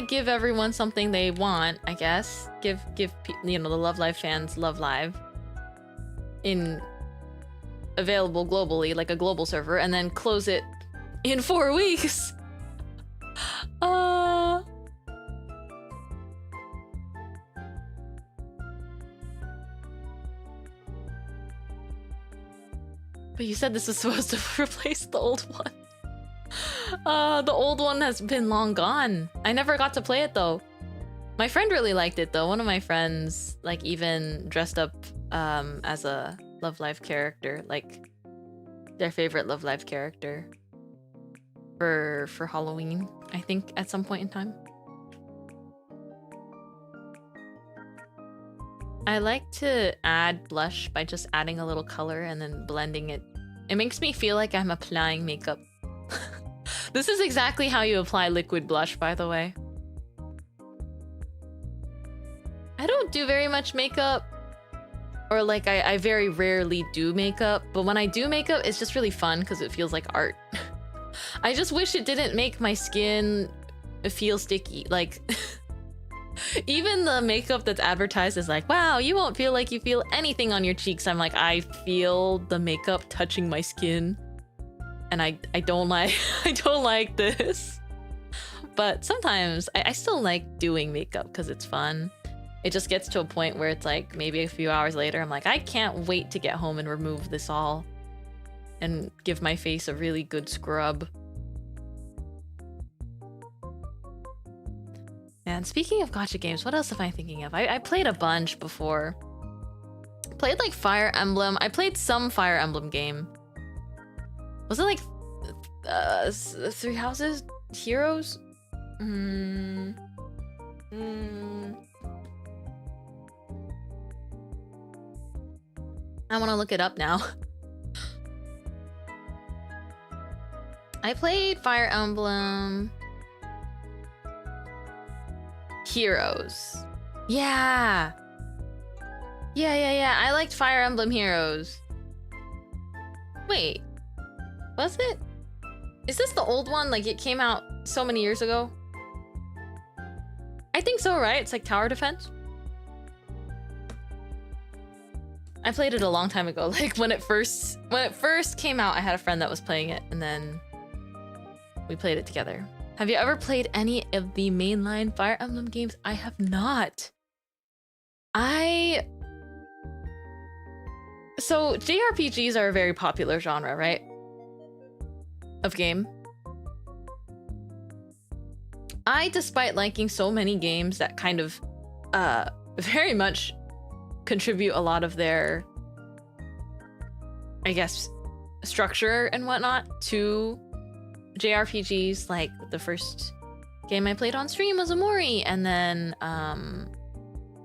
S1: give everyone something they want, I guess? Give you know, the Love Live fans Love Live in available globally, like a global server, and then close it in 4 weeks. But you said this is supposed to replace the old one. The old one has been long gone. I never got to play it though. My friend really liked it though. One of my friends like even dressed up as a Love Live character, like their favorite Love Live character for Halloween, I think at some point in time. I like to add blush by just adding a little color and then blending it. It makes me feel like I'm applying makeup. This is exactly how you apply liquid blush, by the way. I don't do very much makeup. Or like I very rarely do makeup. But when I do makeup, it's just really fun because it feels like art. I just wish it didn't make my skin feel sticky. Like... Even the makeup that's advertised is like, wow, you won't feel like you feel anything on your cheeks. I'm like, I feel the makeup touching my skin. And I don't like I don't like this. But sometimes I still like doing makeup because it's fun. It just gets to a point where it's like maybe a few hours later, I'm like, I can't wait to get home and remove this all and give my face a really good scrub. And speaking of gacha games, what else am I thinking of? I played a bunch before. Played like Fire Emblem. I played some Fire Emblem game. Was it like Three Houses? Heroes? I want to look it up now. I played Fire Emblem Heroes. Yeah. I liked Fire Emblem Heroes. Wait. Was it? Is this the old one? Like it came out so many years ago? I think so, right? It's like tower defense. I played it a long time ago. Like when it first came out, I had a friend that was playing it and then we played it together. Have you ever played any of the mainline Fire Emblem games? I have not. So JRPGs are a very popular genre, right? Of game. Despite liking so many games that kind of very much contribute a lot of their, I guess, structure and whatnot to JRPGs, like the first game I played on stream was Amori, and then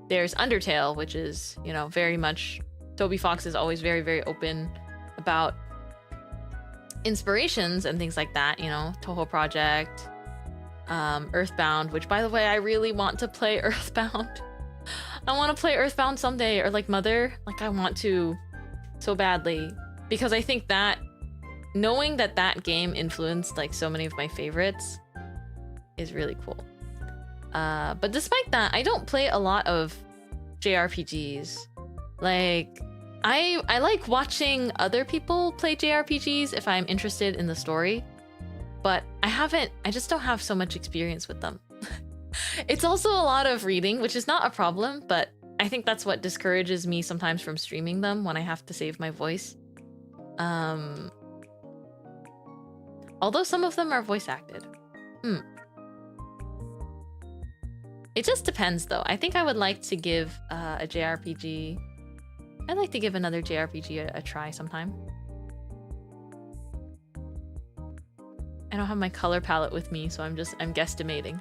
S1: there's Undertale, which is, you know, very much Toby Fox is always very, very open about inspirations and things like that, you know, Toho Project, Earthbound, which, by the way, I really want to play Earthbound. I want to play Earthbound someday, or like Mother, like I want to so badly, because I think that knowing that that game influenced like so many of my favorites is really cool. But despite that, I don't play a lot of JRPGs. Like, I like watching other people play JRPGs if I'm interested in the story, but I just don't have so much experience with them. It's also a lot of reading, which is not a problem, but I think that's what discourages me sometimes from streaming them when I have to save my voice. Although some of them are voice acted. It just depends though. I think I would like to give a JRPG... I'd like to give another JRPG a try sometime. I don't have my color palette with me, so I'm guesstimating.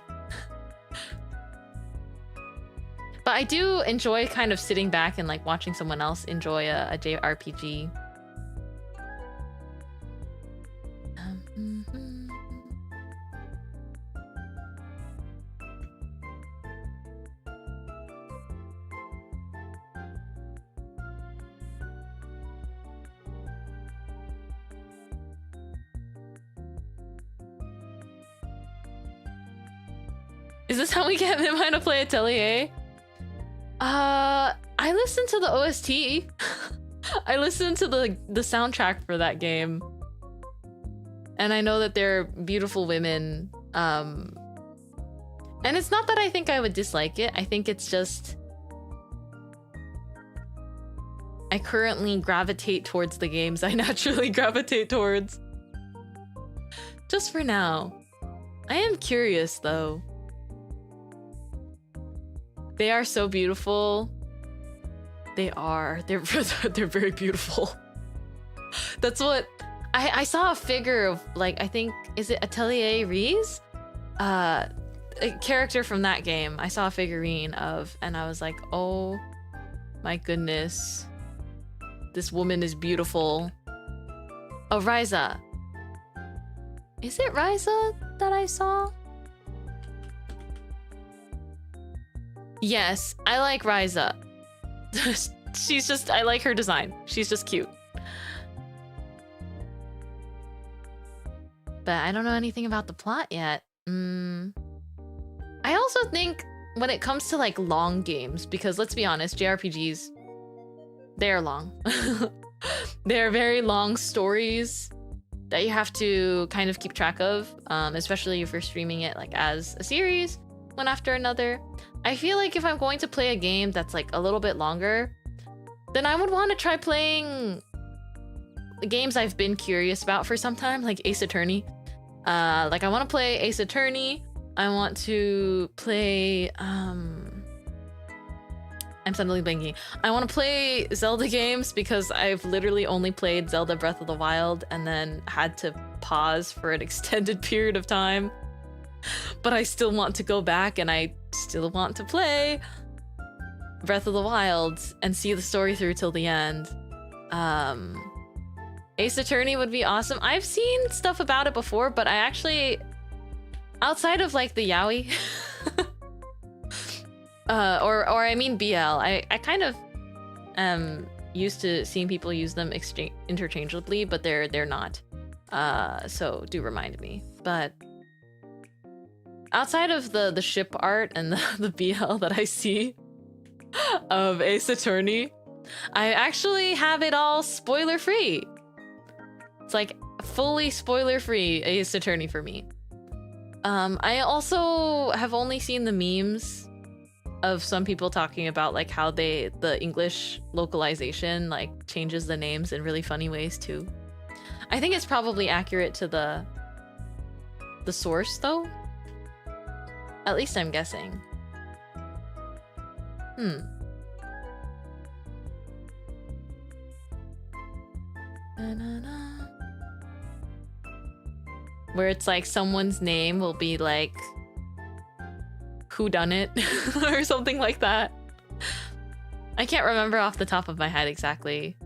S1: But I do enjoy kind of sitting back and like watching someone else enjoy a JRPG. Is this how we get Mintmai to play Atelier? I listened to the OST. I listened to the soundtrack for that game. And I know that they're beautiful women. And it's not that I think I would dislike it. I think it's just... I currently gravitate towards the games I naturally gravitate towards. Just for now. I am curious though. They are so beautiful. They are. They're very beautiful. That's what... I saw a figure of, like, I think... Is it Atelier Reese? A character from that game. I saw a figurine of, and I was like, oh my goodness. This woman is beautiful. Oh, Ryza. Is it Ryza that I saw? Yes, I like Ryza. She's just, I like her design. She's just cute. But I don't know anything about the plot yet. I also think when it comes to like long games, because let's be honest, JRPGs, they're long. They're very long stories that you have to kind of keep track of, especially if you're streaming it like as a series, one after another. I feel like if I'm going to play a game that's like a little bit longer, then I would want to try playing the games I've been curious about for some time, like Ace Attorney. Like I want to play Ace Attorney. I want to play, I'm suddenly blanking. I want to play Zelda games because I've literally only played Zelda Breath of the Wild and then had to pause for an extended period of time. But I still want to go back and I still want to play Breath of the Wild and see the story through till the end. Ace Attorney would be awesome. I've seen stuff about it before, but I actually, outside of like the yaoi, or I mean BL, I kind of am used to seeing people use them interchangeably, but they're not. So do remind me. But outside of the ship art and the BL that I see of Ace Attorney, I actually have it all spoiler free. It's like fully spoiler free Ace Attorney for me. I also have only seen the memes of some people talking about like how the English localization like changes the names in really funny ways too. I think it's probably accurate to the source though. At least I'm guessing. Where it's like someone's name will be like whodunit or something like that. I can't remember off the top of my head exactly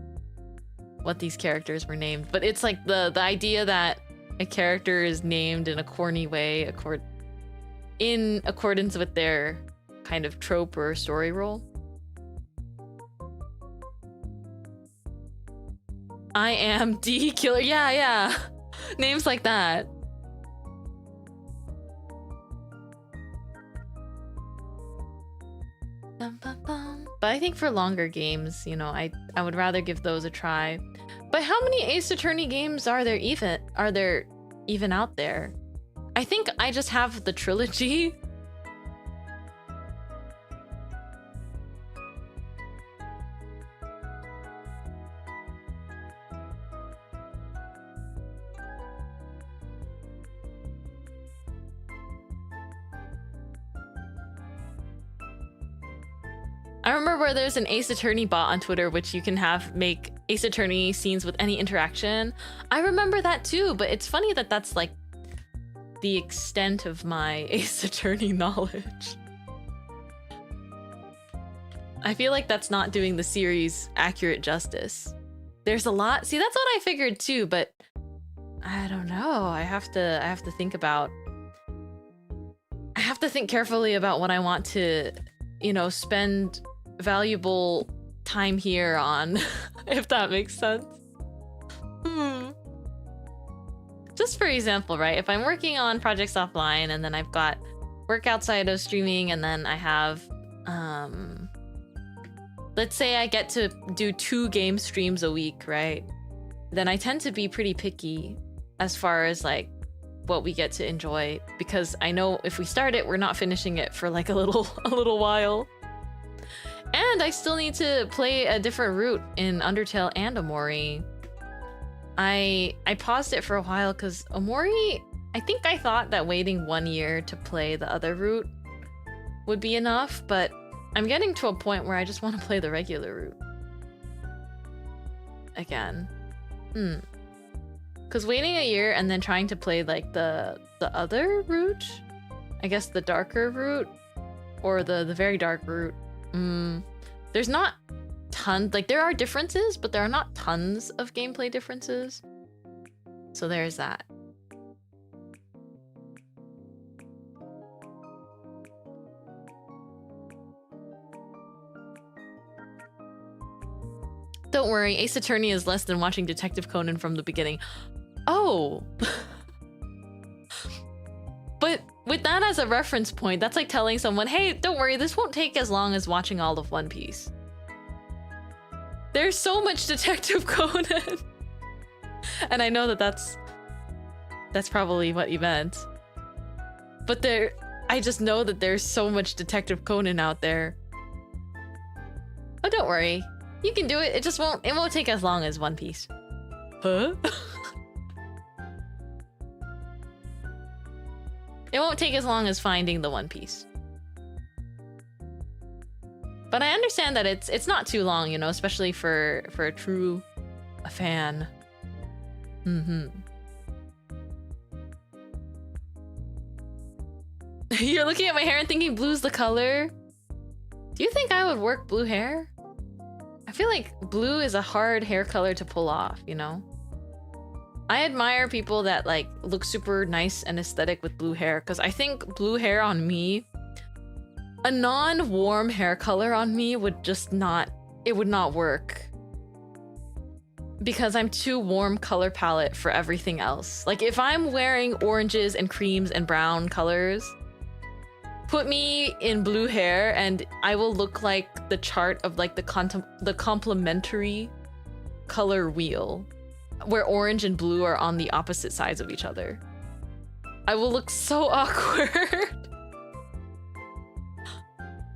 S1: what these characters were named, but it's like the idea that a character is named in a corny way in accordance with their kind of trope or story role. I am D killer. Yeah. Names like that. But I think for longer games, you know, I would rather give those a try. But how many Ace Attorney games are there even out there? I think I just have the trilogy. I remember where there's an Ace Attorney bot on Twitter, which you can make Ace Attorney scenes with any interaction. I remember that too, but it's funny that that's like the extent of my Ace Attorney knowledge. I feel like that's not doing the series accurate justice. There's a lot. See, that's what I figured too, but I don't know. I have to think carefully about what I want to, you know, spend valuable time here on, if that makes sense. Just for example, right? If I'm working on projects offline and then I've got work outside of streaming and then I have, let's say I get to do 2 game streams a week, right? Then I tend to be pretty picky as far as like what we get to enjoy, because I know if we start it, we're not finishing it for like a little while. And I still need to play a different route in Undertale and Omori. I paused it for a while because Omori, I think I thought that waiting 1 year to play the other route would be enough, but I'm getting to a point where I just want to play the regular route again. Because waiting a year and then trying to play like the other route, I guess the darker route or the very dark route, there's not tons, like there are differences, but there are not tons of gameplay differences. So there's that. Don't worry, Ace Attorney is less than watching Detective Conan from the beginning. Oh! But with that as a reference point, that's like telling someone, hey, don't worry, this won't take as long as watching all of One Piece. There's so much Detective Conan. And I know that that's probably what you meant. But I just know that there's so much Detective Conan out there. Oh, don't worry. You can do it. It won't take as long as One Piece. Huh? It won't take as long as finding the One Piece. But I understand that it's not too long, you know, especially for a true fan. You're looking at my hair and thinking blue's the color? Do you think I would work blue hair? I feel like blue is a hard hair color to pull off, you know? I admire people that like look super nice and aesthetic with blue hair, because I think blue hair on me, a non-warm hair color on me would just not, it would not work. Because I'm too warm color palette for everything else. Like if I'm wearing oranges and creams and brown colors, put me in blue hair and I will look like the chart of like the complementary color wheel, where orange and blue are on the opposite sides of each other. I will look so awkward.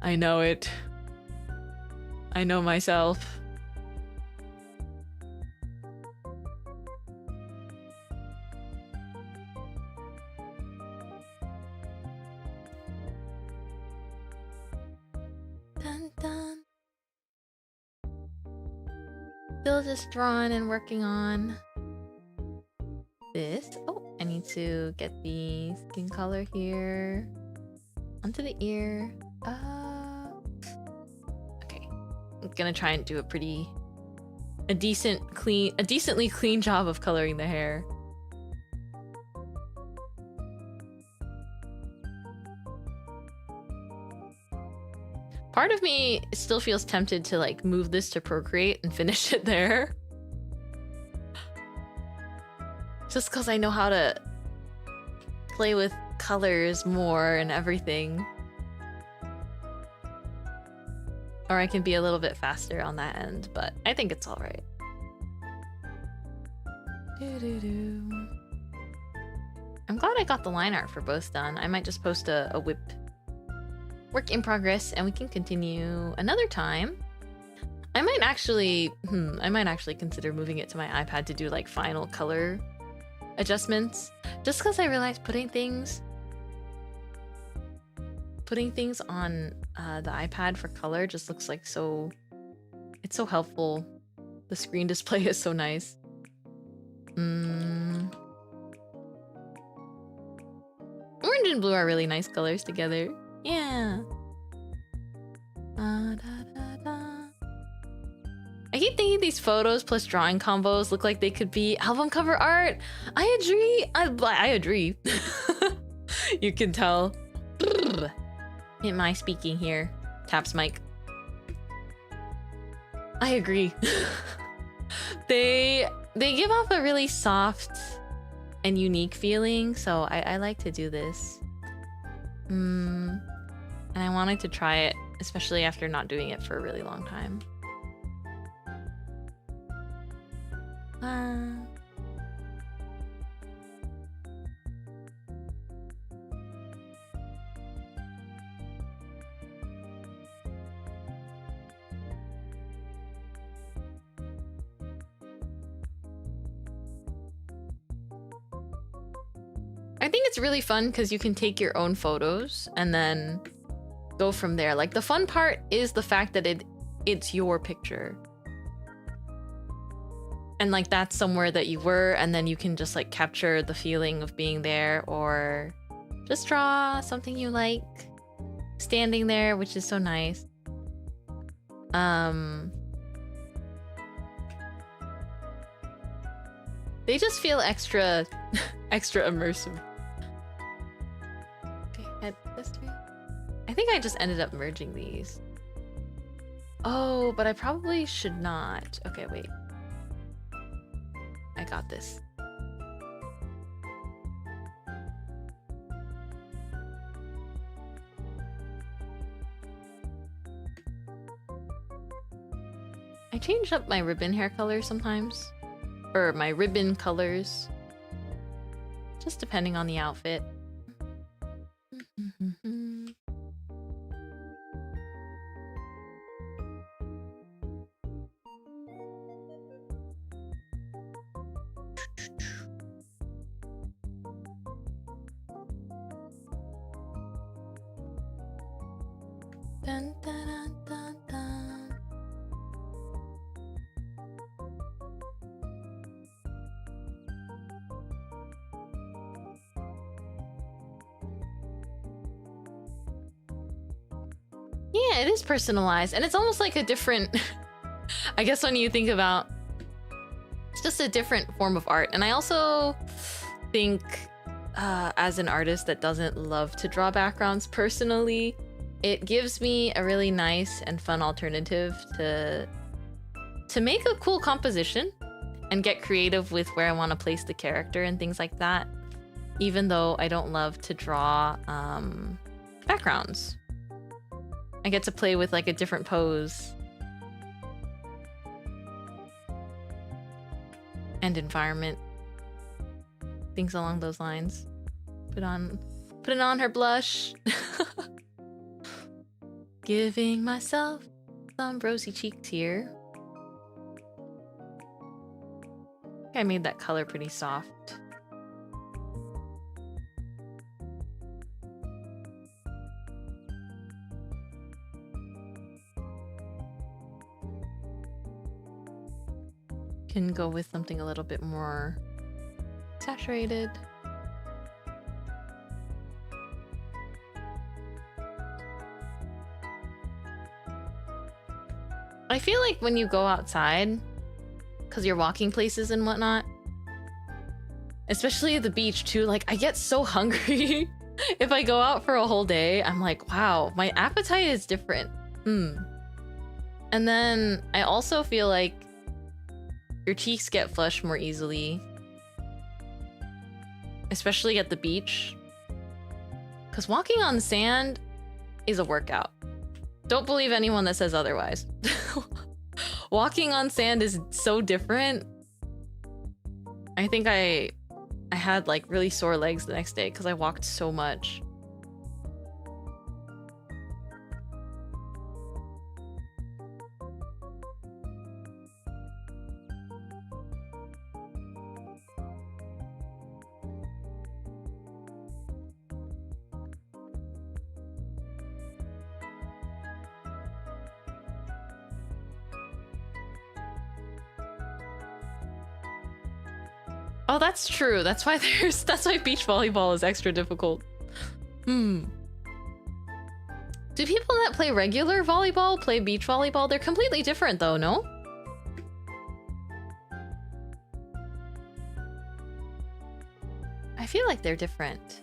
S1: I know it. I know myself. Dun, dun. Still just drawing and working on this. Oh, I need to get the skin color here. onto the ear. Okay. I'm gonna try and do a decently clean job of coloring the hair. Part of me still feels tempted to like move this to Procreate and finish it there. Just because I know how to play with colors more and everything. Or I can be a little bit faster on that end, but I think it's alright. I'm glad I got the line art for both done. I might just post a whip work in progress and we can continue another time. I might actually consider moving it to my iPad to do like final color adjustments. Just because I realized putting things on the iPad for color just looks like it's so helpful. The screen display is so nice. Orange and blue are really nice colors together. Yeah. I keep thinking these photos plus drawing combos look like they could be album cover art. I agree. I agree. You can tell. Mintmai speaking here. Taps mic. I agree. They give off a really soft and unique feeling, so I like to do this. And I wanted to try it, especially after not doing it for a really long time. I think it's really fun because you can take your own photos and then go from there. Like, the fun part is the fact that it's your picture. And like, that's somewhere that you were, and then you can just like capture the feeling of being there, or just draw something you like standing there, which is so nice. They just feel extra immersive. Okay, head this way. I think I just ended up merging these. Oh, but I probably should not. Okay, wait. I got this. I change up my ribbon hair color sometimes. Or my ribbon colors. Just depending on the outfit. Dun, dun, dun, dun, dun. Yeah, it is personalized, and it's almost like a different I guess when you think about, it's just a different form of art. And I also think as an artist that doesn't love to draw backgrounds personally, it gives me a really nice and fun alternative to make a cool composition and get creative with where I want to place the character and things like that, even though I don't love to draw backgrounds. I get to play with like a different pose and environment, things along those lines. Putting on her blush. Giving myself some rosy cheeks here. I think I made that color pretty soft. Can go with something a little bit more saturated. I feel like when you go outside, because you're walking places and whatnot, especially at the beach too, like I get so hungry. If I go out for a whole day, I'm like, wow, my appetite is different. And then I also feel like your cheeks get flushed more easily, especially at the beach. Because walking on sand is a workout. Don't believe anyone that says otherwise. Walking on sand is so different. I think I had like really sore legs the next day because I walked so much. Oh, that's true. That's why beach volleyball is extra difficult. Do people that play regular volleyball play beach volleyball? They're completely different though, no? I feel like they're different.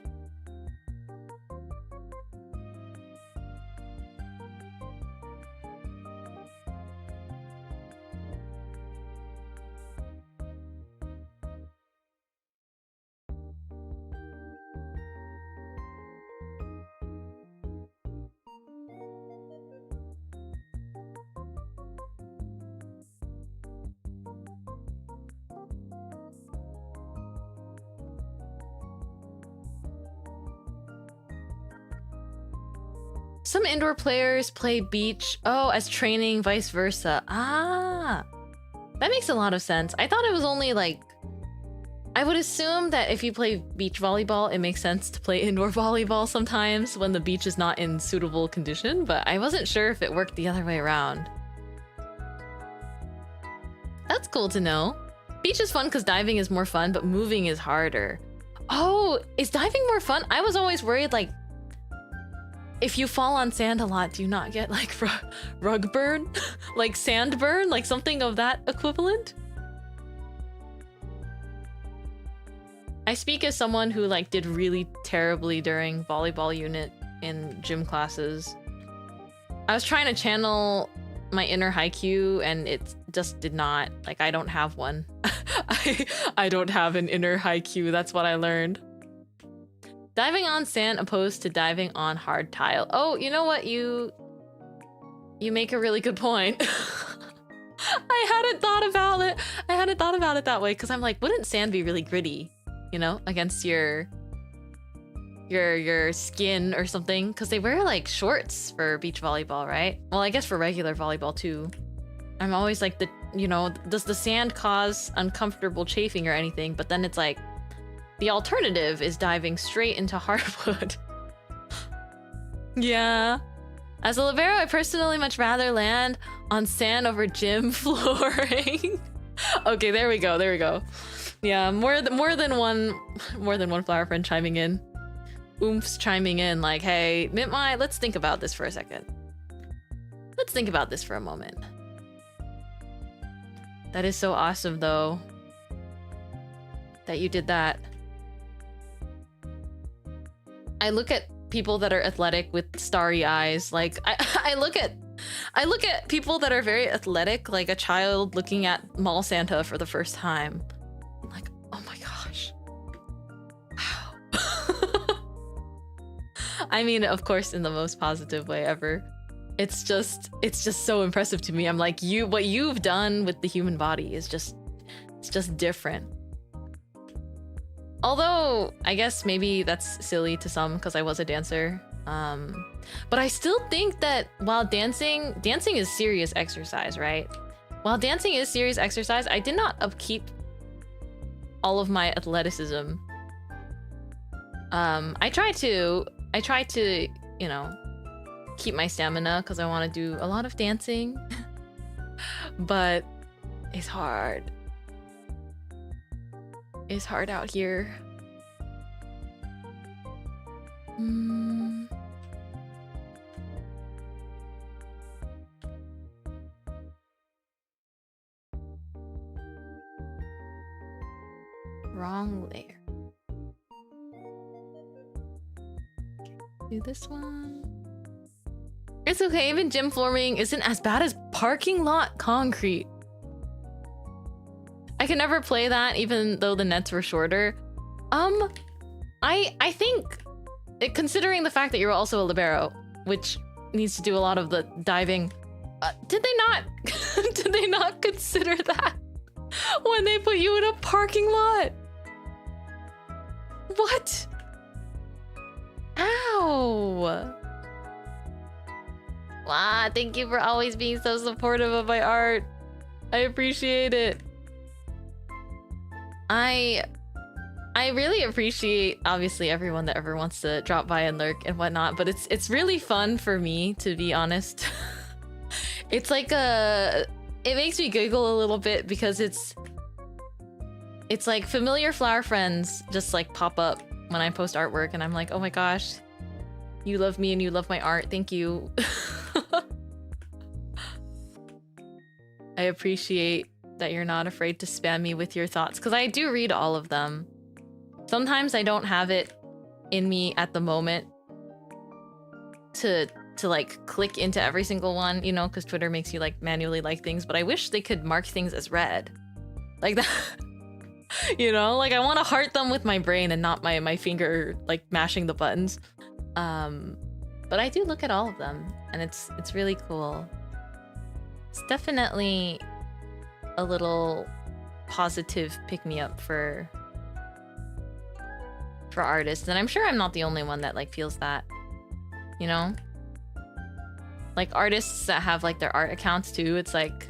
S1: Some indoor players play beach, as training, vice versa. Ah, that makes a lot of sense. I thought it was only like, I would assume that if you play beach volleyball, it makes sense to play indoor volleyball sometimes when the beach is not in suitable condition, but I wasn't sure if it worked the other way around. That's cool to know. Beach is fun because diving is more fun, but moving is harder. Oh, is diving more fun? I was always worried, like, if you fall on sand a lot, do you not get like rug burn? Like sand burn? Like something of that equivalent? I speak as someone who like did really terribly during volleyball unit in gym classes. I was trying to channel my inner haiku and it just did not. Like I don't have one. I don't have an inner haiku. That's what I learned. Diving on sand opposed to diving on hard tile. Oh, you know what? You make a really good point. I hadn't thought about it. I hadn't thought about it that way because I'm like, wouldn't sand be really gritty, you know, against your skin or something? Because they wear like shorts for beach volleyball, right? Well, I guess for regular volleyball too. I'm always like, does the sand cause uncomfortable chafing or anything? But then it's like, the alternative is diving straight into hardwood. Yeah. As a libero, I personally much rather land on sand over gym flooring. Okay, there we go. There we go. Yeah, more than one flower friend chiming in. Oomph's chiming in like, hey, Mintmai, let's think about this for a second. Let's think about this for a moment. That is so awesome, though, that you did that. I look at people that are athletic with starry eyes. Like I look at people that are very athletic, like a child looking at Mall Santa for the first time. I'm like, oh my gosh. Wow. I mean, of course, in the most positive way ever. It's just so impressive to me. I'm like, what you've done with the human body is it's just different. Although, I guess maybe that's silly to some because I was a dancer. But I still think that while dancing is serious exercise, right? While dancing is serious exercise, I did not upkeep all of my athleticism. I try to, you know, keep my stamina because I want to do a lot of dancing. But it's hard. It's hard out here. wrong layer. Do this one. It's okay, even gym flooring isn't as bad as parking lot concrete. I can never play that even though the nets were shorter. I think, considering the fact that you're also a libero, which needs to do a lot of the diving, did they not consider that when they put you in a parking lot? What? Ow! Wow, thank you for always being so supportive of my art. I appreciate it. I really appreciate, obviously, everyone that ever wants to drop by and lurk and whatnot, but it's really fun for me, to be honest. It's like it makes me giggle a little bit because it's like familiar flower friends just like pop up when I post artwork and I'm like, oh my gosh, you love me and you love my art, thank you. I appreciate that you're not afraid to spam me with your thoughts, because I do read all of them. Sometimes I don't have it in me at the moment to like click into every single one, you know, because Twitter makes you like manually like things, but I wish they could mark things as read. Like that. You know, like I want to heart them with my brain and not my finger like mashing the buttons. But I do look at all of them and it's really cool. It's definitely a little positive pick-me-up for artists, and I'm sure I'm not the only one that like feels that, you know, like artists that have like their art accounts too. It's like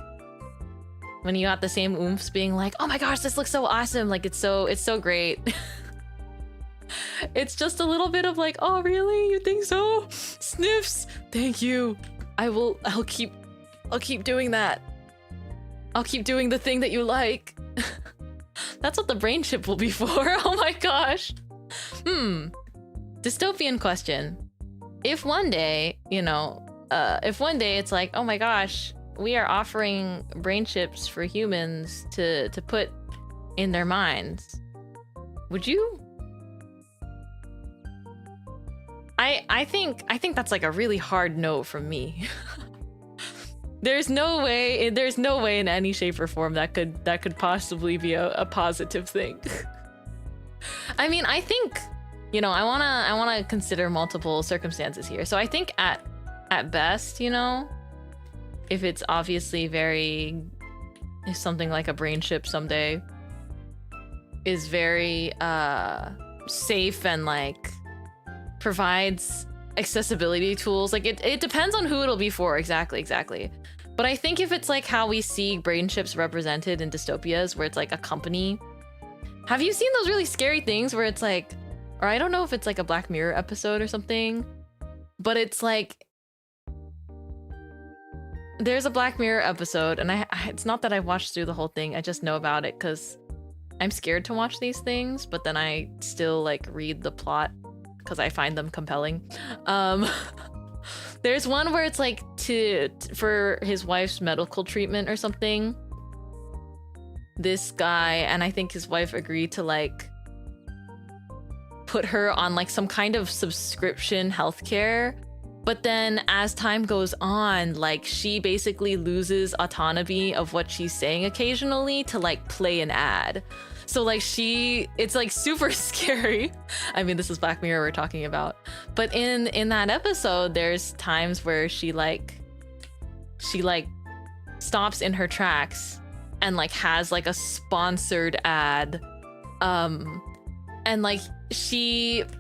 S1: when you got the same oomphs being like, oh my gosh, this looks so awesome, like it's so great. It's just a little bit of like, oh really, you think so? Sniffs, thank you. I'll keep doing that. I'll keep doing the thing that you like. That's what the brain chip will be for. Oh my gosh. Dystopian question. If one day, you know, if one day it's like, oh my gosh, we are offering brain chips for humans to put in their minds, would you? I think that's like a really hard no from me. There's no way in any shape or form that could possibly be a positive thing. I mean, I think, you know, I wanna consider multiple circumstances here. So I think at best, you know, if it's obviously if something like a brain chip someday is very safe and like provides accessibility tools, like it depends on who it'll be for. Exactly. But I think if it's like how we see brain chips represented in dystopias, where it's like a company. Have you seen those really scary things where it's like, or I don't know if it's like a Black Mirror episode or something, but it's like, there's a Black Mirror episode, and it's not that I watched through the whole thing, I just know about it because I'm scared to watch these things, but then I still like read the plot because I find them compelling. There's one where it's like for his wife's medical treatment or something. This guy, and I think his wife, agreed to like put her on like some kind of subscription healthcare. But then as time goes on, like she basically loses autonomy of what she's saying occasionally to like play an ad. So like it's like super scary. I mean, this is Black Mirror we're talking about. But in that episode, there's times where she stops in her tracks and like has like a sponsored ad. And like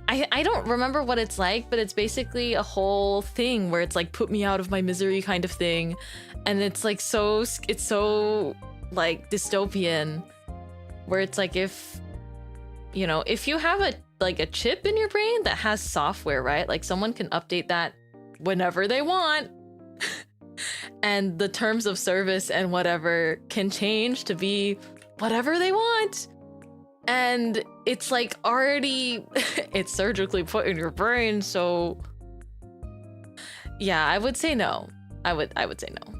S1: I don't remember what it's like, but it's basically a whole thing where it's like put me out of my misery kind of thing. And it's like it's so like dystopian, where it's like, if you know, if you have a chip in your brain that has software, right? Like someone can update that whenever they want. And the terms of service and whatever can change to be whatever they want. And it's like already, it's surgically put in your brain. So yeah, I would say no. I would say no.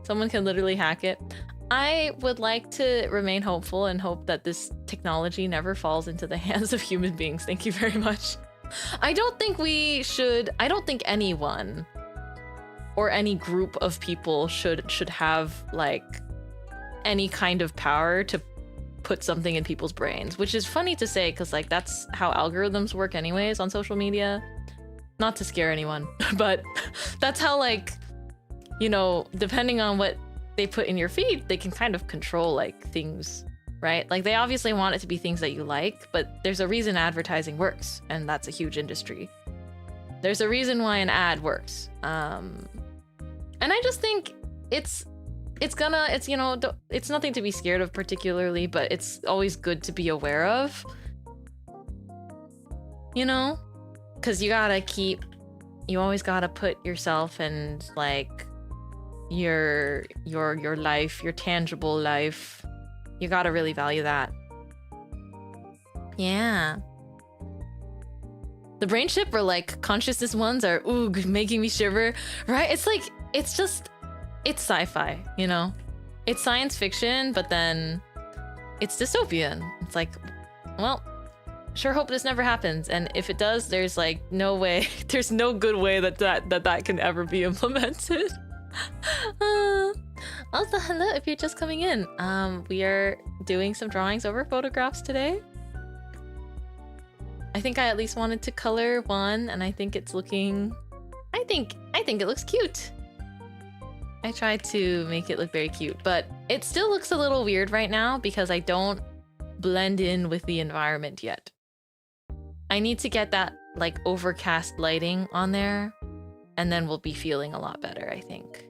S1: Someone can literally hack it. I would like to remain hopeful and hope that this technology never falls into the hands of human beings. Thank you very much. I don't think we should, I don't think anyone or any group of people should have like any kind of power to put something in people's brains, which is funny to say because like that's how algorithms work anyways on social media. Not to scare anyone, but that's how, like, you know, depending on what they put in your feed, they can kind of control like things, right? Like they obviously want it to be things that you like, but there's a reason advertising works, and that's a huge industry. There's a reason why an ad works. And I just think it's you know, it's nothing to be scared of particularly, but it's always good to be aware of, you know? Because you always gotta put yourself and like your life, your tangible life, you gotta really value that. Yeah. The brain chip or like consciousness ones are making me shiver, right? It's like, it's sci-fi, you know? It's science fiction, but then it's dystopian. It's like, well, sure hope this never happens, and if it does, there's like no way, there's no good way that can ever be implemented. Also, hello if you're just coming in. We are doing some drawings over photographs today. I think I at least wanted to color one, and I think it's looking, I think it looks cute. I tried to make it look very cute, but it still looks a little weird right now because I don't blend in with the environment yet. I need to get that like overcast lighting on there, and then we'll be feeling a lot better, I think.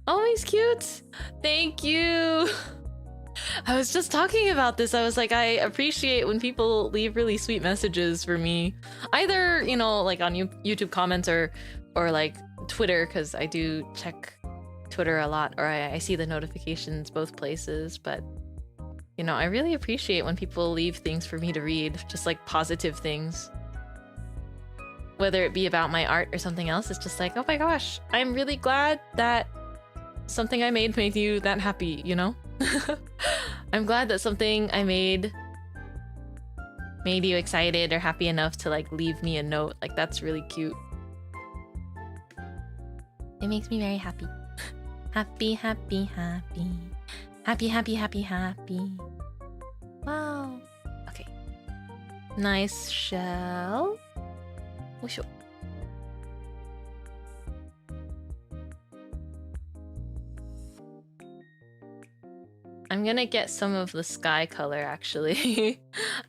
S1: Oh, he's cute! Thank you! I was just talking about this. I was like, I appreciate when people leave really sweet messages for me. Either, you know, like on YouTube comments or like Twitter, because I do check Twitter a lot, or I see the notifications both places. But, you know, I really appreciate when people leave things for me to read, just like positive things. Whether it be about my art or something else, it's just like, oh my gosh, I'm really glad that something I made you that happy, you know? I'm glad that something I made you excited or happy enough to like leave me a note. Like that's really cute. It makes me very happy. Happy, happy, happy. Happy, happy, happy, happy. Wow. Okay. Nice shell. Oh, sure. I'm gonna get some of the sky color actually.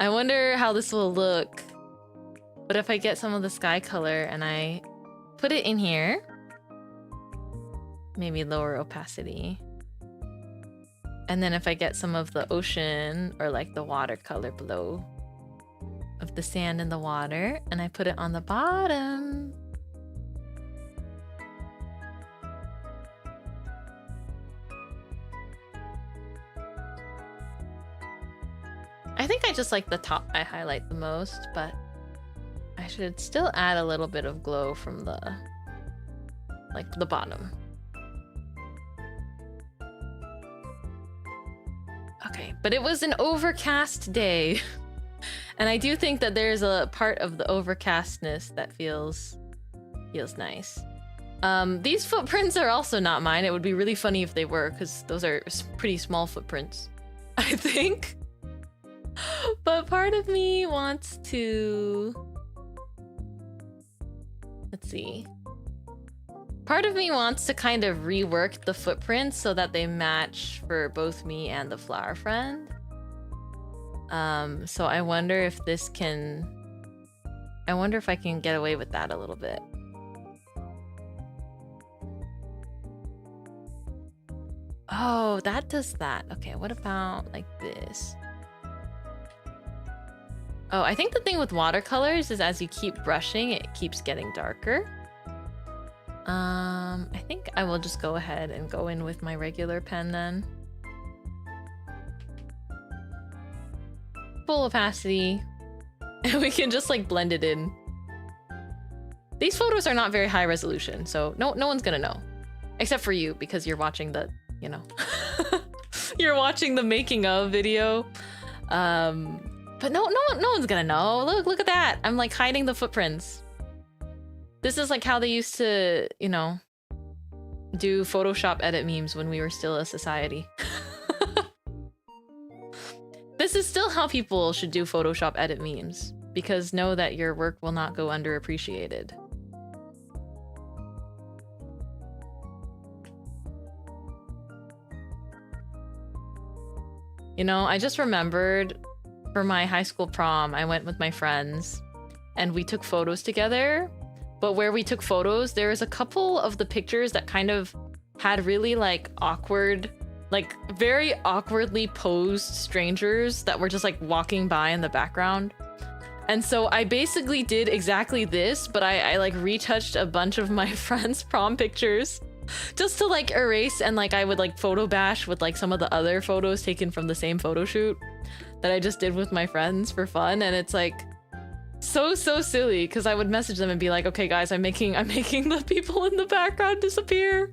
S1: I wonder how this will look. But if I get some of the sky color and I put it in here, maybe lower opacity. And then if I get some of the ocean or like the watercolor below of the sand and the water, and I put it on the bottom. I think I just like the top I highlight the most, but I should still add a little bit of glow from the bottom. Okay, but it was an overcast day. And I do think that there's a part of the overcastness that feels nice. These footprints are also not mine. It would be really funny if they were, because those are pretty small footprints, I think. But part of me wants to... Let's see. Part of me wants to kind of rework the footprints so that they match for both me and the flower friend. So I wonder if this can... I wonder if I can get away with that a little bit. Oh, that does that. Okay, what about like this? Oh, I think the thing with watercolors is as you keep brushing, it keeps getting darker. I think I will just go ahead and go in with my regular pen then. Full opacity. And we can just like blend it in. These photos are not very high resolution, so no one's gonna know. Except for you, because you're watching the, you know, you're watching the making of video. But no one's gonna know. Look at that. I'm like hiding the footprints. This is like how they used to, you know, do Photoshop edit memes when we were still a society. This is still how people should do Photoshop edit memes, because know that your work will not go underappreciated. You know, I just remembered for my high school prom, I went with my friends and we took photos together. But where we took photos, there was a couple of the pictures that kind of had really like awkward, like very awkwardly posed strangers that were just like walking by in the background. And so I basically did exactly this, but I like retouched a bunch of my friends' prom pictures just to like erase, and like I would like photo bash with like some of the other photos taken from the same photo shoot that I just did with my friends for fun. And it's like so silly, because I would message them and be like, okay guys, I'm making the people in the background disappear.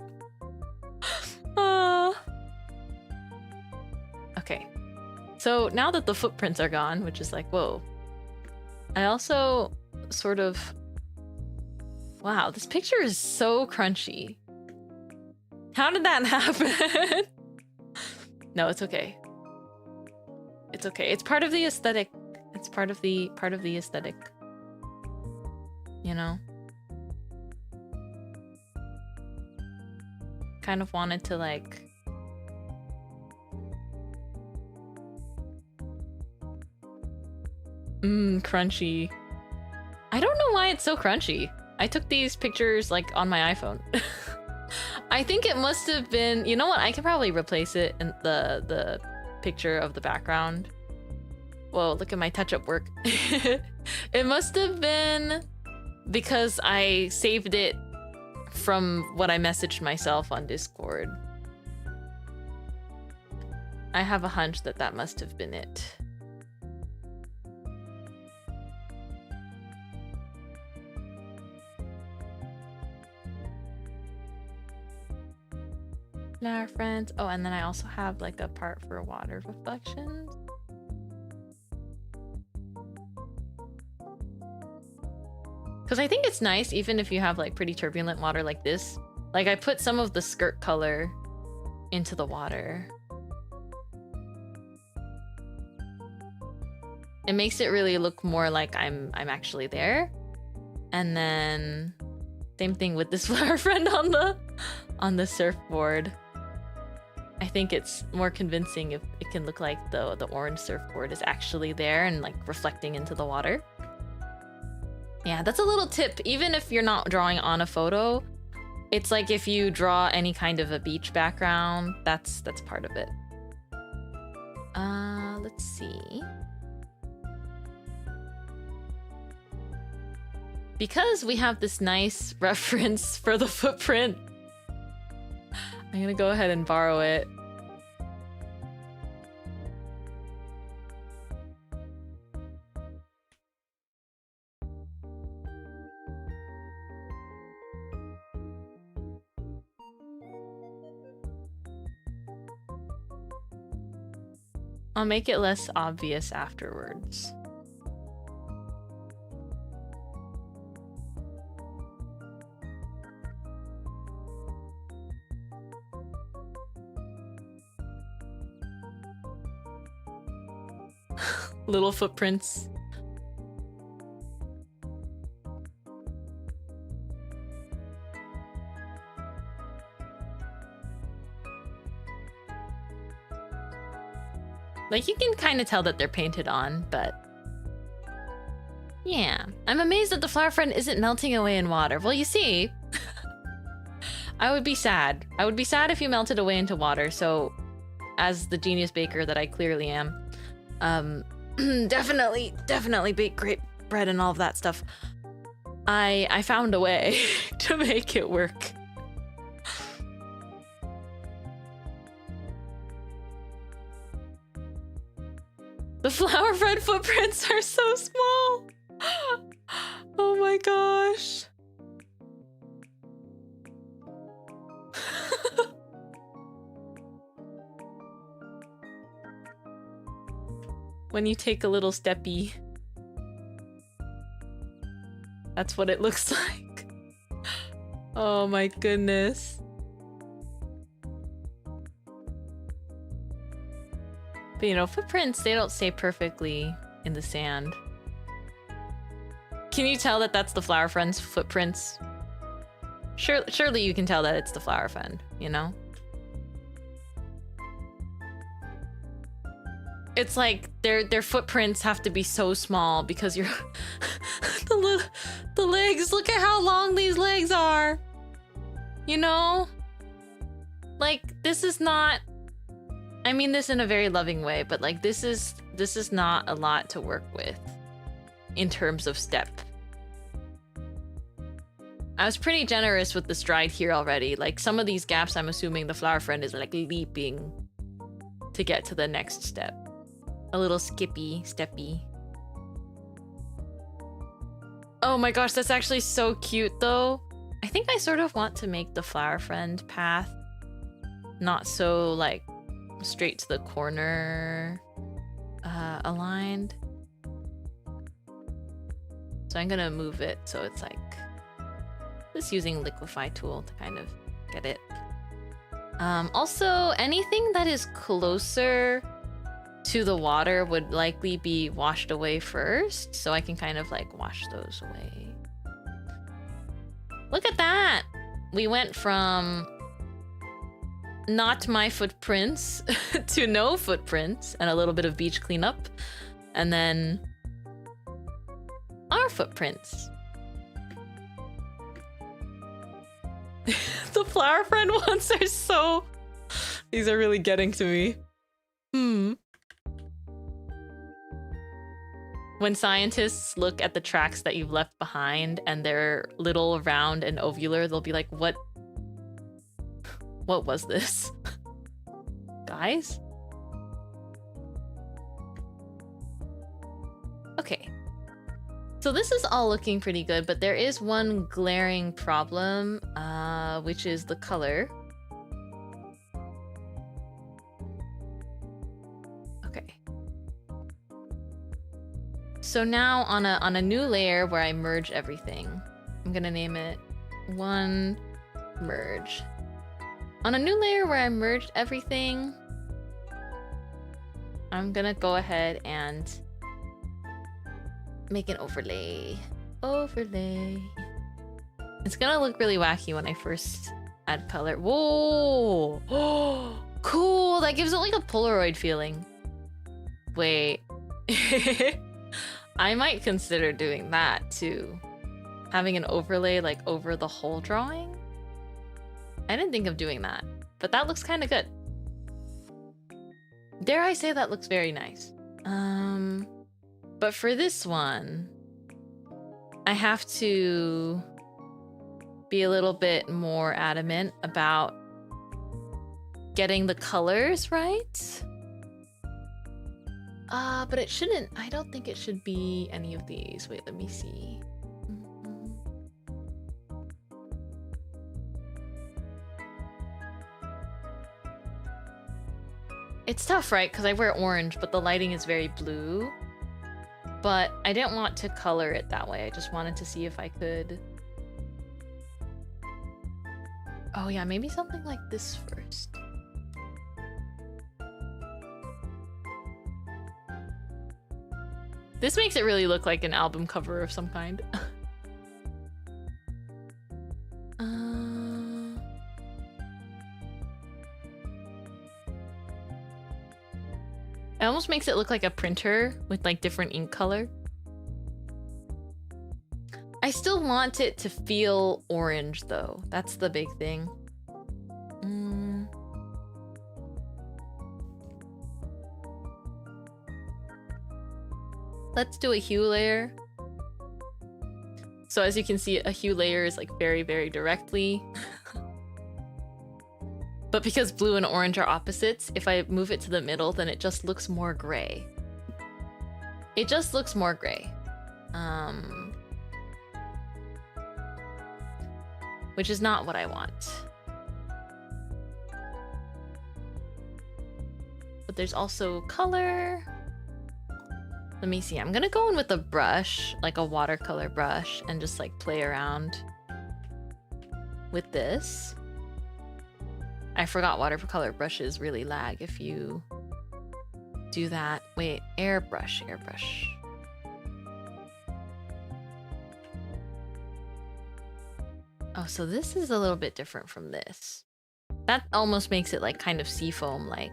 S1: Okay, so now that the footprints are gone, which is like, whoa, I also sort of, wow, this picture is so crunchy. How did that happen? No, it's okay. It's okay. It's part of the aesthetic. It's part of the aesthetic. You know? Kind of wanted to like crunchy. I don't know why it's so crunchy. I took these pictures like on my iPhone. I think it must have been, you know what? I could probably replace it in the picture of the background. Whoa, look at my touch-up work. It must have been because I saved it from what I messaged myself on Discord. I have a hunch that that must have been it. Flower friends. Oh, and then I also have like a part for water reflections. Because I think it's nice even if you have like pretty turbulent water like this. Like I put some of the skirt color into the water. It makes it really look more like I'm actually there. And then same thing with this flower friend on the surfboard. I think it's more convincing if it can look like the orange surfboard is actually there and like reflecting into the water. Yeah, that's a little tip. Even if you're not drawing on a photo, it's like if you draw any kind of a beach background, that's part of it. Let's see. Because we have this nice reference for the footprint, I'm gonna go ahead and borrow it. I'll make it less obvious afterwards. Little footprints. Like, you can kind of tell that they're painted on, but yeah. I'm amazed that the flower friend isn't melting away in water. Well, you see, I would be sad. I would be sad if you melted away into water. So, as the genius baker that I clearly am, definitely bake great bread and all of that stuff. I found a way to make it work. The flower friend footprints are so small. Oh my gosh. when you take a little steppy. That's what it looks like. Oh my goodness. But you know, footprints, they don't stay perfectly in the sand. Can you tell that that's the flower friend's footprints? Surely you can tell that it's the flower friend, you know? It's like their footprints have to be so small because you're the legs, look at how long these legs are. You know? Like, this is not, I mean this in a very loving way, but like this is not a lot to work with in terms of step. I was pretty generous with the stride here already. Like some of these gaps, I'm assuming the flower friend is like leaping to get to the next step. A little skippy, steppy. Oh my gosh, that's actually so cute though. I think I sort of want to make the flower friend path not so like straight to the corner aligned. So I'm gonna move it so it's like just using liquify tool to kind of get it. Also, anything that is closer to the water would likely be washed away first, so I can kind of like wash those away. Look at that! We went from not my footprints to no footprints and a little bit of beach cleanup, and then our footprints. The flower friend ones are so... These are really getting to me. When scientists look at the tracks that you've left behind and they're little, round, and ovular, they'll be like, what was this? Guys? Okay. So this is all looking pretty good, but there is one glaring problem, which is the color. Okay. So now on a new layer where I merge everything, I'm gonna name it one merge. On a new layer where I merged everything, I'm gonna go ahead and make an overlay. Overlay. It's gonna look really wacky when I first add color. Whoa! Oh, cool! That gives it like a Polaroid feeling. Wait. I might consider doing that too. Having an overlay like over the whole drawing. I didn't think of doing that, but that looks kind of good. Dare I say that looks very nice. But for this one, I have to be a little bit more adamant about getting the colors right. But it shouldn't, I don't think it should be any of these. Wait, let me see. It's tough, right? Because I wear orange, but the lighting is very blue. But I didn't want to color it that way. I just wanted to see if I could... Oh yeah, maybe something like this first. This makes it really look like an album cover of some kind. It almost makes it look like a printer with like different ink color. I still want it to feel orange though. That's the big thing. Let's do a hue layer. So as you can see, a hue layer is like very, very directly. But because blue and orange are opposites, if I move it to the middle, then it just looks more gray. It just looks more gray. Which is not what I want. But there's also color. Let me see. I'm gonna go in with a brush, like a watercolor brush, and just like play around with this. I forgot watercolor brushes really lag if you do that. Wait, airbrush. Oh, so this is a little bit different from this. That almost makes it like kind of seafoam like.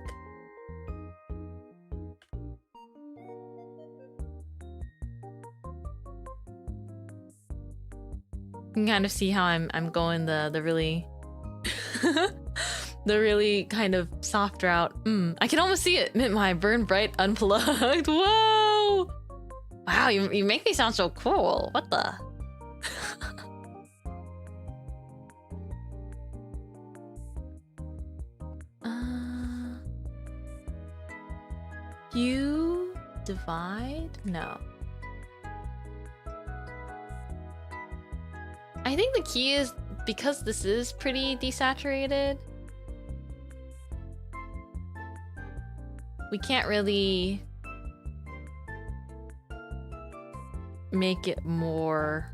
S1: You can kind of see how I'm going the really the really kind of soft route. I can almost see it. Mintmai burn bright unplugged. Whoa! Wow, you make me sound so cool. What the? You divide? No. I think the key is because this is pretty desaturated. We can't really make it more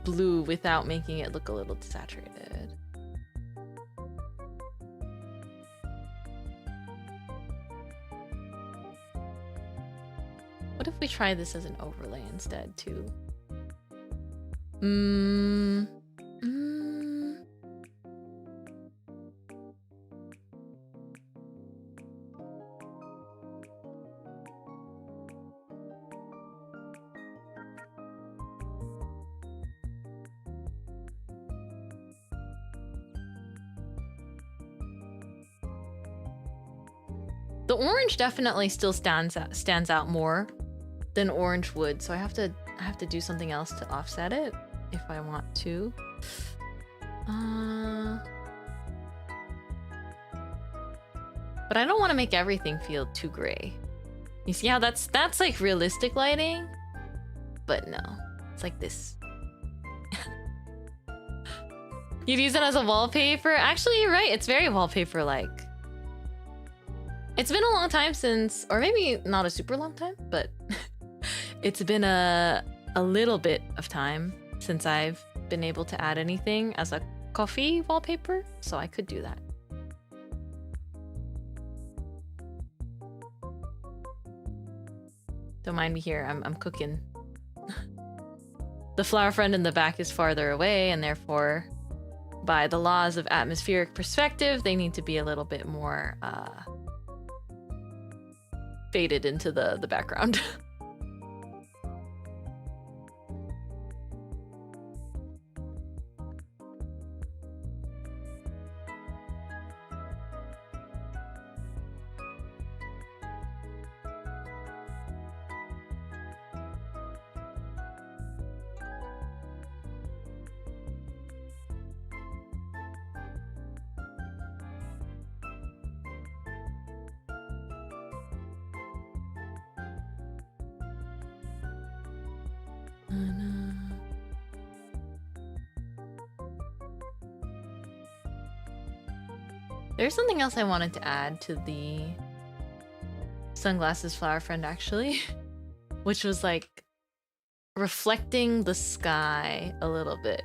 S1: blue without making it look a little desaturated. What if we try this as an overlay instead too? The orange definitely still stands out more than orange would, so I have to do something else to offset it if I want to. But I don't want to make everything feel too gray. You see how that's like realistic lighting? But no, it's like this. You'd use it as a wallpaper? Actually, you're right, it's very wallpaper-like. It's been a long time since, or maybe not a super long time, but it's been a little bit of time since I've been able to add anything as a coffee wallpaper, so I could do that. Don't mind me here, I'm cooking. The flower friend in the back is farther away, and therefore, by the laws of atmospheric perspective, they need to be a little bit more faded into the background. There's something else I wanted to add to the sunglasses flower friend actually, which was like reflecting the sky a little bit.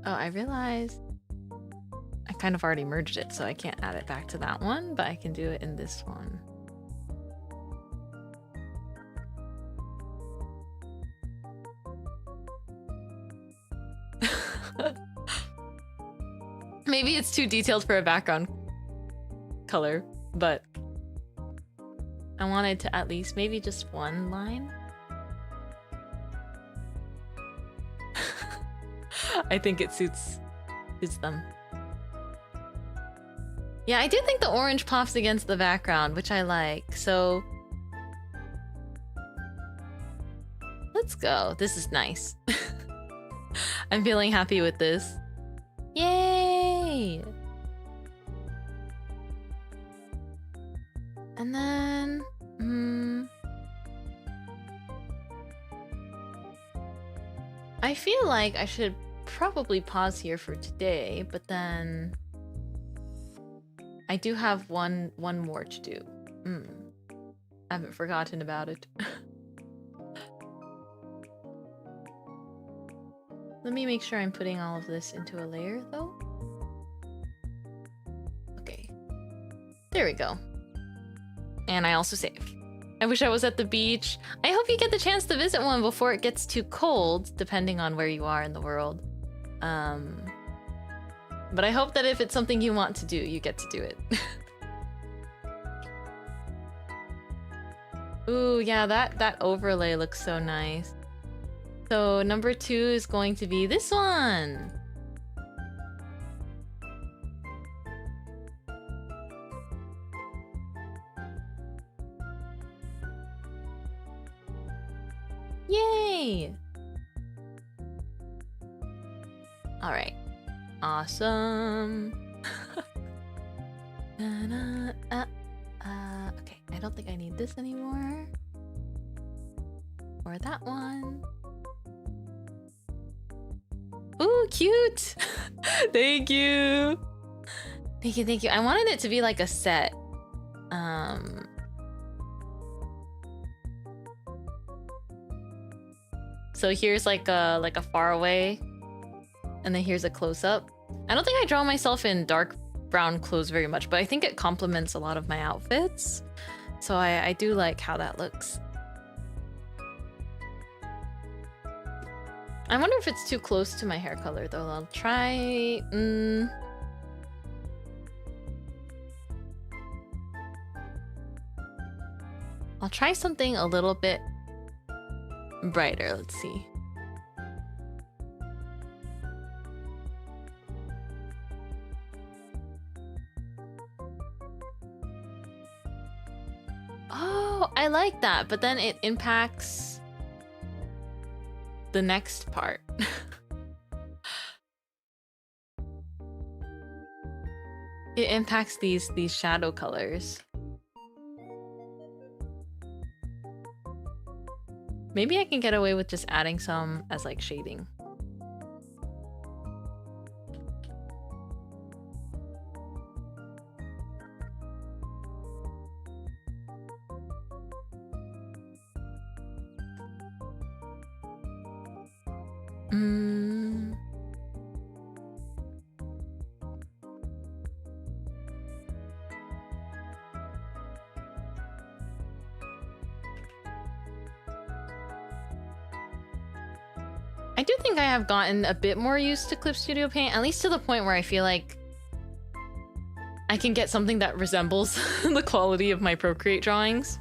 S1: Oh, I realized I kind of already merged it, so I can't add it back to that one, but I can do it in this one. Maybe it's too detailed for a background color, but I wanted to at least maybe just one line. I think it suits them. Yeah, I do think the orange pops against the background, which I like, so let's go. This is nice. I'm feeling happy with this. Yay! And then I feel like I should probably pause here for today, but then I do have one more to do. I haven't forgotten about it. Let me make sure I'm putting all of this into a layer though. Okay. There we go. And I also save. I wish I was at the beach. I hope you get the chance to visit one before it gets too cold, depending on where you are in the world. But I hope that if it's something you want to do, you get to do it. Ooh, yeah, that overlay looks so nice. So number 2 is going to be this one. Yay! All right. Awesome. Okay, I don't think I need this anymore. Or that one. Ooh, cute! Thank you! Thank you, thank you. I wanted it to be like a set. So here's like a far away, and then here's a close-up. I don't think I draw myself in dark brown clothes very much, but I think it complements a lot of my outfits. So I do like how that looks. I wonder if it's too close to my hair color though. I'll try... I'll try something a little bit brighter. Let's see. Oh, I like that, but then it impacts the next part. It impacts these shadow colors. Maybe I can get away with just adding some as like shading. I do think I have gotten a bit more used to Clip Studio Paint, at least to the point where I feel like I can get something that resembles the quality of my Procreate drawings.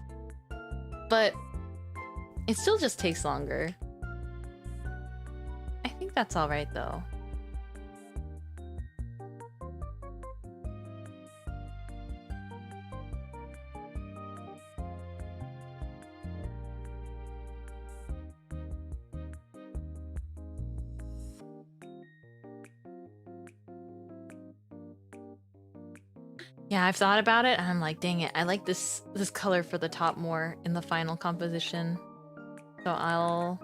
S1: But it still just takes longer. I think that's all right though. Yeah, I've thought about it and I'm like, dang it, I like this color for the top more in the final composition. So I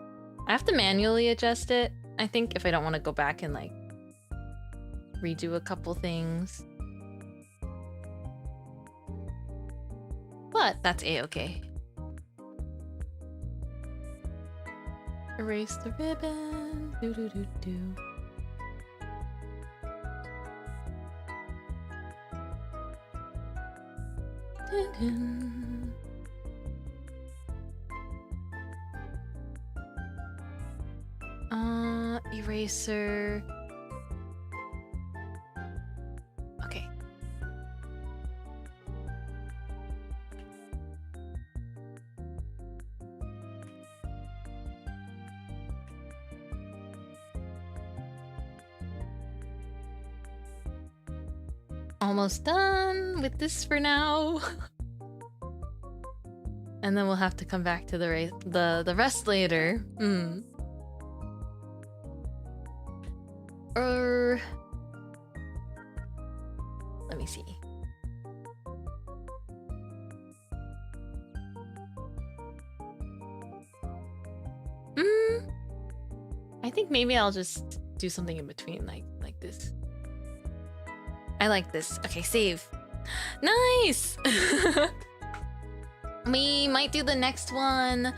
S1: have to manually adjust it, I think, if I don't want to go back and like redo a couple things. But that's a-okay. Erase the ribbon. Do do do do. Dun, dun. Eraser. Okay. Almost done with this for now. And then we'll have to come back to the rest later. Let me see. I think maybe I'll just do something in between, like this. I like this. Okay, save. Nice. We might do the next one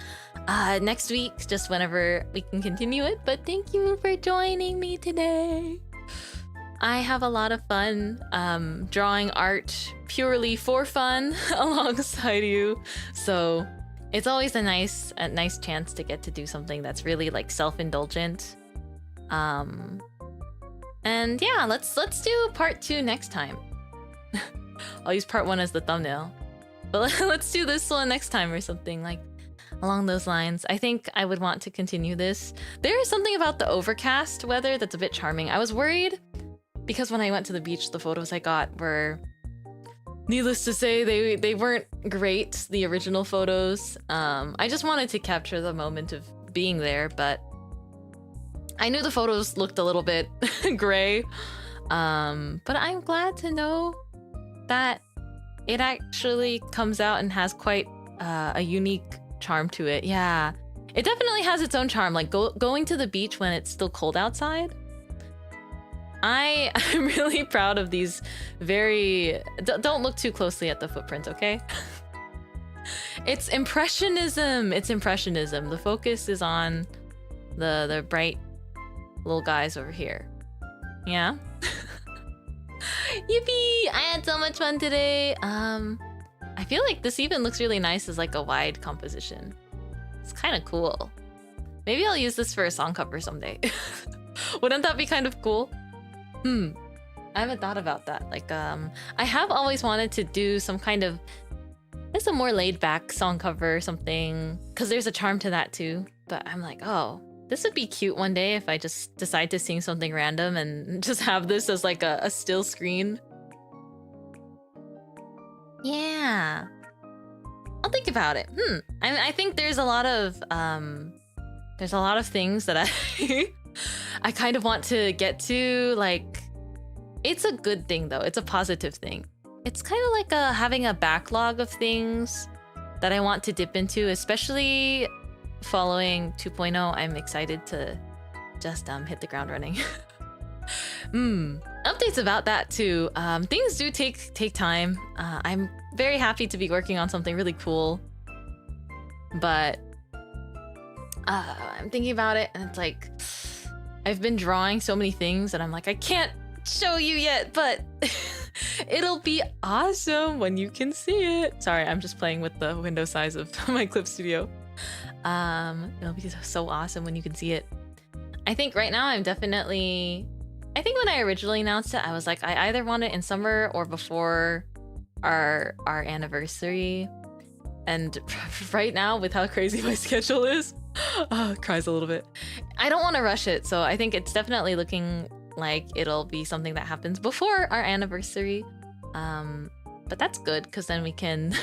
S1: next week, just whenever we can continue it. But thank you for joining me today. I have a lot of fun drawing art purely for fun alongside you. So it's always a nice chance to get to do something that's really like self-indulgent. And yeah, let's do part 2 next time. I'll use part 1 as the thumbnail. But let's do this one next time or something like along those lines. I think I would want to continue this. There is something about the overcast weather that's a bit charming. I was worried because when I went to the beach, the photos I got were, needless to say, they weren't great, the original photos. I just wanted to capture the moment of being there, but I knew the photos looked a little bit gray. But I'm glad to know that it actually comes out and has quite a unique charm to it. Yeah, it definitely has its own charm. Like going to the beach when it's still cold outside. I'm really proud of these very... Don't look too closely at the footprint, okay? It's impressionism. It's impressionism. The focus is on the bright little guys over here. Yeah? Yippee! I had so much fun today. I feel like this even looks really nice as like a wide composition. It's kind of cool. Maybe I'll use this for a song cover someday. Wouldn't that be kind of cool? I haven't thought about that. Like, I have always wanted to do some kind of... It's a more laid-back song cover or something. Because there's a charm to that too. But I'm like, oh, this would be cute one day if I just decide to sing something random and just have this as like a still screen. Yeah. I'll think about it. I think there's a lot of things that I kind of want to get to. Like, it's a good thing though. It's a positive thing. It's kind of like having a backlog of things that I want to dip into, especially following 2.0. I'm excited to just hit the ground running. Updates about that too. Things do take time. I'm very happy to be working on something really cool, but I'm thinking about it and it's like I've been drawing so many things and I'm like, I can't show you yet, but it'll be awesome when you can see it. Sorry, I'm just playing with the window size of my clip studio. It'll be so awesome when you can see it. I think right now I think when I originally announced it, I was like, I either want it in summer or before our anniversary. And right now, with how crazy my schedule is, cries a little bit. I don't want to rush it, so I think it's definitely looking like it'll be something that happens before our anniversary. But that's good, because then we can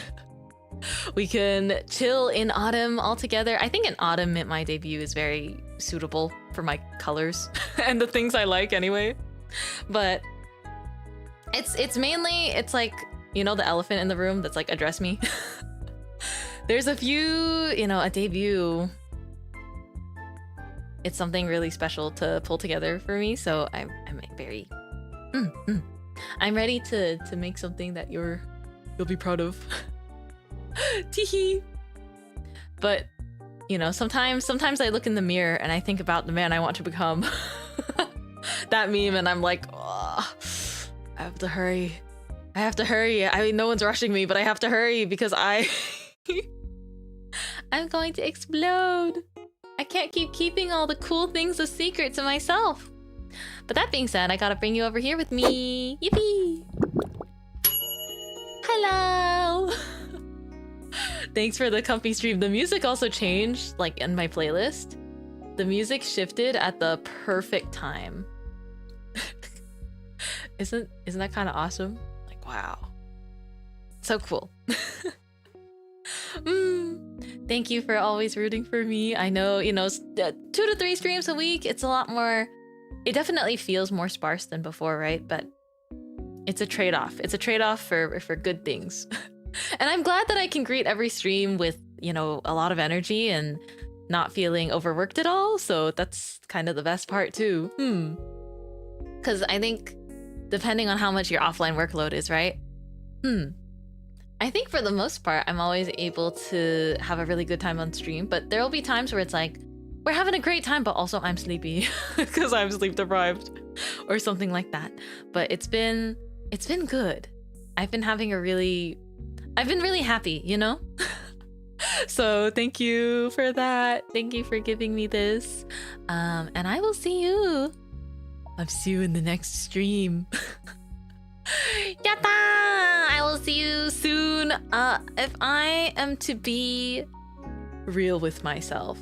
S1: chill in autumn all together. I think in autumn, Mintmai debut is very suitable for my colors and the things I like anyway. But it's mainly, it's like, you know, the elephant in the room that's like, address me. There's a few, you know, a debut. It's something really special to pull together for me, so I'm very I'm ready to make something that you'll be proud of. Teehee. But you know, sometimes I look in the mirror and I think about the man I want to become. That meme, and I'm like, oh, I have to hurry. I mean, no one's rushing me, but I have to hurry because I'm going to explode. I can't keep keeping all the cool things a secret to myself. But that being said, I gotta bring you over here with me. Yippee! Hello! Thanks for the comfy stream. The music also changed, like in my playlist. The music shifted at the perfect time. Isn't that kind of awesome? Like, wow. So cool. Thank you for always rooting for me. I know, you know, 2 to 3 streams a week. It's a lot more. It definitely feels more sparse than before, right? But it's a trade-off. It's a trade-off for good things. And I'm glad that I can greet every stream with, you know, a lot of energy and not feeling overworked at all. So that's kind of the best part too. Because I think depending on how much your offline workload is, right? I think for the most part, I'm always able to have a really good time on stream, but there'll be times where it's like, we're having a great time, but also I'm sleepy because I'm sleep deprived or something like that. But it's been good. I've been really happy, you know? So thank you for that. Thank you for giving me this. And I will see you. I'll see you in the next stream. Yatta! I will see you soon. If I am to be real with myself,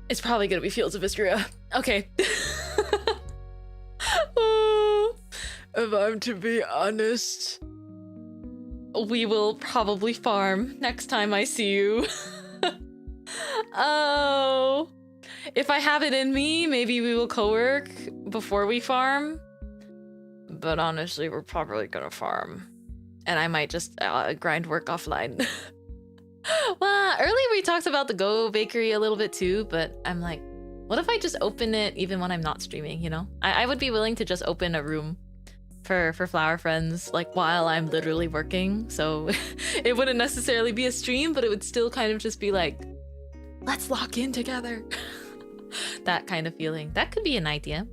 S1: it's probably gonna be Fields of Istria. Okay. If I'm to be honest, we will probably farm next time I see you. Oh. If I have it in me, maybe we will co-work before we farm. But honestly, we're probably gonna farm. And I might just grind work offline. Well, earlier we talked about the Go Bakery a little bit too, but I'm like, what if I just open it even when I'm not streaming, you know? I would be willing to just open a room for flower friends, like while I'm literally working. So it wouldn't necessarily be a stream, but it would still kind of just be like, let's lock in together. That kind of feeling. That could be an idea.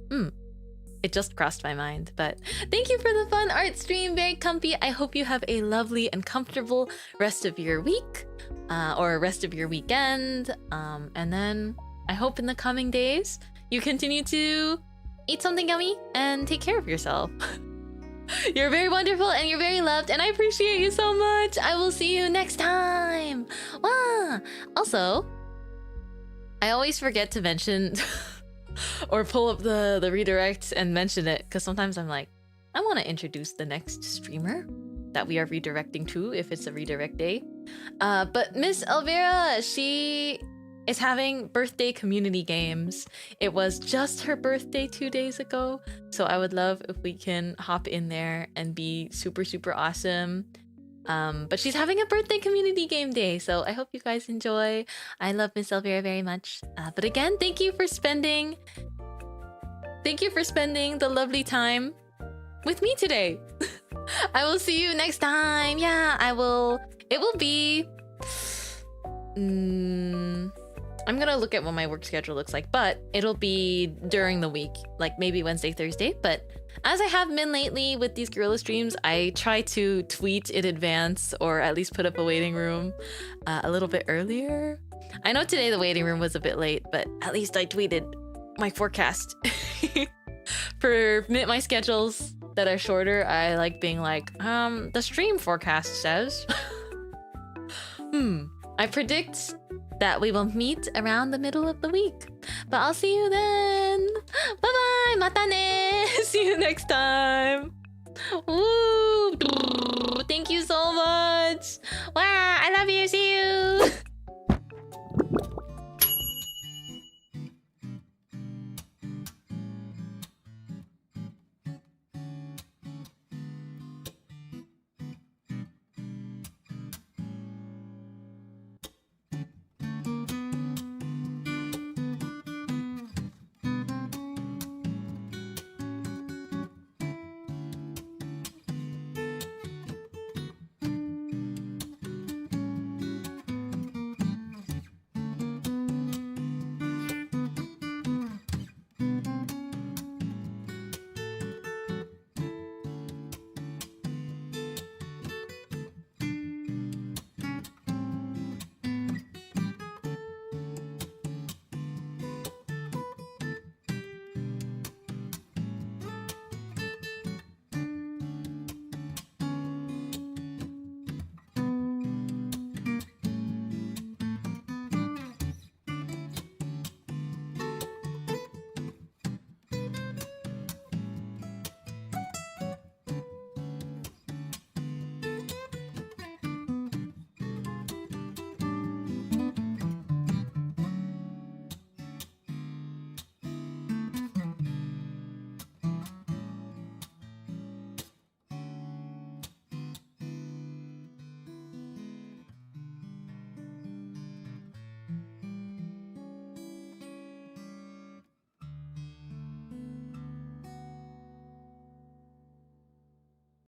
S1: It just crossed my mind, but thank you for the fun art stream. Very comfy. I hope you have a lovely and comfortable rest of your week or rest of your weekend. And then I hope in the coming days you continue to eat something yummy and take care of yourself. You're very wonderful and you're very loved, and I appreciate you so much. I will see you next time. Wow. Also, I always forget to mention or pull up the redirect and mention it, because sometimes I'm like, I want to introduce the next streamer that we are redirecting to if it's a redirect day. But Miss Elvira, she is having birthday community games. It was just her birthday 2 days ago, so I would love if we can hop in there and be super, super awesome. But she's having a birthday community game day, so I hope you guys enjoy. I love Miss Elvira very much. But again, thank you for spending the lovely time with me today. I will see you next time. Yeah, I will. It will be... I'm gonna look at what my work schedule looks like, but it'll be during the week, like maybe Wednesday, Thursday. But as I have been lately with these gorilla streams, I try to tweet in advance or at least put up a waiting room a little bit earlier. I know today the waiting room was a bit late, but at least I tweeted my forecast. For Mintmai schedules that are shorter, I like being like, the stream forecast says. I predict that we will meet around the middle of the week. But I'll see you then. Bye-bye. Mata ne. See you next time. Woo. Thank you so much. Wow, I love you. See you.